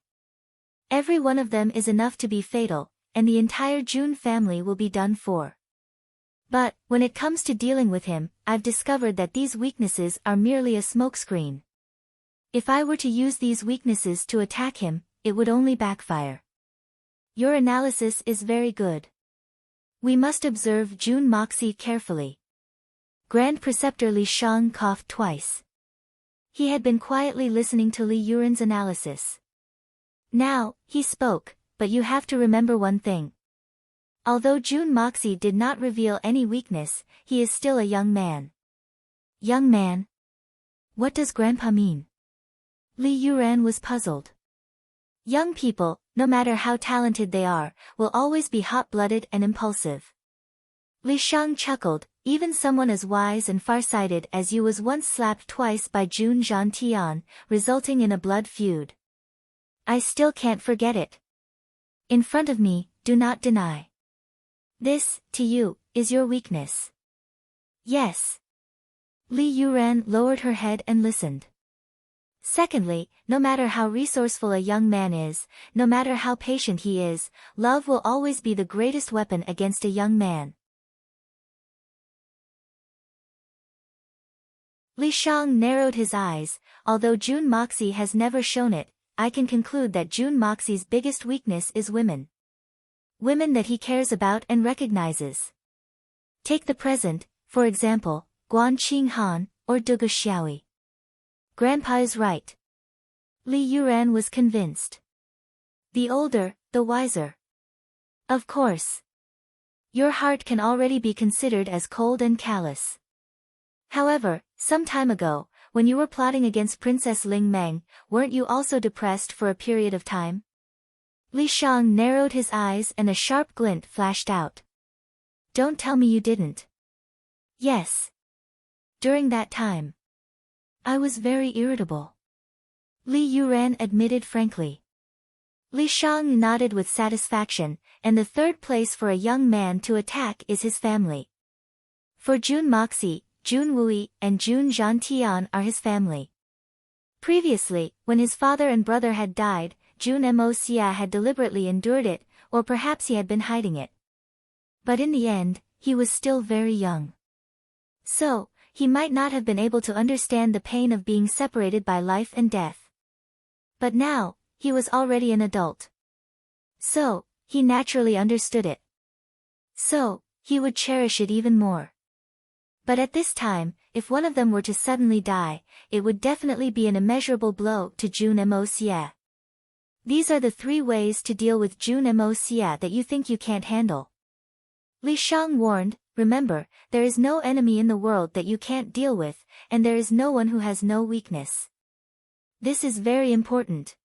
Every one of them is enough to be fatal, and the entire Jun family will be done for. But, when it comes to dealing with him, I've discovered that these weaknesses are merely a smokescreen. If I were to use these weaknesses to attack him, it would only backfire. Your analysis is very good. We must observe Jun Moxie carefully. Grand Preceptor Li Shang coughed twice. He had been quietly listening to Li Yuran's analysis. Now, he spoke, but you have to remember one thing. Although Jun Moxie did not reveal any weakness, he is still a young man. Young man? What does Grandpa mean? Li Yuran was puzzled. Young people, no matter how talented they are, will always be hot-blooded and impulsive. Li Shang chuckled, even someone as wise and far-sighted as you was once slapped twice by Jun Zhantian, resulting in a blood feud. I still can't forget it. In front of me, do not deny. This, to you, is your weakness. Yes. Li Yuran lowered her head and listened. Secondly, no matter how resourceful a young man is, no matter how patient he is, love will always be the greatest weapon against a young man. Li Shang narrowed his eyes. Although Jun Moxie has never shown it, I can conclude that Jun Moxie's biggest weakness is women. Women that he cares about and recognizes. Take the present, for example, Guan Qinghan, or Dugu Xiaoyi. Grandpa is right. Li Yuran was convinced. The older, the wiser. Of course. Your heart can already be considered as cold and callous. However, some time ago, when you were plotting against Princess Ling Meng, weren't you also depressed for a period of time? Li Shang narrowed his eyes and a sharp glint flashed out. Don't tell me you didn't. Yes. During that time, I was very irritable. Li Yuran admitted frankly. Li Shang nodded with satisfaction, and the third place for a young man to attack is his family. For Jun Moxie, Jun Wui, and Jun Zhantian are his family. Previously, when his father and brother had died, Jun Moxia had deliberately endured it, or perhaps he had been hiding it. But in the end, he was still very young. So, he might not have been able to understand the pain of being separated by life and death. But now, he was already an adult. So, he naturally understood it. So, he would cherish it even more. But at this time, if one of them were to suddenly die, it would definitely be an immeasurable blow to Jun Moxia. These are the 3 ways to deal with Jun Moxia that you think you can't handle. Li Shang warned, remember, there is no enemy in the world that you can't deal with, and there is no one who has no weakness. This is very important.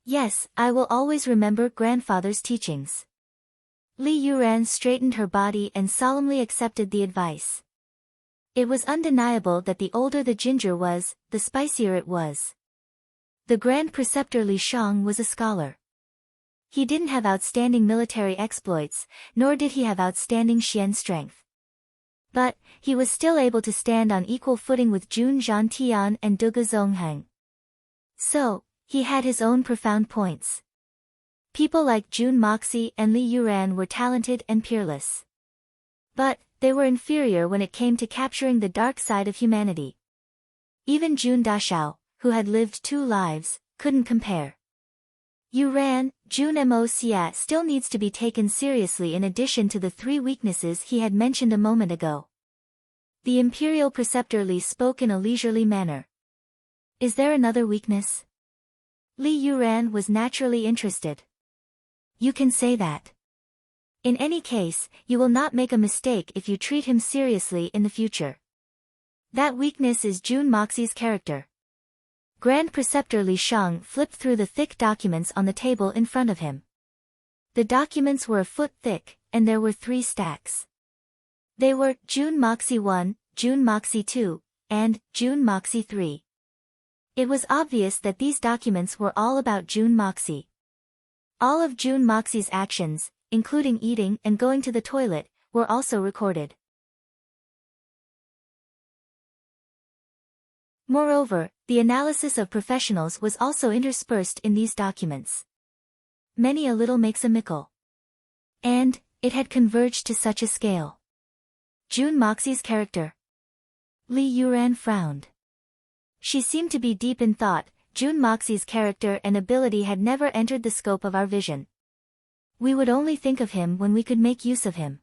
Yes, I will always remember grandfather's teachings. Li Yuran straightened her body and solemnly accepted the advice. It was undeniable that the older the ginger was, the spicier it was. The Grand Preceptor Li Shang was a scholar. He didn't have outstanding military exploits, nor did he have outstanding Xian strength. But, he was still able to stand on equal footing with Jun Zhantian and Dugu Zongheng. So, he had his own profound points. People like Jun Moxie and Li Yuran were talented and peerless. But, they were inferior when it came to capturing the dark side of humanity. Even Jun Dashao, who had lived 2 lives, couldn't compare. Yuran, Jun Moxia still needs to be taken seriously in addition to the 3 weaknesses he had mentioned a moment ago. The Imperial Preceptor Li spoke in a leisurely manner. Is there another weakness? Li Yuran was naturally interested. You can say that. In any case, you will not make a mistake if you treat him seriously in the future. That weakness is Jun Moxie's character. Grand Preceptor Li Shang flipped through the thick documents on the table in front of him. The documents were a foot thick, and there were 3 stacks. They were Jun Moxie 1, Jun Moxie 2, and Jun Moxie 3. It was obvious that these documents were all about Jun Moxie. All of Jun Moxie's actions, including eating and going to the toilet, were also recorded. Moreover, the analysis of professionals was also interspersed in these documents. Many a little makes a mickle. And, it had converged to such a scale. Jun Moxie's character. Li Yuran frowned. She seemed to be deep in thought. Jun Moxie's character and ability had never entered the scope of our vision. We would only think of him when we could make use of him.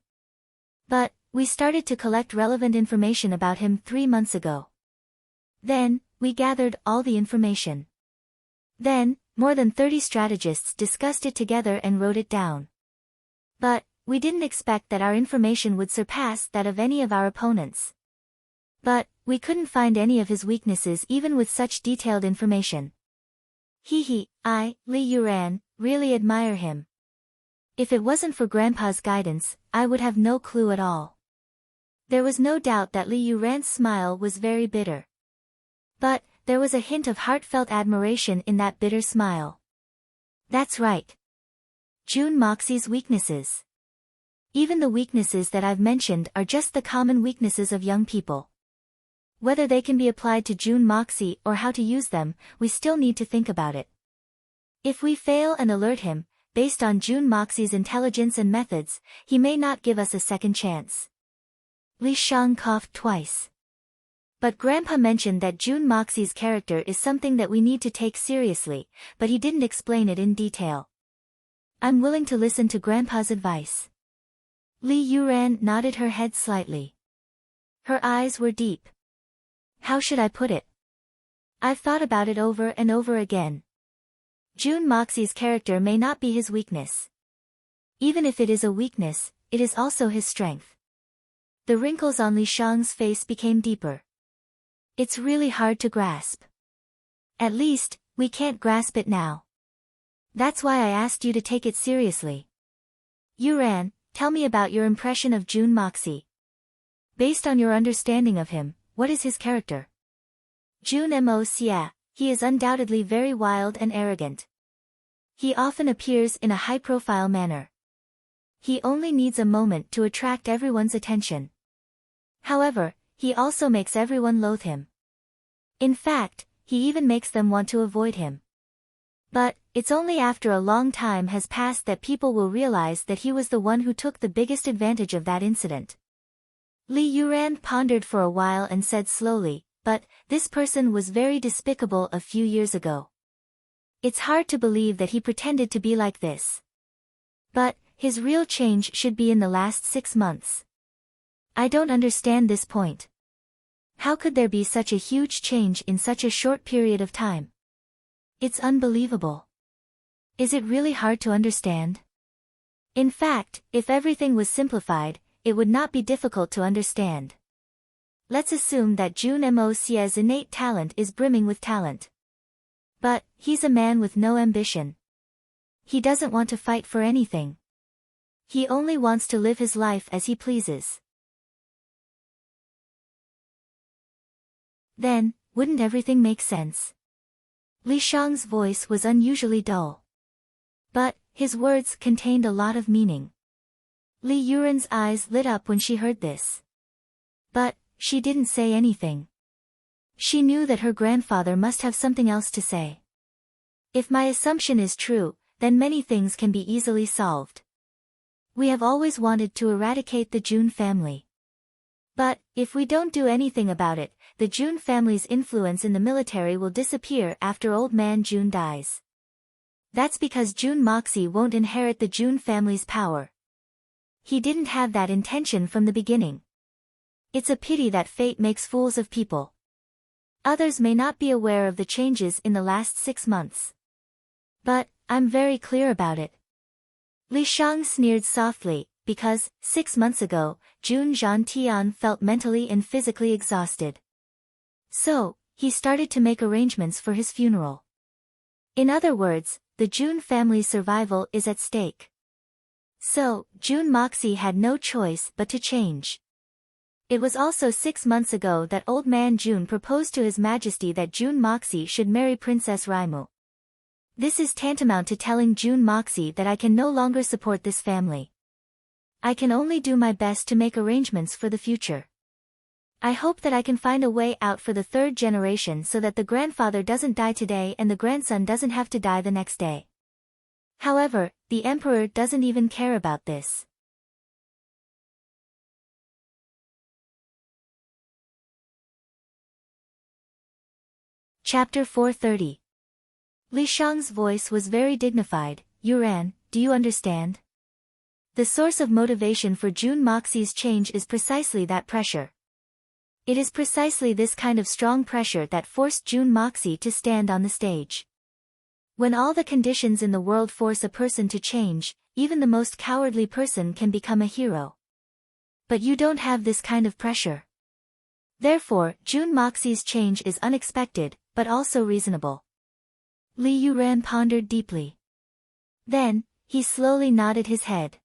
But, we started to collect relevant information about him 3 months ago. Then, we gathered all the information. Then, more than 30 strategists discussed it together and wrote it down. But, we didn't expect that our information would surpass that of any of our opponents. But, we couldn't find any of his weaknesses even with such detailed information. I, Li Yuran, really admire him. If it wasn't for Grandpa's guidance, I would have no clue at all. There was no doubt that Li Yuran's smile was very bitter. But, there was a hint of heartfelt admiration in that bitter smile. That's right. Jun Moxie's weaknesses. Even the weaknesses that I've mentioned are just the common weaknesses of young people. Whether they can be applied to June Moxie or how to use them, we still need to think about it. If we fail and alert him, based on June Moxie's intelligence and methods, he may not give us a second chance. Li Shang coughed twice. But Grandpa mentioned that June Moxie's character is something that we need to take seriously, but he didn't explain it in detail. I'm willing to listen to Grandpa's advice. Li Yuran nodded her head slightly. Her eyes were deep. How should I put it? I've thought about it over and over again. June Moxie's character may not be his weakness. Even if it is a weakness, it is also his strength. The wrinkles on Li Shang's face became deeper. It's really hard to grasp. At least, we can't grasp it now. That's why I asked you to take it seriously. Yuran, tell me about your impression of June Moxie. Based on your understanding of him, what is his character? June Moxie, he is undoubtedly very wild and arrogant. He often appears in a high-profile manner. He only needs a moment to attract everyone's attention. However, he also makes everyone loathe him. In fact, he even makes them want to avoid him. But, it's only after a long time has passed that people will realize that he was the one who took the biggest advantage of that incident. Li Yuran pondered for a while and said slowly, but, this person was very despicable a few years ago. It's hard to believe that he pretended to be like this. But, his real change should be in the last 6 months. I don't understand this point. How could there be such a huge change in such a short period of time? It's unbelievable. Is it really hard to understand? In fact, if everything was simplified, it would not be difficult to understand. Let's assume that June Moxie's innate talent is brimming with talent. But, he's a man with no ambition. He doesn't want to fight for anything. He only wants to live his life as he pleases. Then, wouldn't everything make sense? Li Shang's voice was unusually dull. But, his words contained a lot of meaning. Li Yuran's eyes lit up when she heard this. But, she didn't say anything. She knew that her grandfather must have something else to say. If my assumption is true, then many things can be easily solved. We have always wanted to eradicate the June family. But, if we don't do anything about it, the June family's influence in the military will disappear after old man June dies. That's because June Moxie won't inherit the June family's power. He didn't have that intention from the beginning. It's a pity that fate makes fools of people. Others may not be aware of the changes in the last 6 months. But, I'm very clear about it. Li Shang sneered softly, because, 6 months ago, June Zhantian felt mentally and physically exhausted. So, he started to make arrangements for his funeral. In other words, the June family's survival is at stake. So, June Moxie had no choice but to change. It was also 6 months ago that old man June proposed to His Majesty that June Moxie should marry Princess Raimu. This is tantamount to telling June Moxie that I can no longer support this family. I can only do my best to make arrangements for the future. I hope that I can find a way out for the 3rd generation so that the grandfather doesn't die today and the grandson doesn't have to die the next day. However, the emperor doesn't even care about this. Chapter 430. Li Shang's voice was very dignified. Yuran, do you understand? The source of motivation for June Moxie's change is precisely that pressure. It is precisely this kind of strong pressure that forced June Moxie to stand on the stage. When all the conditions in the world force a person to change, even the most cowardly person can become a hero. But you don't have this kind of pressure. Therefore, June Moxie's change is unexpected, but also reasonable. Li Yuran pondered deeply. Then, he slowly nodded his head.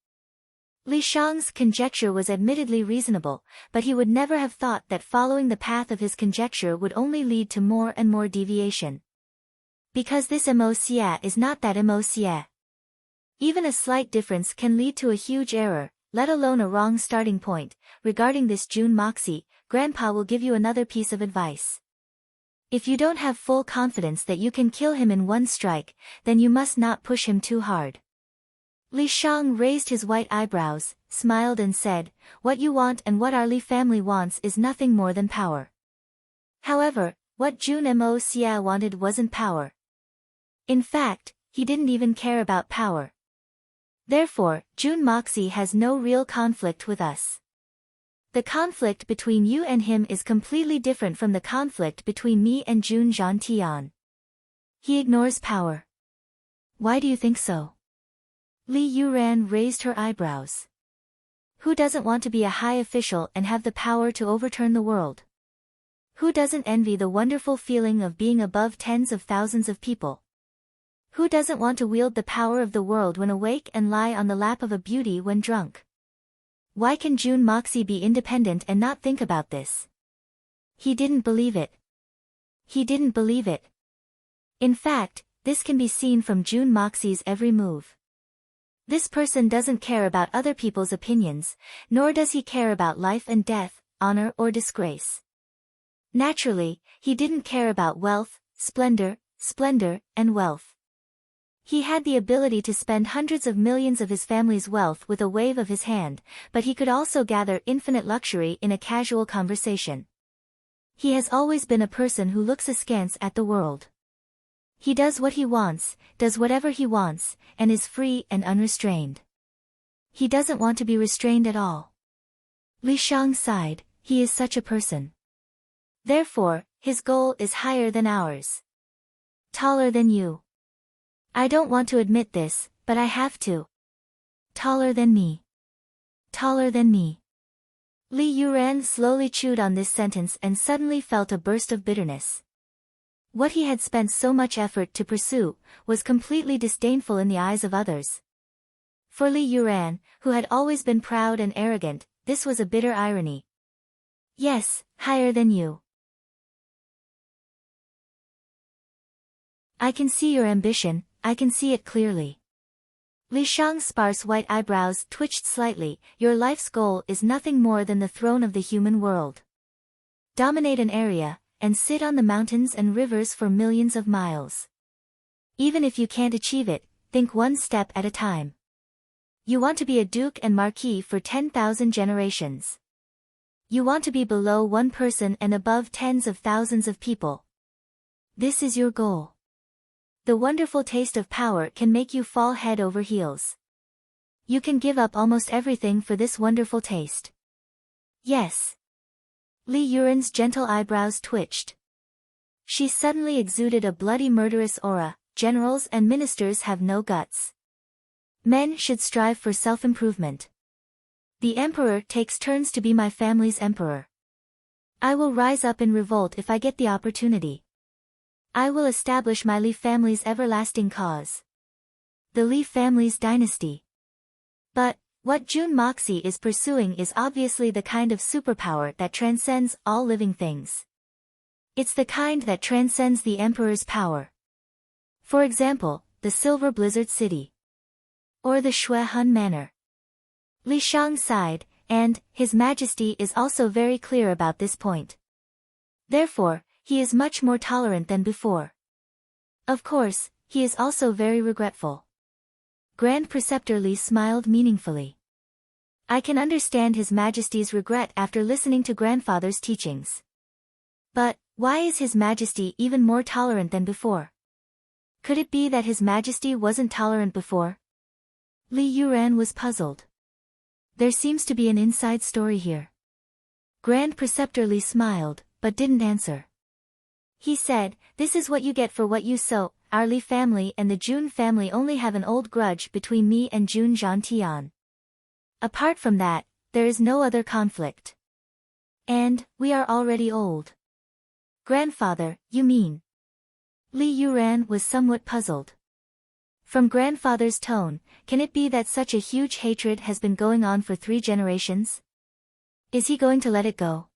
Li Shang's conjecture was admittedly reasonable, but he would never have thought that following the path of his conjecture would only lead to more and more deviation. Because this Moxie is not that Moxie. Even a slight difference can lead to a huge error, let alone a wrong starting point. Regarding this June Moxie, Grandpa will give you another piece of advice. If you don't have full confidence that you can kill him in one strike, then you must not push him too hard. Li Shang raised his white eyebrows, smiled and said, what you want and what our Li family wants is nothing more than power. However, what Jun Mo Xia wanted wasn't power. In fact, he didn't even care about power. Therefore, Jun Moxie has no real conflict with us. The conflict between you and him is completely different from the conflict between me and Jun Zhantian. He ignores power. Why do you think so? Li Yuran raised her eyebrows. Who doesn't want to be a high official and have the power to overturn the world? Who doesn't envy the wonderful feeling of being above tens of thousands of people? Who doesn't want to wield the power of the world when awake and lie on the lap of a beauty when drunk? Why can Jun Moxie be independent and not think about this? He didn't believe it. He didn't believe it. In fact, this can be seen from Jun Moxie's every move. This person doesn't care about other people's opinions, nor does he care about life and death, honor or disgrace. Naturally, he didn't care about wealth, splendor, and wealth. He had the ability to spend hundreds of millions of his family's wealth with a wave of his hand, but he could also gather infinite luxury in a casual conversation. He has always been a person who looks askance at the world. He does what he wants, does whatever he wants, and is free and unrestrained. He doesn't want to be restrained at all. Li Shang sighed, he is such a person. Therefore, his goal is higher than ours. Taller than you. I don't want to admit this, but I have to. Taller than me. Taller than me. Li Yuran slowly chewed on this sentence and suddenly felt a burst of bitterness. What he had spent so much effort to pursue, was completely disdainful in the eyes of others. For Li Yuran, who had always been proud and arrogant, this was a bitter irony. Yes, higher than you. I can see your ambition, I can see it clearly. Li Shang's sparse white eyebrows twitched slightly. Your life's goal is nothing more than the throne of the human world. Dominate an area, and sit on the mountains and rivers for millions of miles. Even if you can't achieve it, think one step at a time. You want to be a duke and marquis for 10,000 generations. You want to be below one person and above tens of thousands of people. This is your goal. The wonderful taste of power can make you fall head over heels. You can give up almost everything for this wonderful taste. Yes. Li Yuran's gentle eyebrows twitched. She suddenly exuded a bloody murderous aura. Generals and ministers have no guts. Men should strive for self-improvement. The emperor takes turns to be my family's emperor. I will rise up in revolt if I get the opportunity. I will establish my Li family's everlasting cause. The Li family's dynasty. But, what Jun Moxie is pursuing is obviously the kind of superpower that transcends all living things. It's the kind that transcends the emperor's power. For example, the Silver Blizzard City. Or the Shui Hun Manor. Li Shang sighed, and, His Majesty is also very clear about this point. Therefore, he is much more tolerant than before. Of course, he is also very regretful. Grand Preceptor Li smiled meaningfully. I can understand His Majesty's regret after listening to grandfather's teachings. But, why is His Majesty even more tolerant than before? Could it be that His Majesty wasn't tolerant before? Li Yuran was puzzled. There seems to be an inside story here. Grand Preceptor Li smiled, but didn't answer. He said, this is what you get for what you sow. Our Li family and the Jun family only have an old grudge between me and Jun Zhantian. Apart from that, there is no other conflict. And, we are already old. Grandfather, you mean? Li Yuran was somewhat puzzled. From grandfather's tone, can it be that such a huge hatred has been going on for 3 generations? Is he going to let it go?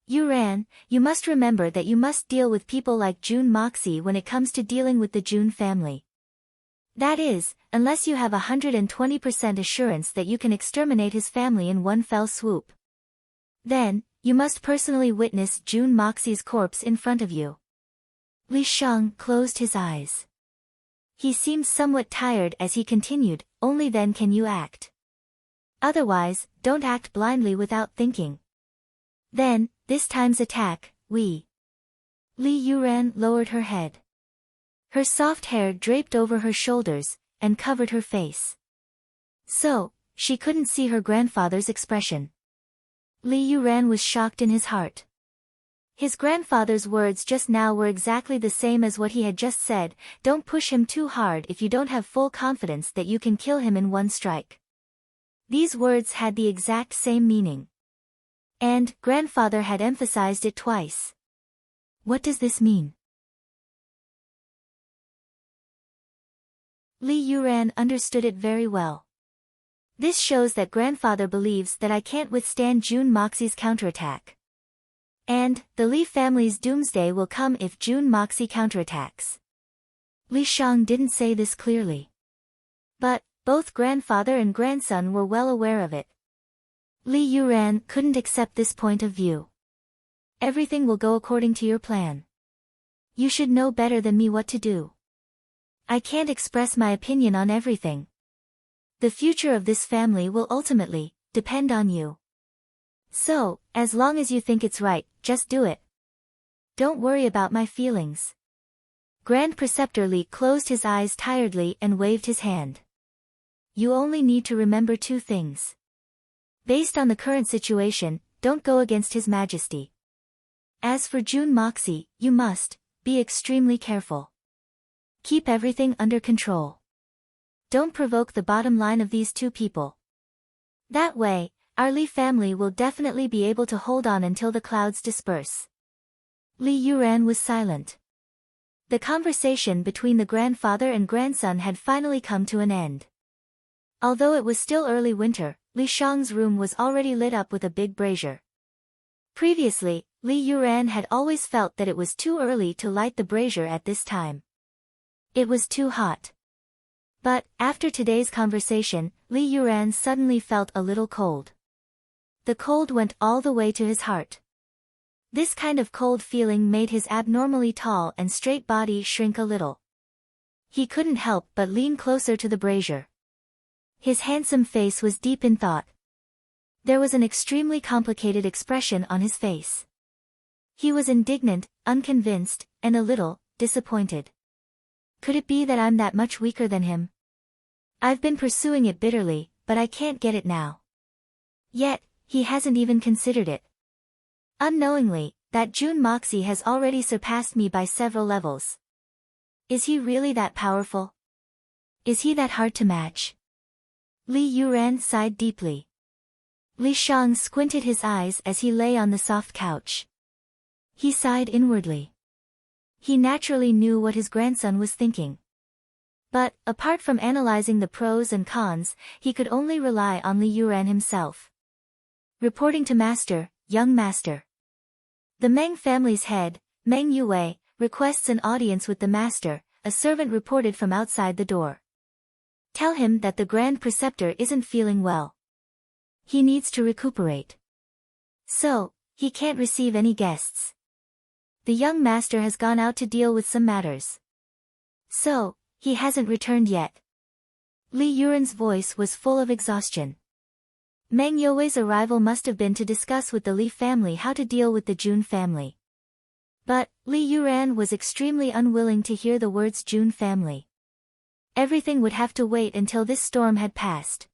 Yuran, you must remember that you must deal with people like Jun Moxie when it comes to dealing with the Jun family. That is, unless you have 120% assurance that you can exterminate his family in one fell swoop. Then, you must personally witness June Moxie's corpse in front of you. Li Shang closed his eyes. He seemed somewhat tired as he continued, only then can you act. Otherwise, don't act blindly without thinking. Then, this time's attack, Li Yuran lowered her head. Her soft hair draped over her shoulders, and covered her face. So, she couldn't see her grandfather's expression. Li Yuran was shocked in his heart. His grandfather's words just now were exactly the same as what he had just said, don't push him too hard if you don't have full confidence that you can kill him in one strike. These words had the exact same meaning. And, grandfather had emphasized it twice. What does this mean? Li Yuran understood it very well. This shows that grandfather believes that I can't withstand June Moxie's counterattack. And, the Li family's doomsday will come if June Moxie counterattacks. Li Shang didn't say this clearly. But, both grandfather and grandson were well aware of it. Li Yuran couldn't accept this point of view. Everything will go according to your plan. You should know better than me what to do. I can't express my opinion on everything. The future of this family will ultimately depend on you. So, as long as you think it's right, just do it. Don't worry about my feelings. Grand Preceptor Li closed his eyes tiredly and waved his hand. You only need to remember two things. Based on the current situation, don't go against His Majesty. As for June Moxie, you must be extremely careful. Keep everything under control. Don't provoke the bottom line of these two people. That way, our Li family will definitely be able to hold on until the clouds disperse. Li Yuran was silent. The conversation between the grandfather and grandson had finally come to an end. Although it was still early winter, Li Shang's room was already lit up with a big brazier. Previously, Li Yuran had always felt that it was too early to light the brazier at this time. It was too hot. But, after today's conversation, Li Yuran suddenly felt a little cold. The cold went all the way to his heart. This kind of cold feeling made his abnormally tall and straight body shrink a little. He couldn't help but lean closer to the brazier. His handsome face was deep in thought. There was an extremely complicated expression on his face. He was indignant, unconvinced, and a little disappointed. Could it be that I'm that much weaker than him? I've been pursuing it bitterly, but I can't get it now. Yet, he hasn't even considered it. Unknowingly, that June Moxie has already surpassed me by several levels. Is he really that powerful? Is he that hard to match? Li Yuran sighed deeply. Li Shang squinted his eyes as he lay on the soft couch. He sighed inwardly. He naturally knew what his grandson was thinking. But, apart from analyzing the pros and cons, he could only rely on Li Yuran himself. Reporting to Master, young Master. The Meng family's head, Meng Yue, requests an audience with the Master, a servant reported from outside the door. Tell him that the Grand Preceptor isn't feeling well. He needs to recuperate. So, he can't receive any guests. The young master has gone out to deal with some matters. So, he hasn't returned yet. Li Yuran's voice was full of exhaustion. Meng You's arrival must have been to discuss with the Li family how to deal with the Jun family. But, Li Yuran was extremely unwilling to hear the words Jun family. Everything would have to wait until this storm had passed.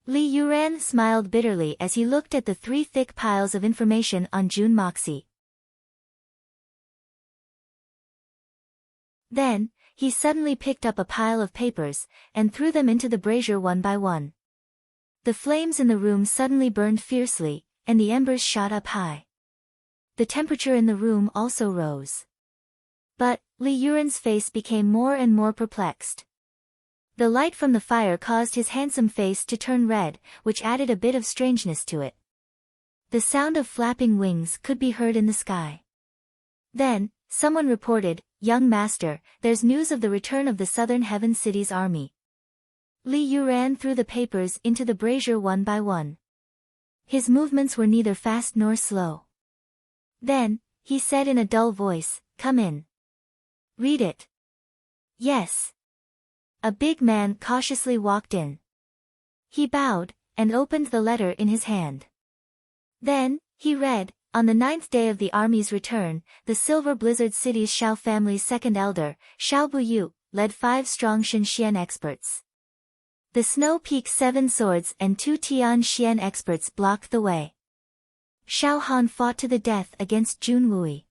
Li Yuran smiled bitterly as he looked at the three thick piles of information on June Moxie. Then, he suddenly picked up a pile of papers, and threw them into the brazier one by one. The flames in the room suddenly burned fiercely, and the embers shot up high. The temperature in the room also rose. But, Li Yuran's face became more and more perplexed. The light from the fire caused his handsome face to turn red, which added a bit of strangeness to it. The sound of flapping wings could be heard in the sky. Then, someone reported, young master, there's news of the return of the Southern Heaven City's army. Li Yu ran through the papers into the brazier one by one. His movements were neither fast nor slow. Then, he said in a dull voice, "Come in. Read it." "Yes." A big man cautiously walked in. He bowed, and opened the letter in his hand. Then, he read, "On the 9th day of the army's return, the Silver Blizzard City's Shao family's second elder, Shao Buyu, led 5 strong Xinxian experts. The Snow Peak 7 swords and 2 Tian Xian experts blocked the way. Shao Han fought to the death against Jun Wui."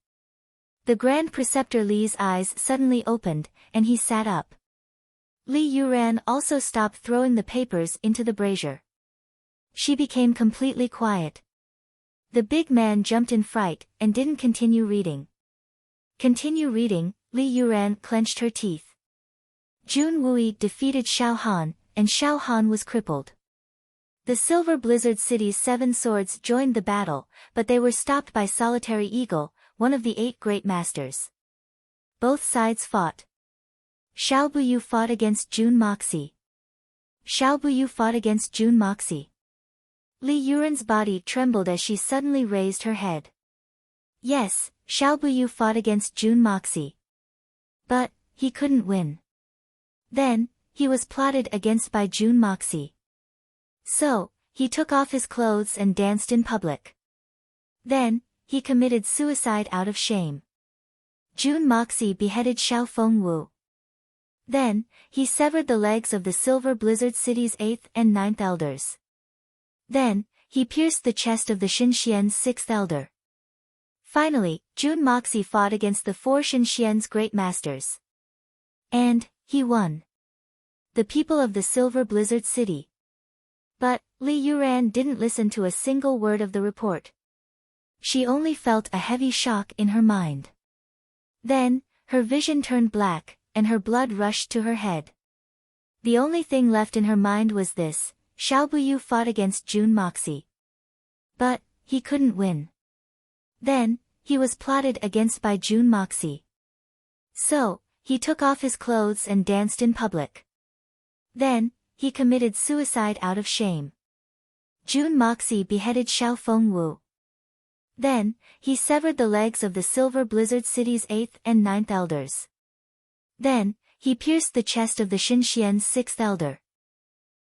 The Grand Preceptor Li's eyes suddenly opened, and he sat up. Li Yuran also stopped throwing the papers into the brazier. She became completely quiet. The big man jumped in fright, and didn't continue reading. "Continue reading," Li Yuran clenched her teeth. Jun Wui defeated Shao Han, and Shao Han was crippled. The Silver Blizzard City's 7 swords joined the battle, but they were stopped by Solitary Eagle, one of the 8 great masters. Both sides fought. Shao Buyu fought against Jun Moxie. Shao Buyu fought against Jun Moxie. Li Yuran's body trembled as she suddenly raised her head. Yes, Shao Buyu fought against Jun Moxie. But, he couldn't win. Then, he was plotted against by Jun Moxie. So, he took off his clothes and danced in public. Then, he committed suicide out of shame. Jun Moxie beheaded Shao Fengwu. Then, he severed the legs of the Silver Blizzard City's 8th and 9th elders. Then, he pierced the chest of the Xinxian's 6th elder. Finally, Jun Moxie fought against the 4 Xinxian's great masters. And, he won. The people of the Silver Blizzard City. But, Li Yuran didn't listen to a single word of the report. She only felt a heavy shock in her mind. Then, her vision turned black, and her blood rushed to her head. The only thing left in her mind was this: Shao Buyu fought against Jun Moxie. But, he couldn't win. Then, he was plotted against by Jun Moxie. So, he took off his clothes and danced in public. Then, he committed suicide out of shame. Jun Moxie beheaded Shao Fengwu. Then, he severed the legs of the Silver Blizzard City's 8th and 9th elders. Then, he pierced the chest of the Xinxian's 6th elder.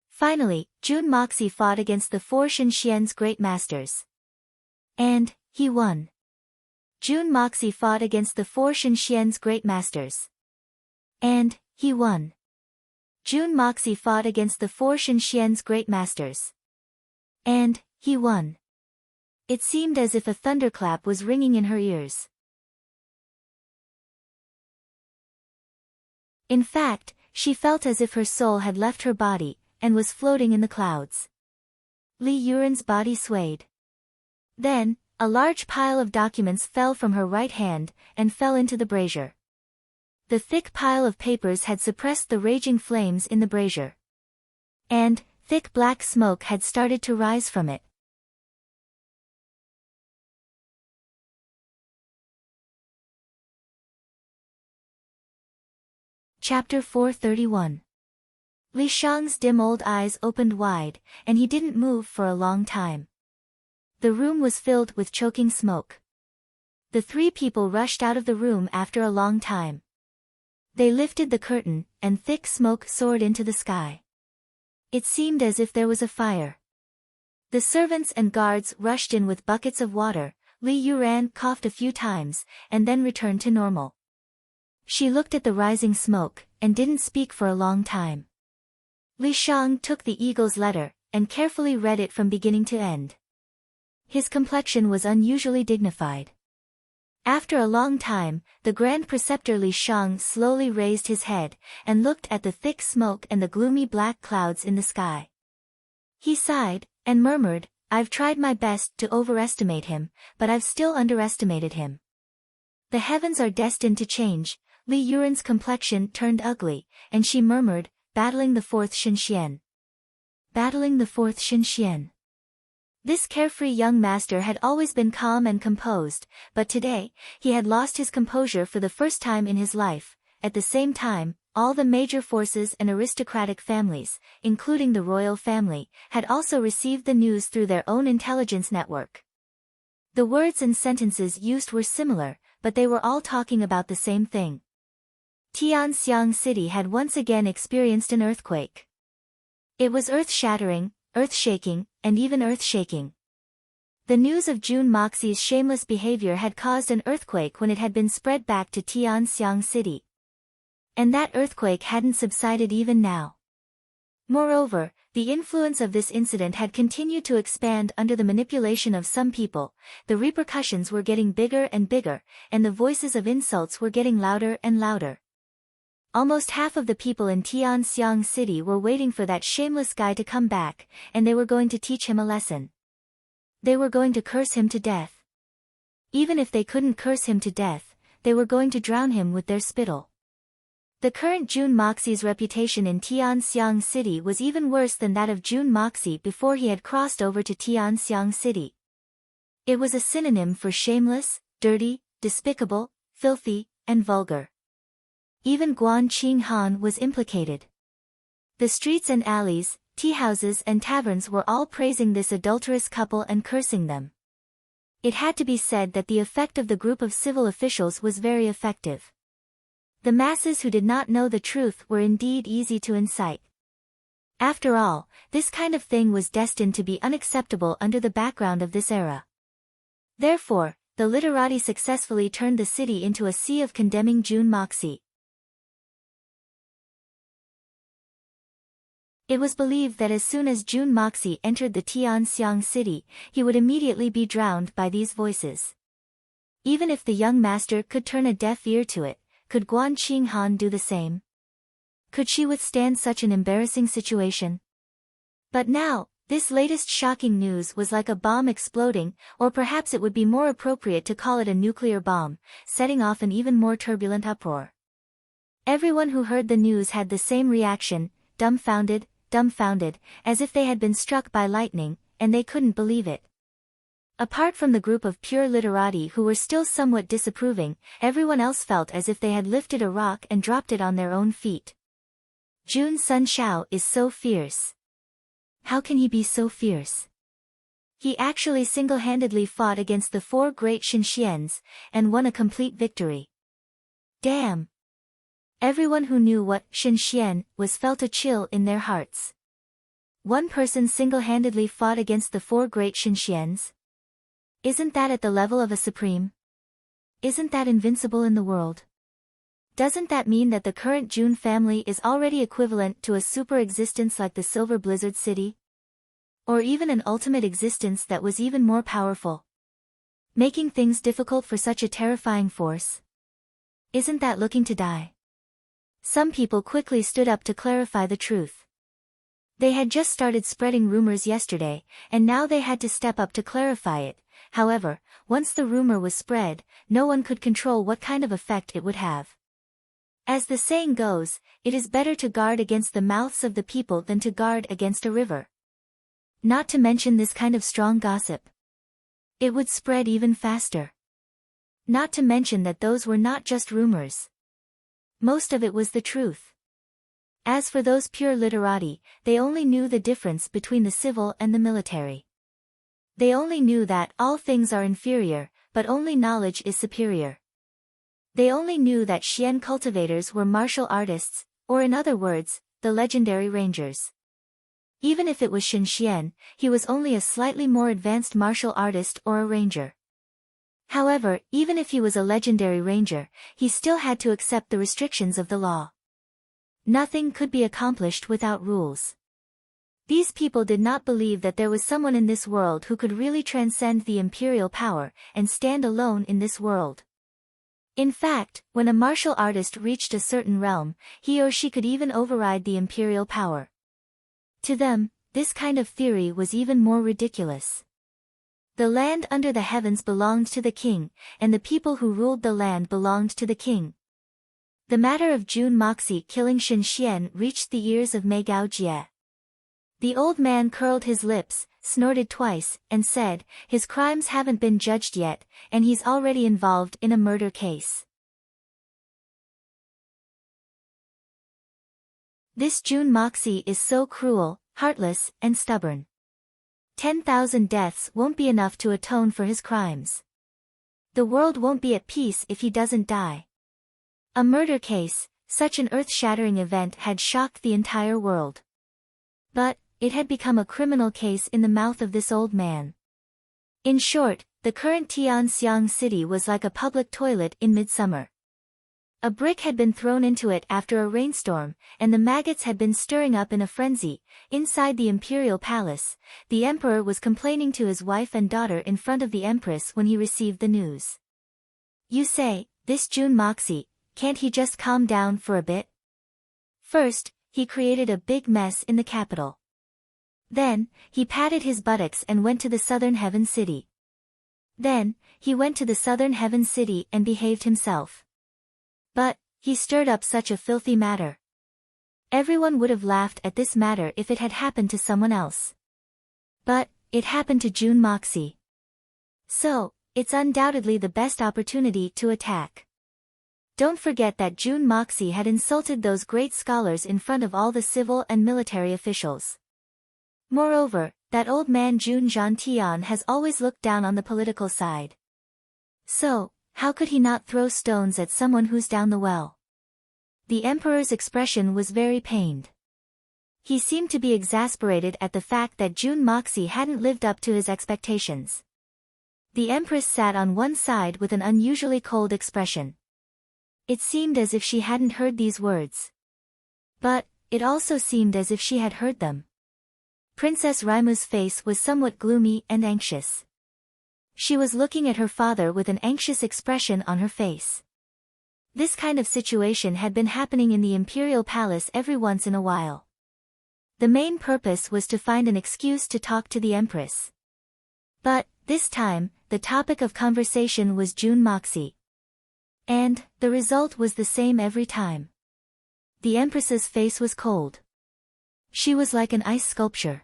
Finally, Jun Moxie fought against the 4 Xinxian's great masters. And, he won. Jun Moxie fought against the 4 Xinxian's great masters. And, he won. Jun Moxie fought against the 4 Xinxian's great masters. And, he won. It seemed as if a thunderclap was ringing in her ears. In fact, she felt as if her soul had left her body, and was floating in the clouds. Li Yuran's body swayed. Then, a large pile of documents fell from her right hand, and fell into the brazier. The thick pile of papers had suppressed the raging flames in the brazier. And, thick black smoke had started to rise from it. Chapter 431. Li Shang's dim old eyes opened wide, and he didn't move for a long time. The room was filled with choking smoke. The 3 people rushed out of the room after a long time. They lifted the curtain, and thick smoke soared into the sky. It seemed as if there was a fire. The servants and guards rushed in with buckets of water. Li Yuran coughed a few times, and then returned to normal. She looked at the rising smoke, and didn't speak for a long time. Li Shang took the eagle's letter, and carefully read it from beginning to end. His complexion was unusually dignified. After a long time, the Grand Preceptor Li Shang slowly raised his head, and looked at the thick smoke and the gloomy black clouds in the sky. He sighed, and murmured, "I've tried my best to overestimate him, but I've still underestimated him. The heavens are destined to change." Li Yuran's complexion turned ugly, and she murmured, "Battling the 4th Xinxian. Battling the 4th Xinxian." This carefree young master had always been calm and composed, but today, he had lost his composure for the first time in his life. At the same time, all the major forces and aristocratic families, including the royal family, had also received the news through their own intelligence network. The words and sentences used were similar, but they were all talking about the same thing. Tianxiang City had once again experienced an earthquake. It was earth-shattering, earth-shaking, and even earth-shaking. The news of Jun Moxie's shameless behavior had caused an earthquake when it had been spread back to Tianxiang City. And that earthquake hadn't subsided even now. Moreover, the influence of this incident had continued to expand under the manipulation of some people. The repercussions were getting bigger and bigger, and the voices of insults were getting louder and louder. Almost half of the people in Tianxiang City were waiting for that shameless guy to come back, and they were going to teach him a lesson. They were going to curse him to death. Even if they couldn't curse him to death, they were going to drown him with their spittle. The current Jun Moxie's reputation in Tianxiang City was even worse than that of Jun Moxie before he had crossed over to Tianxiang City. It was a synonym for shameless, dirty, despicable, filthy, and vulgar. Even Guan Qinghan was implicated. The streets and alleys, tea-houses and taverns were all praising this adulterous couple and cursing them. It had to be said that the effect of the group of civil officials was very effective. The masses who did not know the truth were indeed easy to incite. After all, this kind of thing was destined to be unacceptable under the background of this era. Therefore, the literati successfully turned the city into a sea of condemning Jun Moxie. It was believed that as soon as Jun Moxie entered the Tianxiang City, he would immediately be drowned by these voices. Even if the young master could turn a deaf ear to it, could Guan Qinghan do the same? Could she withstand such an embarrassing situation? But now, this latest shocking news was like a bomb exploding, or perhaps it would be more appropriate to call it a nuclear bomb, setting off an even more turbulent uproar. Everyone who heard the news had the same reaction, dumbfounded, as if they had been struck by lightning, and they couldn't believe it. Apart from the group of pure literati who were still somewhat disapproving, everyone else felt as if they had lifted a rock and dropped it on their own feet. Jun Sunshao is so fierce. How can he be so fierce? He actually single-handedly fought against the 4 great Shenxians, and won a complete victory. Damn! Everyone who knew what Shenxian was felt a chill in their hearts. One person single-handedly fought against the 4 great Shenxians? Isn't that at the level of a supreme? Isn't that invincible in the world? Doesn't that mean that the current Jun family is already equivalent to a super existence like the Silver Blizzard City? Or even an ultimate existence that was even more powerful? Making things difficult for such a terrifying force? Isn't that looking to die? Some people quickly stood up to clarify the truth. They had just started spreading rumors yesterday, and now they had to step up to clarify it. However, once the rumor was spread, no one could control what kind of effect it would have. As the saying goes, it is better to guard against the mouths of the people than to guard against a river. Not to mention this kind of strong gossip. It would spread even faster. Not to mention that those were not just rumors. Most of it was the truth. As for those pure literati, they only knew the difference between the civil and the military. They only knew that all things are inferior, but only knowledge is superior. They only knew that Xian cultivators were martial artists, or in other words, the legendary rangers. Even if it was Shen Xian, he was only a slightly more advanced martial artist or a ranger. However, even if he was a legendary ranger, he still had to accept the restrictions of the law. Nothing could be accomplished without rules. These people did not believe that there was someone in this world who could really transcend the imperial power and stand alone in this world. In fact, when a martial artist reached a certain realm, he or she could even override the imperial power. To them, this kind of theory was even more ridiculous. The land under the heavens belonged to the king, and the people who ruled the land belonged to the king. The matter of Jun Moxie killing Shen Xian reached the ears of Mei Gaojie. The old man curled his lips, snorted twice, and said, his crimes haven't been judged yet, and he's already involved in a murder case. This Jun Moxie is so cruel, heartless, and stubborn. 10,000 deaths won't be enough to atone for his crimes. The world won't be at peace if he doesn't die. A murder case, such an earth-shattering event had shocked the entire world. But, it had become a criminal case in the mouth of this old man. In short, the current Tianxiang city was like a public toilet in midsummer. A brick had been thrown into it after a rainstorm, and the maggots had been stirring up in a frenzy. Inside the imperial palace, the emperor was complaining to his wife and daughter in front of the empress when he received the news. You say, this Jun Moxie, can't he just calm down for a bit? First, he created a big mess in the capital. Then, he patted his buttocks and went to the southern heaven city. Then, he went to the southern heaven city and behaved himself. But, he stirred up such a filthy matter. Everyone would have laughed at this matter if it had happened to someone else. But, it happened to Jun Moxie. So, it's undoubtedly the best opportunity to attack. Don't forget that Jun Moxie had insulted those great scholars in front of all the civil and military officials. Moreover, that old man Jun Zhantian has always looked down on the political side. So, how could he not throw stones at someone who's down the well? The emperor's expression was very pained. He seemed to be exasperated at the fact that Jun Moxie hadn't lived up to his expectations. The empress sat on one side with an unusually cold expression. It seemed as if she hadn't heard these words. But, it also seemed as if she had heard them. Princess Raimu's face was somewhat gloomy and anxious. She was looking at her father with an anxious expression on her face. This kind of situation had been happening in the imperial palace every once in a while. The main purpose was to find an excuse to talk to the empress. But, this time, the topic of conversation was Jun Moxie. And, the result was the same every time. The empress's face was cold. She was like an ice sculpture.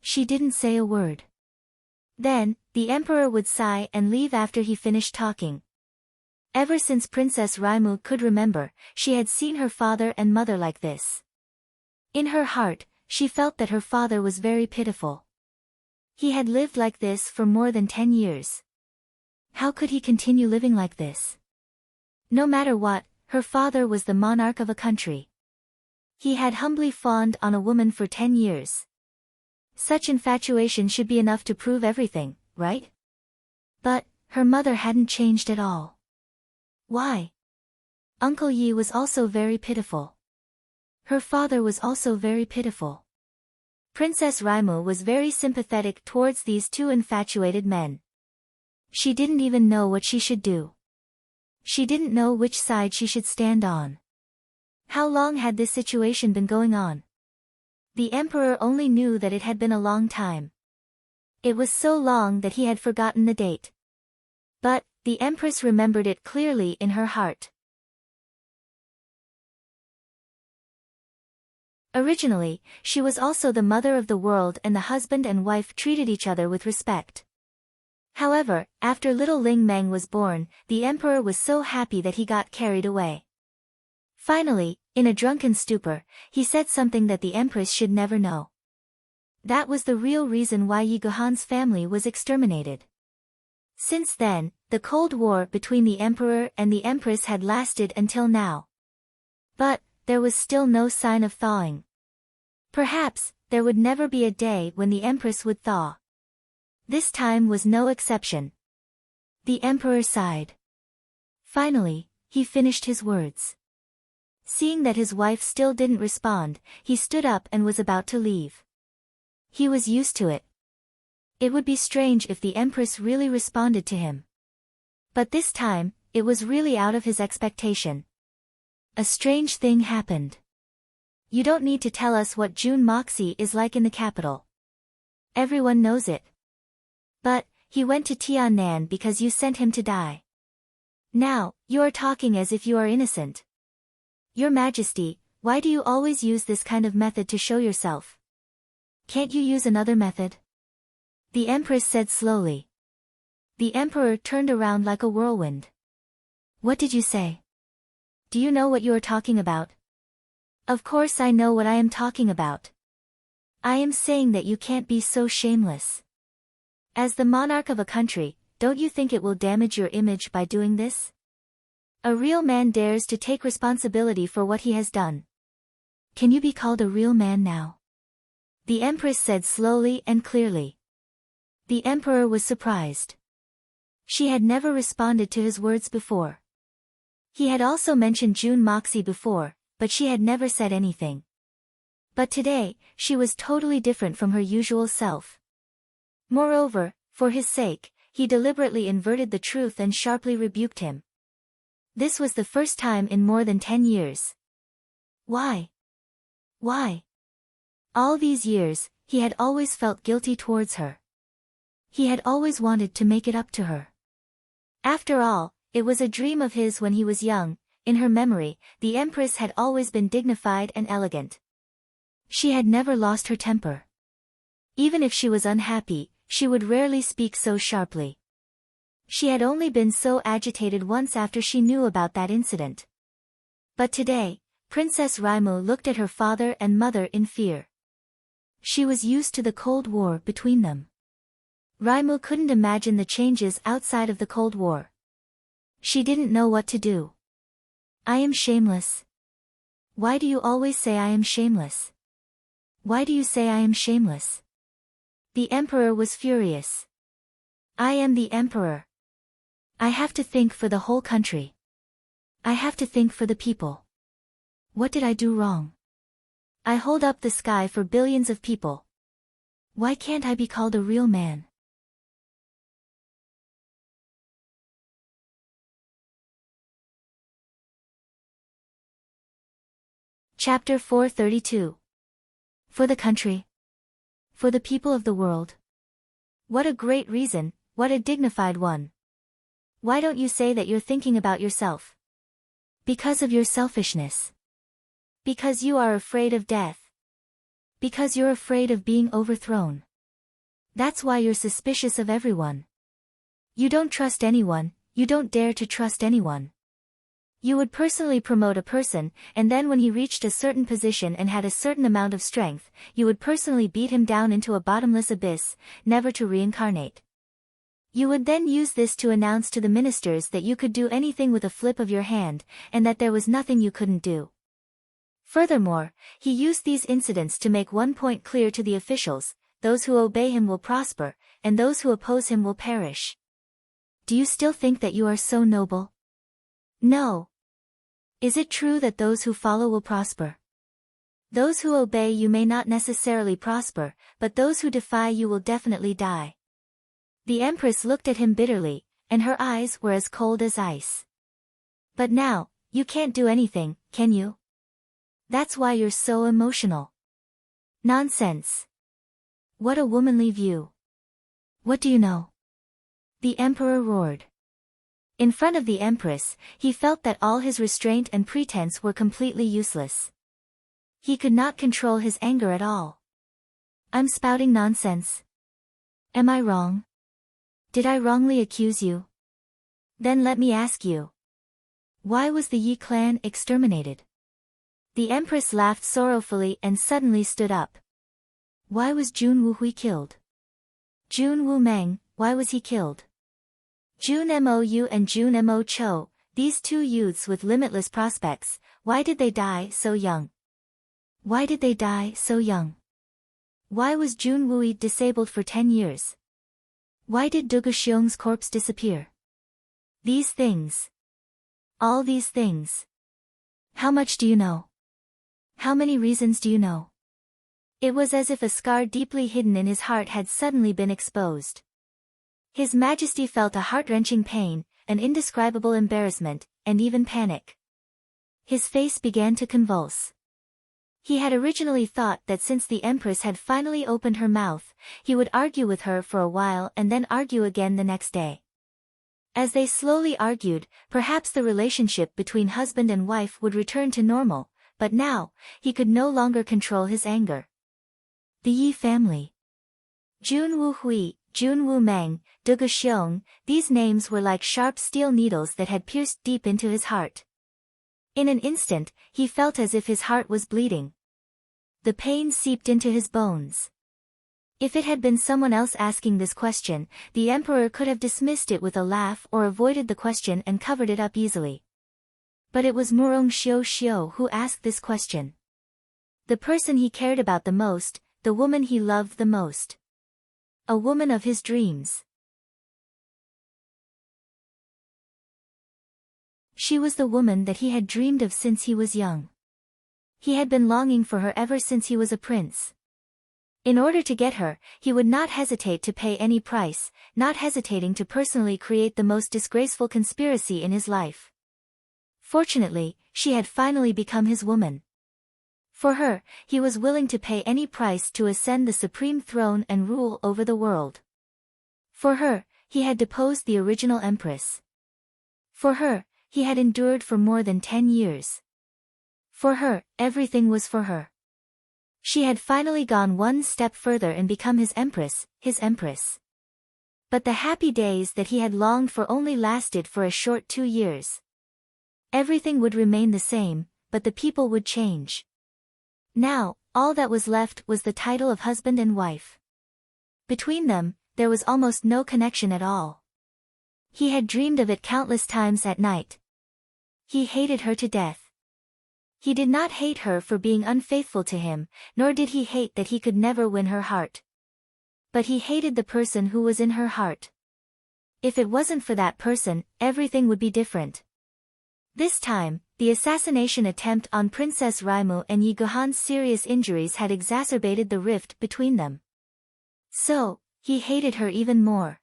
She didn't say a word. Then, the emperor would sigh and leave after he finished talking. Ever since Princess Raimu could remember, she had seen her father and mother like this. In her heart, she felt that her father was very pitiful. He had lived like this for more than 10 years. How could he continue living like this? No matter what, her father was the monarch of a country. He had humbly fawned on a woman for 10 years. Such infatuation should be enough to prove everything, right? But, her mother hadn't changed at all. Why? Uncle Yi was also very pitiful. Her father was also very pitiful. Princess Raimu was very sympathetic towards these two infatuated men. She didn't even know what she should do. She didn't know which side she should stand on. How long had this situation been going on? The emperor only knew that it had been a long time. It was so long that he had forgotten the date. But, the empress remembered it clearly in her heart. Originally, she was also the mother of the world, and the husband and wife treated each other with respect. However, after little Ling Meng was born, the emperor was so happy that he got carried away. Finally, in a drunken stupor, he said something that the empress should never know. That was the real reason why Yi Guhan's family was exterminated. Since then, the Cold War between the emperor and the empress had lasted until now. But, there was still no sign of thawing. Perhaps, there would never be a day when the empress would thaw. This time was no exception. The emperor sighed. Finally, he finished his words. Seeing that his wife still didn't respond, he stood up and was about to leave. He was used to it. It would be strange if the empress really responded to him. But this time, it was really out of his expectation. A strange thing happened. You don't need to tell us what Jun Moxie is like in the capital. Everyone knows it. But, he went to Tiannan because you sent him to die. Now, you are talking as if you are innocent. Your Majesty, why do you always use this kind of method to show yourself? Can't you use another method? The Empress said slowly. The Emperor turned around like a whirlwind. What did you say? Do you know what you are talking about? Of course I know what I am talking about. I am saying that you can't be so shameless. As the monarch of a country, don't you think it will damage your image by doing this? A real man dares to take responsibility for what he has done. Can you be called a real man now? The Empress said slowly and clearly. The Emperor was surprised. She had never responded to his words before. He had also mentioned June Moxie before, but she had never said anything. But today, she was totally different from her usual self. Moreover, for his sake, he deliberately inverted the truth and sharply rebuked him. This was the first time in more than 10 years. Why? Why? All these years, he had always felt guilty towards her. He had always wanted to make it up to her. After all, it was a dream of his when he was young. In her memory, the Empress had always been dignified and elegant. She had never lost her temper. Even if she was unhappy, she would rarely speak so sharply. She had only been so agitated once after she knew about that incident. But today, Princess Raimu looked at her father and mother in fear. She was used to the Cold War between them. Raimu couldn't imagine the changes outside of the Cold War. She didn't know what to do. I am shameless. Why do you always say I am shameless? Why do you say I am shameless? The Emperor was furious. I am the Emperor. I have to think for the whole country. I have to think for the people. What did I do wrong? I hold up the sky for billions of people. Why can't I be called a real man? Chapter 432. For the country. For the people of the world. What a great reason, what a dignified one. Why don't you say that you're thinking about yourself? Because of your selfishness. Because you are afraid of death. Because you're afraid of being overthrown. That's why you're suspicious of everyone. You don't trust anyone, you don't dare to trust anyone. You would personally promote a person, and then when he reached a certain position and had a certain amount of strength, you would personally beat him down into a bottomless abyss, never to reincarnate. You would then use this to announce to the ministers that you could do anything with a flip of your hand, and that there was nothing you couldn't do. Furthermore, he used these incidents to make one point clear to the officials: those who obey him will prosper, and those who oppose him will perish. Do you still think that you are so noble? No. Is it true that those who follow will prosper? Those who obey you may not necessarily prosper, but those who defy you will definitely die. The Empress looked at him bitterly, and her eyes were as cold as ice. But now, you can't do anything, can you? That's why you're so emotional. Nonsense. What a womanly view. What do you know? The Emperor roared. In front of the Empress, he felt that all his restraint and pretense were completely useless. He could not control his anger at all. I'm spouting nonsense. Am I wrong? Did I wrongly accuse you? Then let me ask you. Why was the Yi clan exterminated? The Empress laughed sorrowfully and suddenly stood up. Why was Jun Wuhui killed? Jun Wu Meng, why was he killed? Jun Mo Yu and Jun Mo Cho, these two youths with limitless prospects, why did they die so young? Why did they die so young? Why was Jun Wui disabled for 10 years? Why did Dugu Xiong's corpse disappear? These things. All these things. How much do you know? How many reasons do you know? It was as if a scar deeply hidden in his heart had suddenly been exposed. His Majesty felt a heart-wrenching pain, an indescribable embarrassment, and even panic. His face began to convulse. He had originally thought that since the Empress had finally opened her mouth, he would argue with her for a while and then argue again the next day. As they slowly argued, perhaps the relationship between husband and wife would return to normal, but now, he could no longer control his anger. The Yi family. Jun Wuhui, Jun Wu Meng, De Xiong, these names were like sharp steel needles that had pierced deep into his heart. In an instant, he felt as if his heart was bleeding. The pain seeped into his bones. If it had been someone else asking this question, the emperor could have dismissed it with a laugh or avoided the question and covered it up easily. But it was Murong Xiao who asked this question. The person he cared about the most, the woman he loved the most. A woman of his dreams. She was the woman that he had dreamed of since he was young. He had been longing for her ever since he was a prince. In order to get her, he would not hesitate to pay any price, not hesitating to personally create the most disgraceful conspiracy in his life. Fortunately, she had finally become his woman. For her, he was willing to pay any price to ascend the supreme throne and rule over the world. For her, he had deposed the original empress. For her, he had endured for more than 10 years. For her, everything was for her. She had finally gone one step further and become his empress, his empress. But the happy days that he had longed for only lasted for a short 2 years. Everything would remain the same, but the people would change. Now, all that was left was the title of husband and wife. Between them, there was almost no connection at all. He had dreamed of it countless times at night. He hated her to death. He did not hate her for being unfaithful to him, nor did he hate that he could never win her heart. But he hated the person who was in her heart. If it wasn't for that person, everything would be different. This time, the assassination attempt on Princess Raimu and Yi Guhan's serious injuries had exacerbated the rift between them. So, he hated her even more.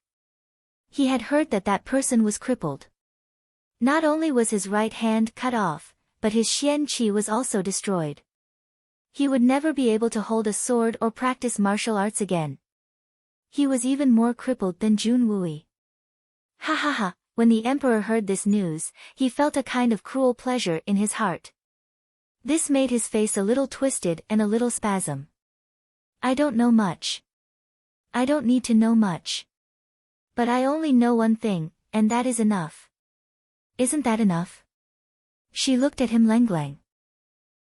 He had heard that that person was crippled. Not only was his right hand cut off, but his Xian Qi was also destroyed. He would never be able to hold a sword or practice martial arts again. He was even more crippled than Jun Wui. Ha ha ha, when the emperor heard this news, he felt a kind of cruel pleasure in his heart. This made his face a little twisted and a little spasm. I don't know much. I don't need to know much. But I only know one thing, and that is enough. Isn't that enough? She looked at him Lenglang.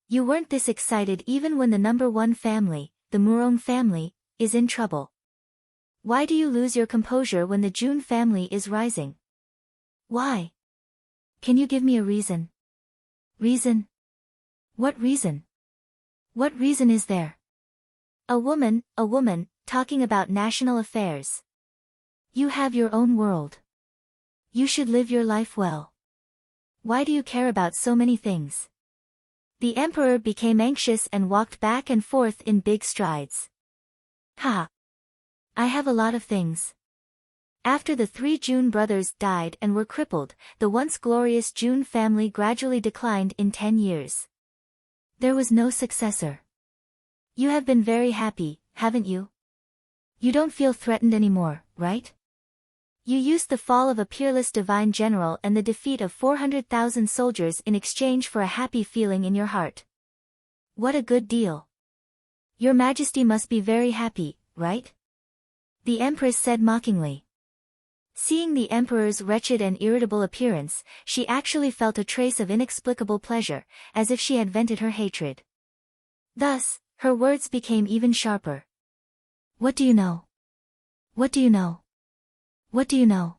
You weren't this excited even when the number one family, the Murong family, is in trouble. Why do you lose your composure when the Jun family is rising? Why? Can you give me a reason? Reason? What reason? What reason is there? A woman, talking about national affairs. You have your own world. You should live your life well. Why do you care about so many things? The emperor became anxious and walked back and forth in big strides. Ha! I have a lot of things. After the 3 Jun brothers died and were crippled, the once glorious Jun family gradually declined in 10 years. There was no successor. You have been very happy, haven't you? You don't feel threatened anymore, right? You used the fall of a peerless divine general and the defeat of 400,000 soldiers in exchange for a happy feeling in your heart. What a good deal. Your Majesty must be very happy, right? The Empress said mockingly. Seeing the Emperor's wretched and irritable appearance, she actually felt a trace of inexplicable pleasure, as if she had vented her hatred. Thus, her words became even sharper. What do you know? What do you know? What do you know?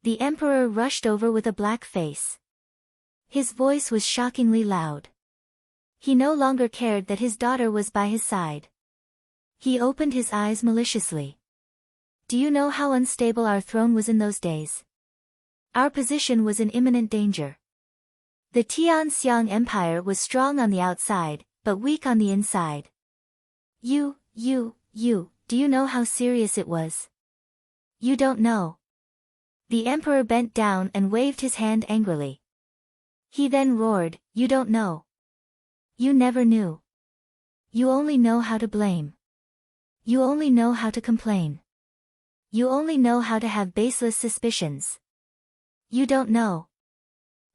The emperor rushed over with a black face. His voice was shockingly loud. He no longer cared that his daughter was by his side. He opened his eyes maliciously. Do you know how unstable our throne was in those days? Our position was in imminent danger. The Tianxiang Empire was strong on the outside, but weak on the inside. Do you know how serious it was? You don't know. The emperor bent down and waved his hand angrily. He then roared, you don't know. You never knew. You only know how to blame. You only know how to complain. You only know how to have baseless suspicions. You don't know.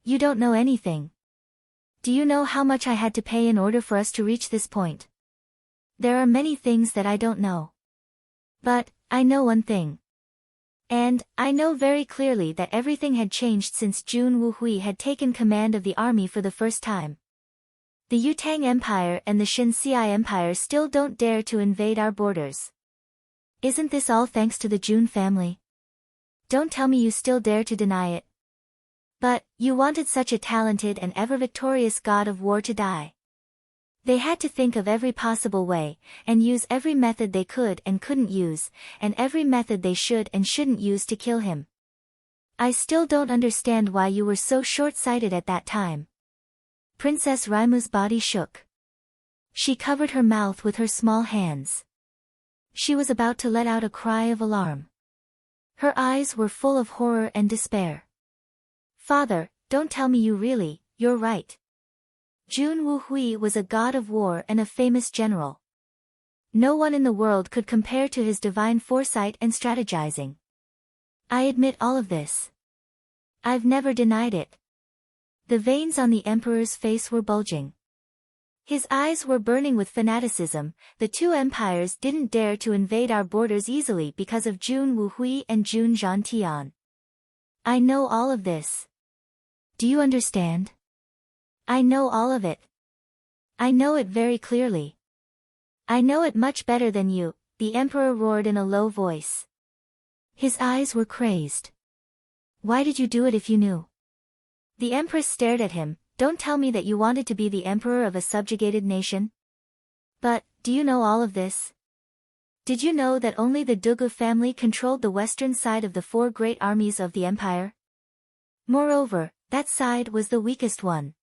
You don't know anything. Do you know how much I had to pay in order for us to reach this point? There are many things that I don't know. But, I know one thing. And, I know very clearly that everything had changed since Jun Wuhui had taken command of the army for the first time. The Yutang Empire and the Shenxiai Empire still don't dare to invade our borders. Isn't this all thanks to the Jun family? Don't tell me you still dare to deny it. But, you wanted such a talented and ever-victorious god of war to die. They had to think of every possible way, and use every method they could and couldn't use, and every method they should and shouldn't use to kill him. I still don't understand why you were so short-sighted at that time. Princess Raimu's body shook. She covered her mouth with her small hands. She was about to let out a cry of alarm. Her eyes were full of horror and despair. Father, don't tell me you're right. Jun Wuhui was a god of war and a famous general. No one in the world could compare to his divine foresight and strategizing. I admit all of this. I've never denied it. The veins on the emperor's face were bulging. His eyes were burning with fanaticism. The two empires didn't dare to invade our borders easily because of Jun Wuhui and Jun Zhantian. I know all of this. Do you understand? I know all of it. I know it very clearly. I know it much better than you, the emperor roared in a low voice. His eyes were crazed. Why did you do it if you knew? The empress stared at him. Don't tell me that you wanted to be the emperor of a subjugated nation. But, do you know all of this? Did you know that only the Dugu family controlled the western side of the four great armies of the empire? Moreover, that side was the weakest one.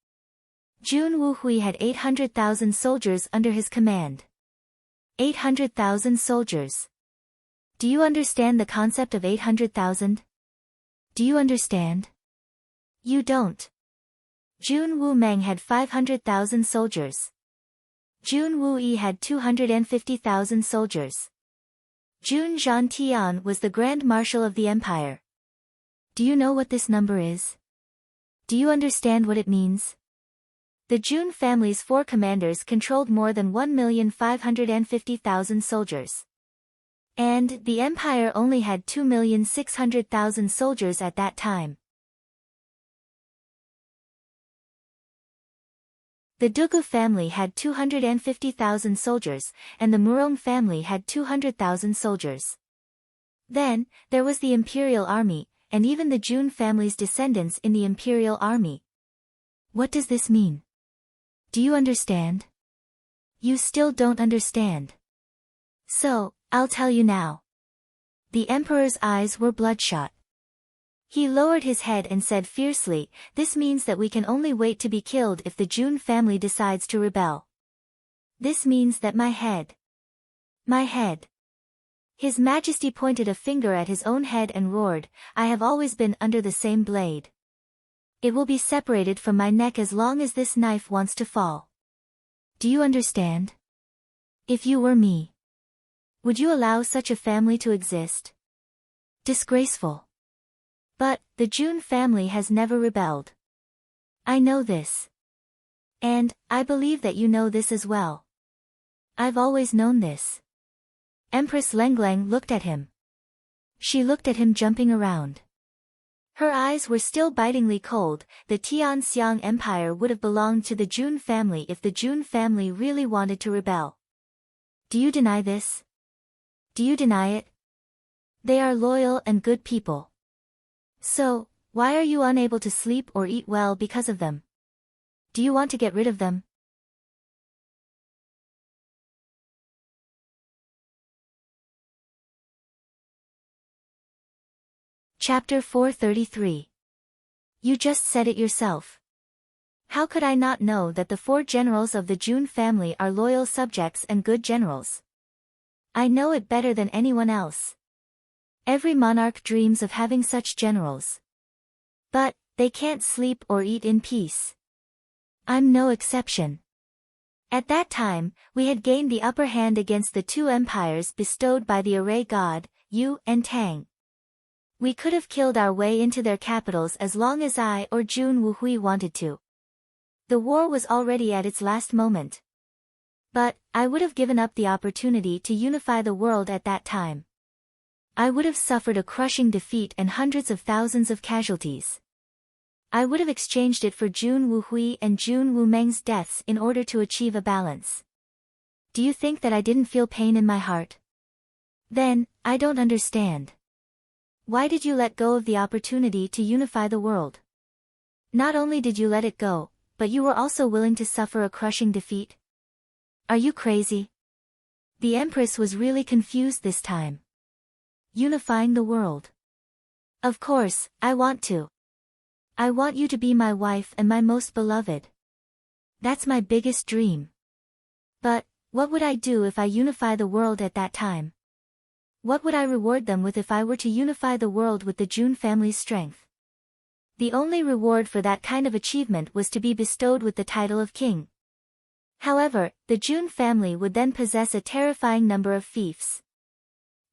Jun Wuhui had 800,000 soldiers under his command. 800,000 soldiers. Do you understand the concept of 800,000? Do you understand? You don't. Jun Wumeng had 500,000 soldiers. Jun Wuyi had 250,000 soldiers. Jun Zhantian was the Grand Marshal of the Empire. Do you know what this number is? Do you understand what it means? The Jun family's four commanders controlled more than 1,550,000 soldiers. And the empire only had 2,600,000 soldiers at that time. The Dugu family had 250,000 soldiers, and the Murong family had 200,000 soldiers. Then, there was the imperial army, and even the Jun family's descendants in the imperial army. What does this mean? Do you understand? You still don't understand. So, I'll tell you now. The emperor's eyes were bloodshot. He lowered his head and said fiercely, this means that we can only wait to be killed if the Jun family decides to rebel. This means that my head. His Majesty pointed a finger at his own head and roared, I have always been under the same blade. It will be separated from my neck as long as this knife wants to fall. Do you understand? If you were me, would you allow such a family to exist? Disgraceful. But, the Jun family has never rebelled. I know this. And, I believe that you know this as well. I've always known this. Empress Lenglang looked at him. She looked at him jumping around. Her eyes were still bitingly cold. The Tianxiang Empire would have belonged to the Jun family if the Jun family really wanted to rebel. Do you deny this? Do you deny it? They are loyal and good people. So, why are you unable to sleep or eat well because of them? Do you want to get rid of them? Chapter 433. You just said it yourself. How could I not know that the four generals of the Jun family are loyal subjects and good generals? I know it better than anyone else. Every monarch dreams of having such generals. But, they can't sleep or eat in peace. I'm no exception. At that time, we had gained the upper hand against the two empires bestowed by the array god, Yu and Tang. We could have killed our way into their capitals as long as I or Jun Wuhui wanted to. The war was already at its last moment. But, I would have given up the opportunity to unify the world at that time. I would have suffered a crushing defeat and hundreds of thousands of casualties. I would have exchanged it for Jun Wuhui and Jun Wumeng's deaths in order to achieve a balance. Do you think that I didn't feel pain in my heart? Then, I don't understand. Why did you let go of the opportunity to unify the world? Not only did you let it go, but you were also willing to suffer a crushing defeat? Are you crazy? The Empress was really confused this time. Unifying the world. Of course, I want to. I want you to be my wife and my most beloved. That's my biggest dream. But, what would I do if I unify the world at that time? What would I reward them with if I were to unify the world with the Jun family's strength? The only reward for that kind of achievement was to be bestowed with the title of king. However, the Jun family would then possess a terrifying number of fiefs.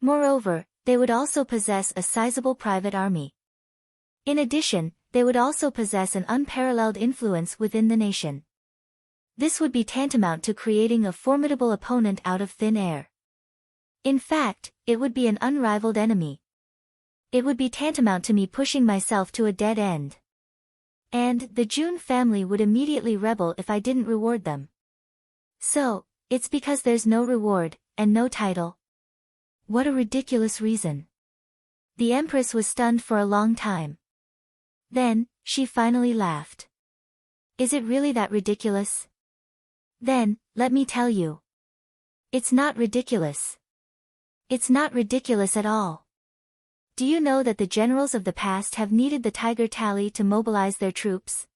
Moreover, they would also possess a sizable private army. In addition, they would also possess an unparalleled influence within the nation. This would be tantamount to creating a formidable opponent out of thin air. In fact, it would be an unrivaled enemy. It would be tantamount to me pushing myself to a dead end. And the Jun family would immediately rebel if I didn't reward them. So, it's because there's no reward, and no title. What a ridiculous reason. The Empress was stunned for a long time. Then, she finally laughed. Is it really that ridiculous? Then, let me tell you. It's not ridiculous. It's not ridiculous at all. Do you know that the generals of the past have needed the Tiger Tally to mobilize their troops?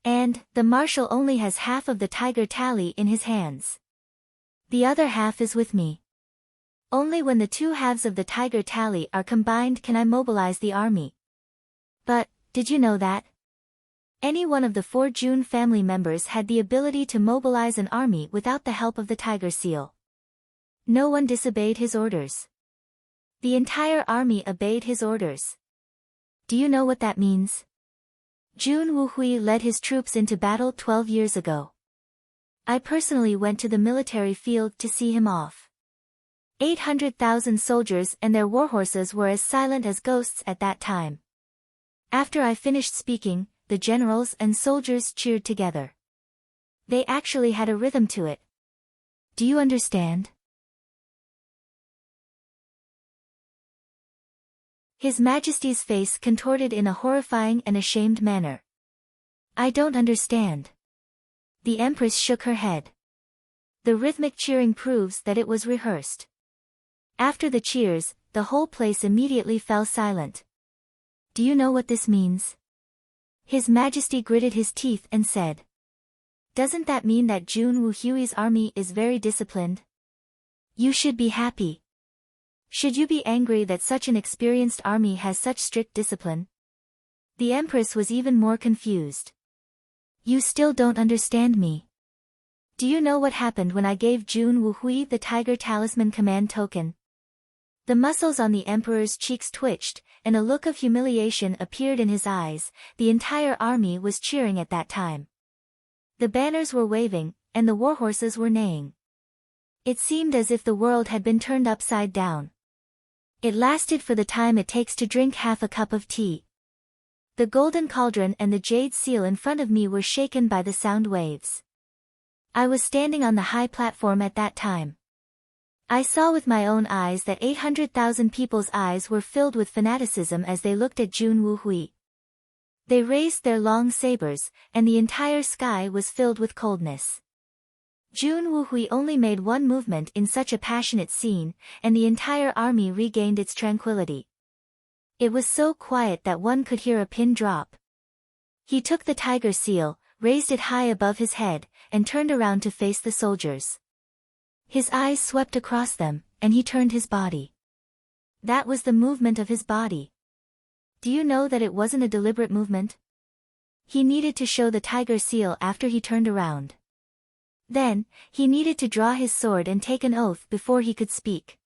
And, the marshal only has half of the Tiger Tally in his hands. The other half is with me. Only when the two halves of the Tiger Tally are combined can I mobilize the army. But, did you know that? Any one of the 4 Jun family members had the ability to mobilize an army without the help of the Tiger Seal. No one disobeyed his orders. The entire army obeyed his orders. Do you know what that means? Jun Wuhui led his troops into battle 12 years ago. I personally went to the military field to see him off. 800,000 soldiers and their warhorses were as silent as ghosts at that time. After I finished speaking, the generals and soldiers cheered together. They actually had a rhythm to it. Do you understand? His Majesty's face contorted in a horrifying and ashamed manner. I don't understand. The Empress shook her head. The rhythmic cheering proves that it was rehearsed. After the cheers, the whole place immediately fell silent. Do you know what this means? His Majesty gritted his teeth and said. Doesn't that mean that Jun Wuhui's army is very disciplined? You should be happy. Should you be angry that such an experienced army has such strict discipline? The Empress was even more confused. You still don't understand me. Do you know what happened when I gave Jun Wuhui the Tiger Talisman command token? The muscles on the Emperor's cheeks twitched, and a look of humiliation appeared in his eyes. The entire army was cheering at that time. The banners were waving, and the warhorses were neighing. It seemed as if the world had been turned upside down. It lasted for the time it takes to drink half a cup of tea. The golden cauldron and the jade seal in front of me were shaken by the sound waves. I was standing on the high platform at that time. I saw with my own eyes that 800,000 people's eyes were filled with fanaticism as they looked at Jun Wuhui. They raised their long sabers, and the entire sky was filled with coldness. Jun Wuhui only made one movement in such a passionate scene, and the entire army regained its tranquility. It was so quiet that one could hear a pin drop. He took the tiger seal, raised it high above his head, and turned around to face the soldiers. His eyes swept across them, and he turned his body. That was the movement of his body. Do you know that it wasn't a deliberate movement? He needed to show the tiger seal after he turned around. Then, he needed to draw his sword and take an oath before he could speak.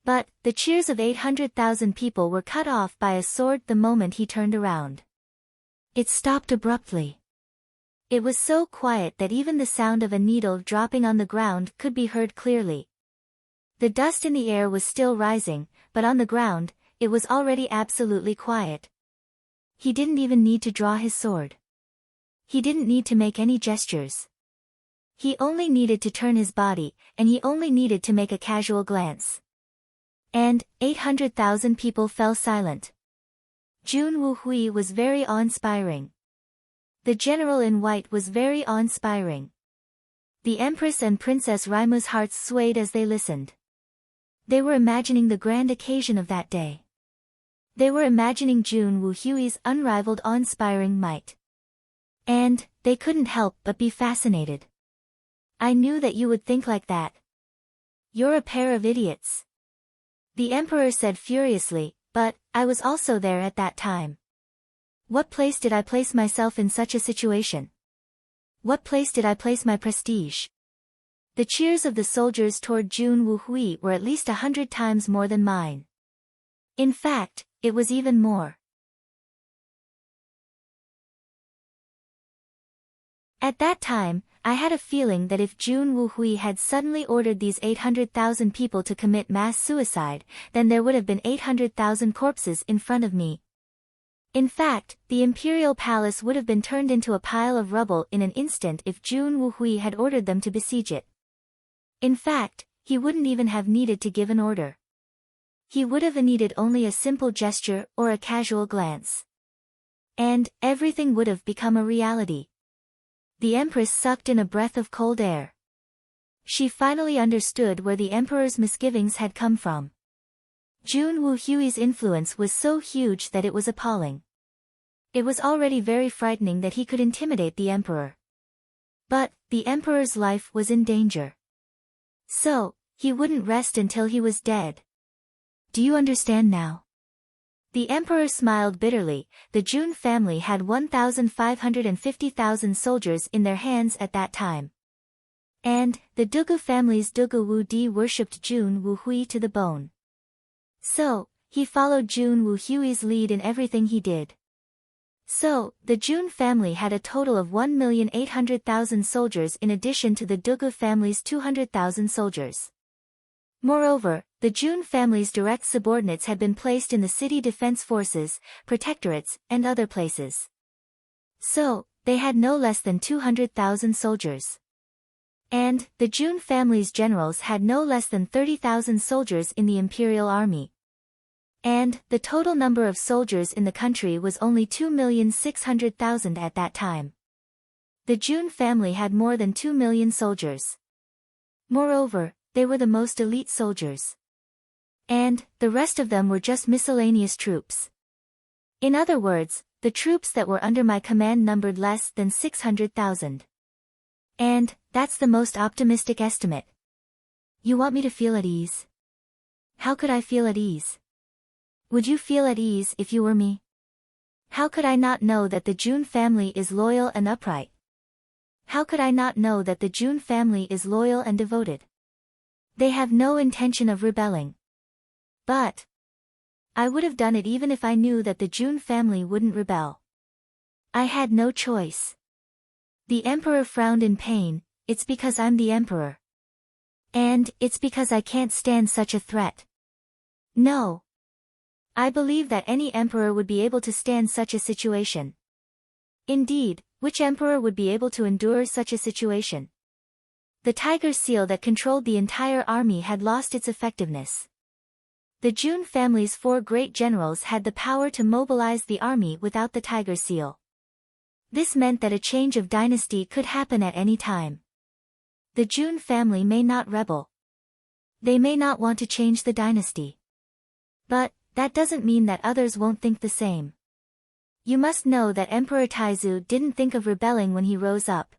But, the cheers of 800,000 people were cut off by a sword the moment he turned around. It stopped abruptly. It was so quiet that even the sound of a needle dropping on the ground could be heard clearly. The dust in the air was still rising, but on the ground, it was already absolutely quiet. He didn't even need to draw his sword. He didn't need to make any gestures. He only needed to turn his body, and he only needed to make a casual glance. And 800,000 people fell silent. Jun Wu-hui was very awe-inspiring. The general in white was very awe-inspiring. The Empress and Princess Raimu's hearts swayed as they listened. They were imagining the grand occasion of that day. They were imagining Jun Wu-hui's unrivaled awe-inspiring might. And they couldn't help but be fascinated. I knew that you would think like that. You're a pair of idiots. The Emperor said furiously, but I was also there at that time. What place did I place myself in such a situation? What place did I place my prestige? The cheers of the soldiers toward Jun Wu-hui were at least 100 times more than mine. In fact, it was even more. At that time, I had a feeling that if Jun Wu-hui had suddenly ordered these 800,000 people to commit mass suicide, then there would have been 800,000 corpses in front of me. In fact, the imperial palace would have been turned into a pile of rubble in an instant if Jun Wu-hui had ordered them to besiege it. In fact, he wouldn't even have needed to give an order. He would have needed only a simple gesture or a casual glance. And everything would have become a reality. The Empress sucked in a breath of cold air. She finally understood where the Emperor's misgivings had come from. Jun Wu-hui's influence was so huge that it was appalling. It was already very frightening that he could intimidate the Emperor. But the Emperor's life was in danger. So, he wouldn't rest until he was dead. Do you understand now? The Emperor smiled bitterly. The Jun family had 1,550,000 soldiers in their hands at that time. And the Dugu family's Dugu Wu-di worshipped Jun Wu-hui to the bone. So, he followed Jun Wu-hui's lead in everything he did. So, the Jun family had a total of 1,800,000 soldiers in addition to the Dugu family's 200,000 soldiers. Moreover, the Jun family's direct subordinates had been placed in the city defense forces, protectorates, and other places. So, they had no less than 200,000 soldiers. And the Jun family's generals had no less than 30,000 soldiers in the imperial army. And the total number of soldiers in the country was only 2,600,000 at that time. The Jun family had more than 2 million soldiers. Moreover, they were the most elite soldiers. And the rest of them were just miscellaneous troops. In other words, the troops that were under my command numbered less than 600,000. And that's the most optimistic estimate. You want me to feel at ease? How could I feel at ease? Would you feel at ease if you were me? How could I not know that the Jun family is loyal and upright? How could I not know that the Jun family is loyal and devoted? They have no intention of rebelling. But I would have done it even if I knew that the Jun family wouldn't rebel. I had no choice. The Emperor frowned in pain. It's because I'm the Emperor. And it's because I can't stand such a threat. No. I believe that any emperor would be able to stand such a situation. Indeed, which emperor would be able to endure such a situation? The tiger seal that controlled the entire army had lost its effectiveness. The Jun family's 4 great generals had the power to mobilize the army without the tiger seal. This meant that a change of dynasty could happen at any time. The Jun family may not rebel. They may not want to change the dynasty. But that doesn't mean that others won't think the same. You must know that Emperor Taizu didn't think of rebelling when he rose up.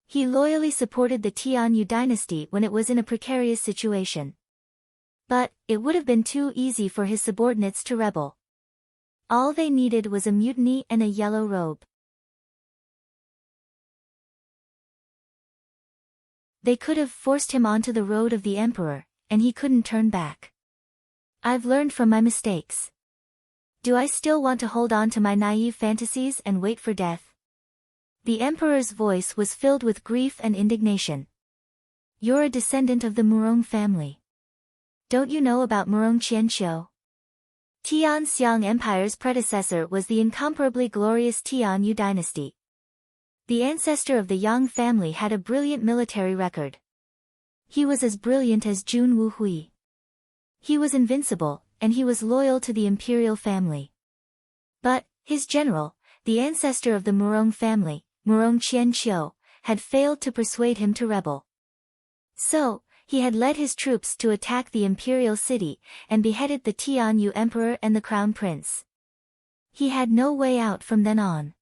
He loyally supported the Tianyu dynasty when it was in a precarious situation. But it would have been too easy for his subordinates to rebel. All they needed was a mutiny and a yellow robe. They could have forced him onto the road of the Emperor, and he couldn't turn back. I've learned from my mistakes. Do I still want to hold on to my naive fantasies and wait for death? The emperor's voice was filled with grief and indignation. You're a descendant of the Murong family. Don't you know about Murong Qianqiu? Tianxiang Empire's predecessor was the incomparably glorious Tianyu dynasty. The ancestor of the Yang family had a brilliant military record. He was as brilliant as Jun Wuhui. He was invincible, and he was loyal to the imperial family. But, his general, the ancestor of the Murong family, Murong Qianqiu, had failed to persuade him to rebel. So, he had led his troops to attack the imperial city, and beheaded the Tianyu emperor and the crown prince. He had no way out from then on.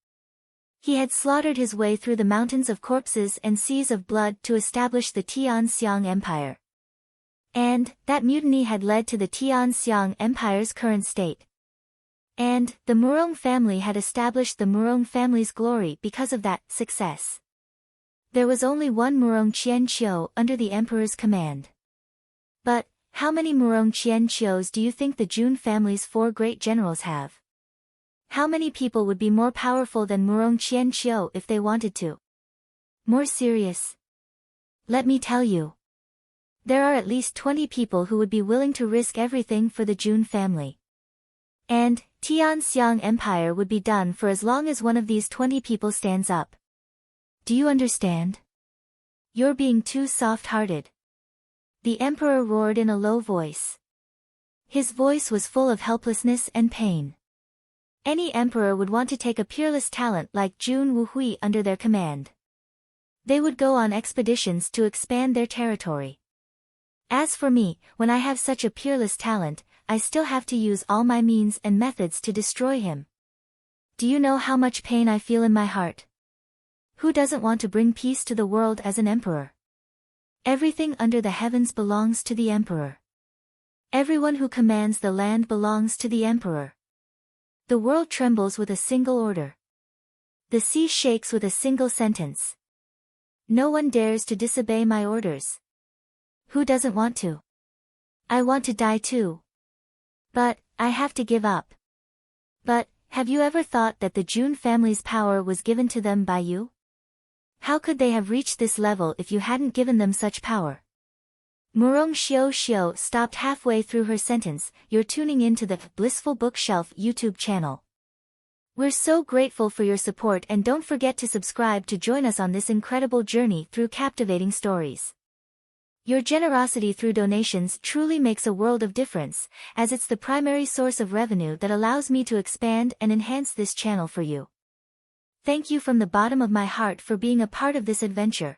He had slaughtered his way through the mountains of corpses and seas of blood to establish the Tianxiang Empire. And, that mutiny had led to the Tianxiang Empire's current state. And, the Murong family had established the Murong family's glory because of that success. There was only one Murong Qianqiu under the emperor's command. But, how many Murong Qianqius do you think the Jun family's 4 great generals have? How many people would be more powerful than Murong Qianqiu if they wanted to? More serious? Let me tell you. There are at least 20 people who would be willing to risk everything for the Jun family. And, Tianxiang Empire would be done for as long as one of these 20 people stands up. Do you understand? You're being too soft-hearted. The emperor roared in a low voice. His voice was full of helplessness and pain. Any emperor would want to take a peerless talent like Jun Wuhui under their command. They would go on expeditions to expand their territory. As for me, when I have such a peerless talent, I still have to use all my means and methods to destroy him. Do you know how much pain I feel in my heart? Who doesn't want to bring peace to the world as an emperor? Everything under the heavens belongs to the emperor. Everyone who commands the land belongs to the emperor. The world trembles with a single order. The sea shakes with a single sentence. No one dares to disobey my orders. Who doesn't want to? I want to die too. But, I have to give up. But, have you ever thought that the Jun family's power was given to them by you? How could they have reached this level if you hadn't given them such power? Murong Xiao stopped halfway through her sentence. You're tuning in to the Blissful Bookshelf YouTube channel. We're so grateful for your support, and don't forget to subscribe to join us on this incredible journey through captivating stories. Your generosity through donations truly makes a world of difference, as it's the primary source of revenue that allows me to expand and enhance this channel for you. Thank you from the bottom of my heart for being a part of this adventure.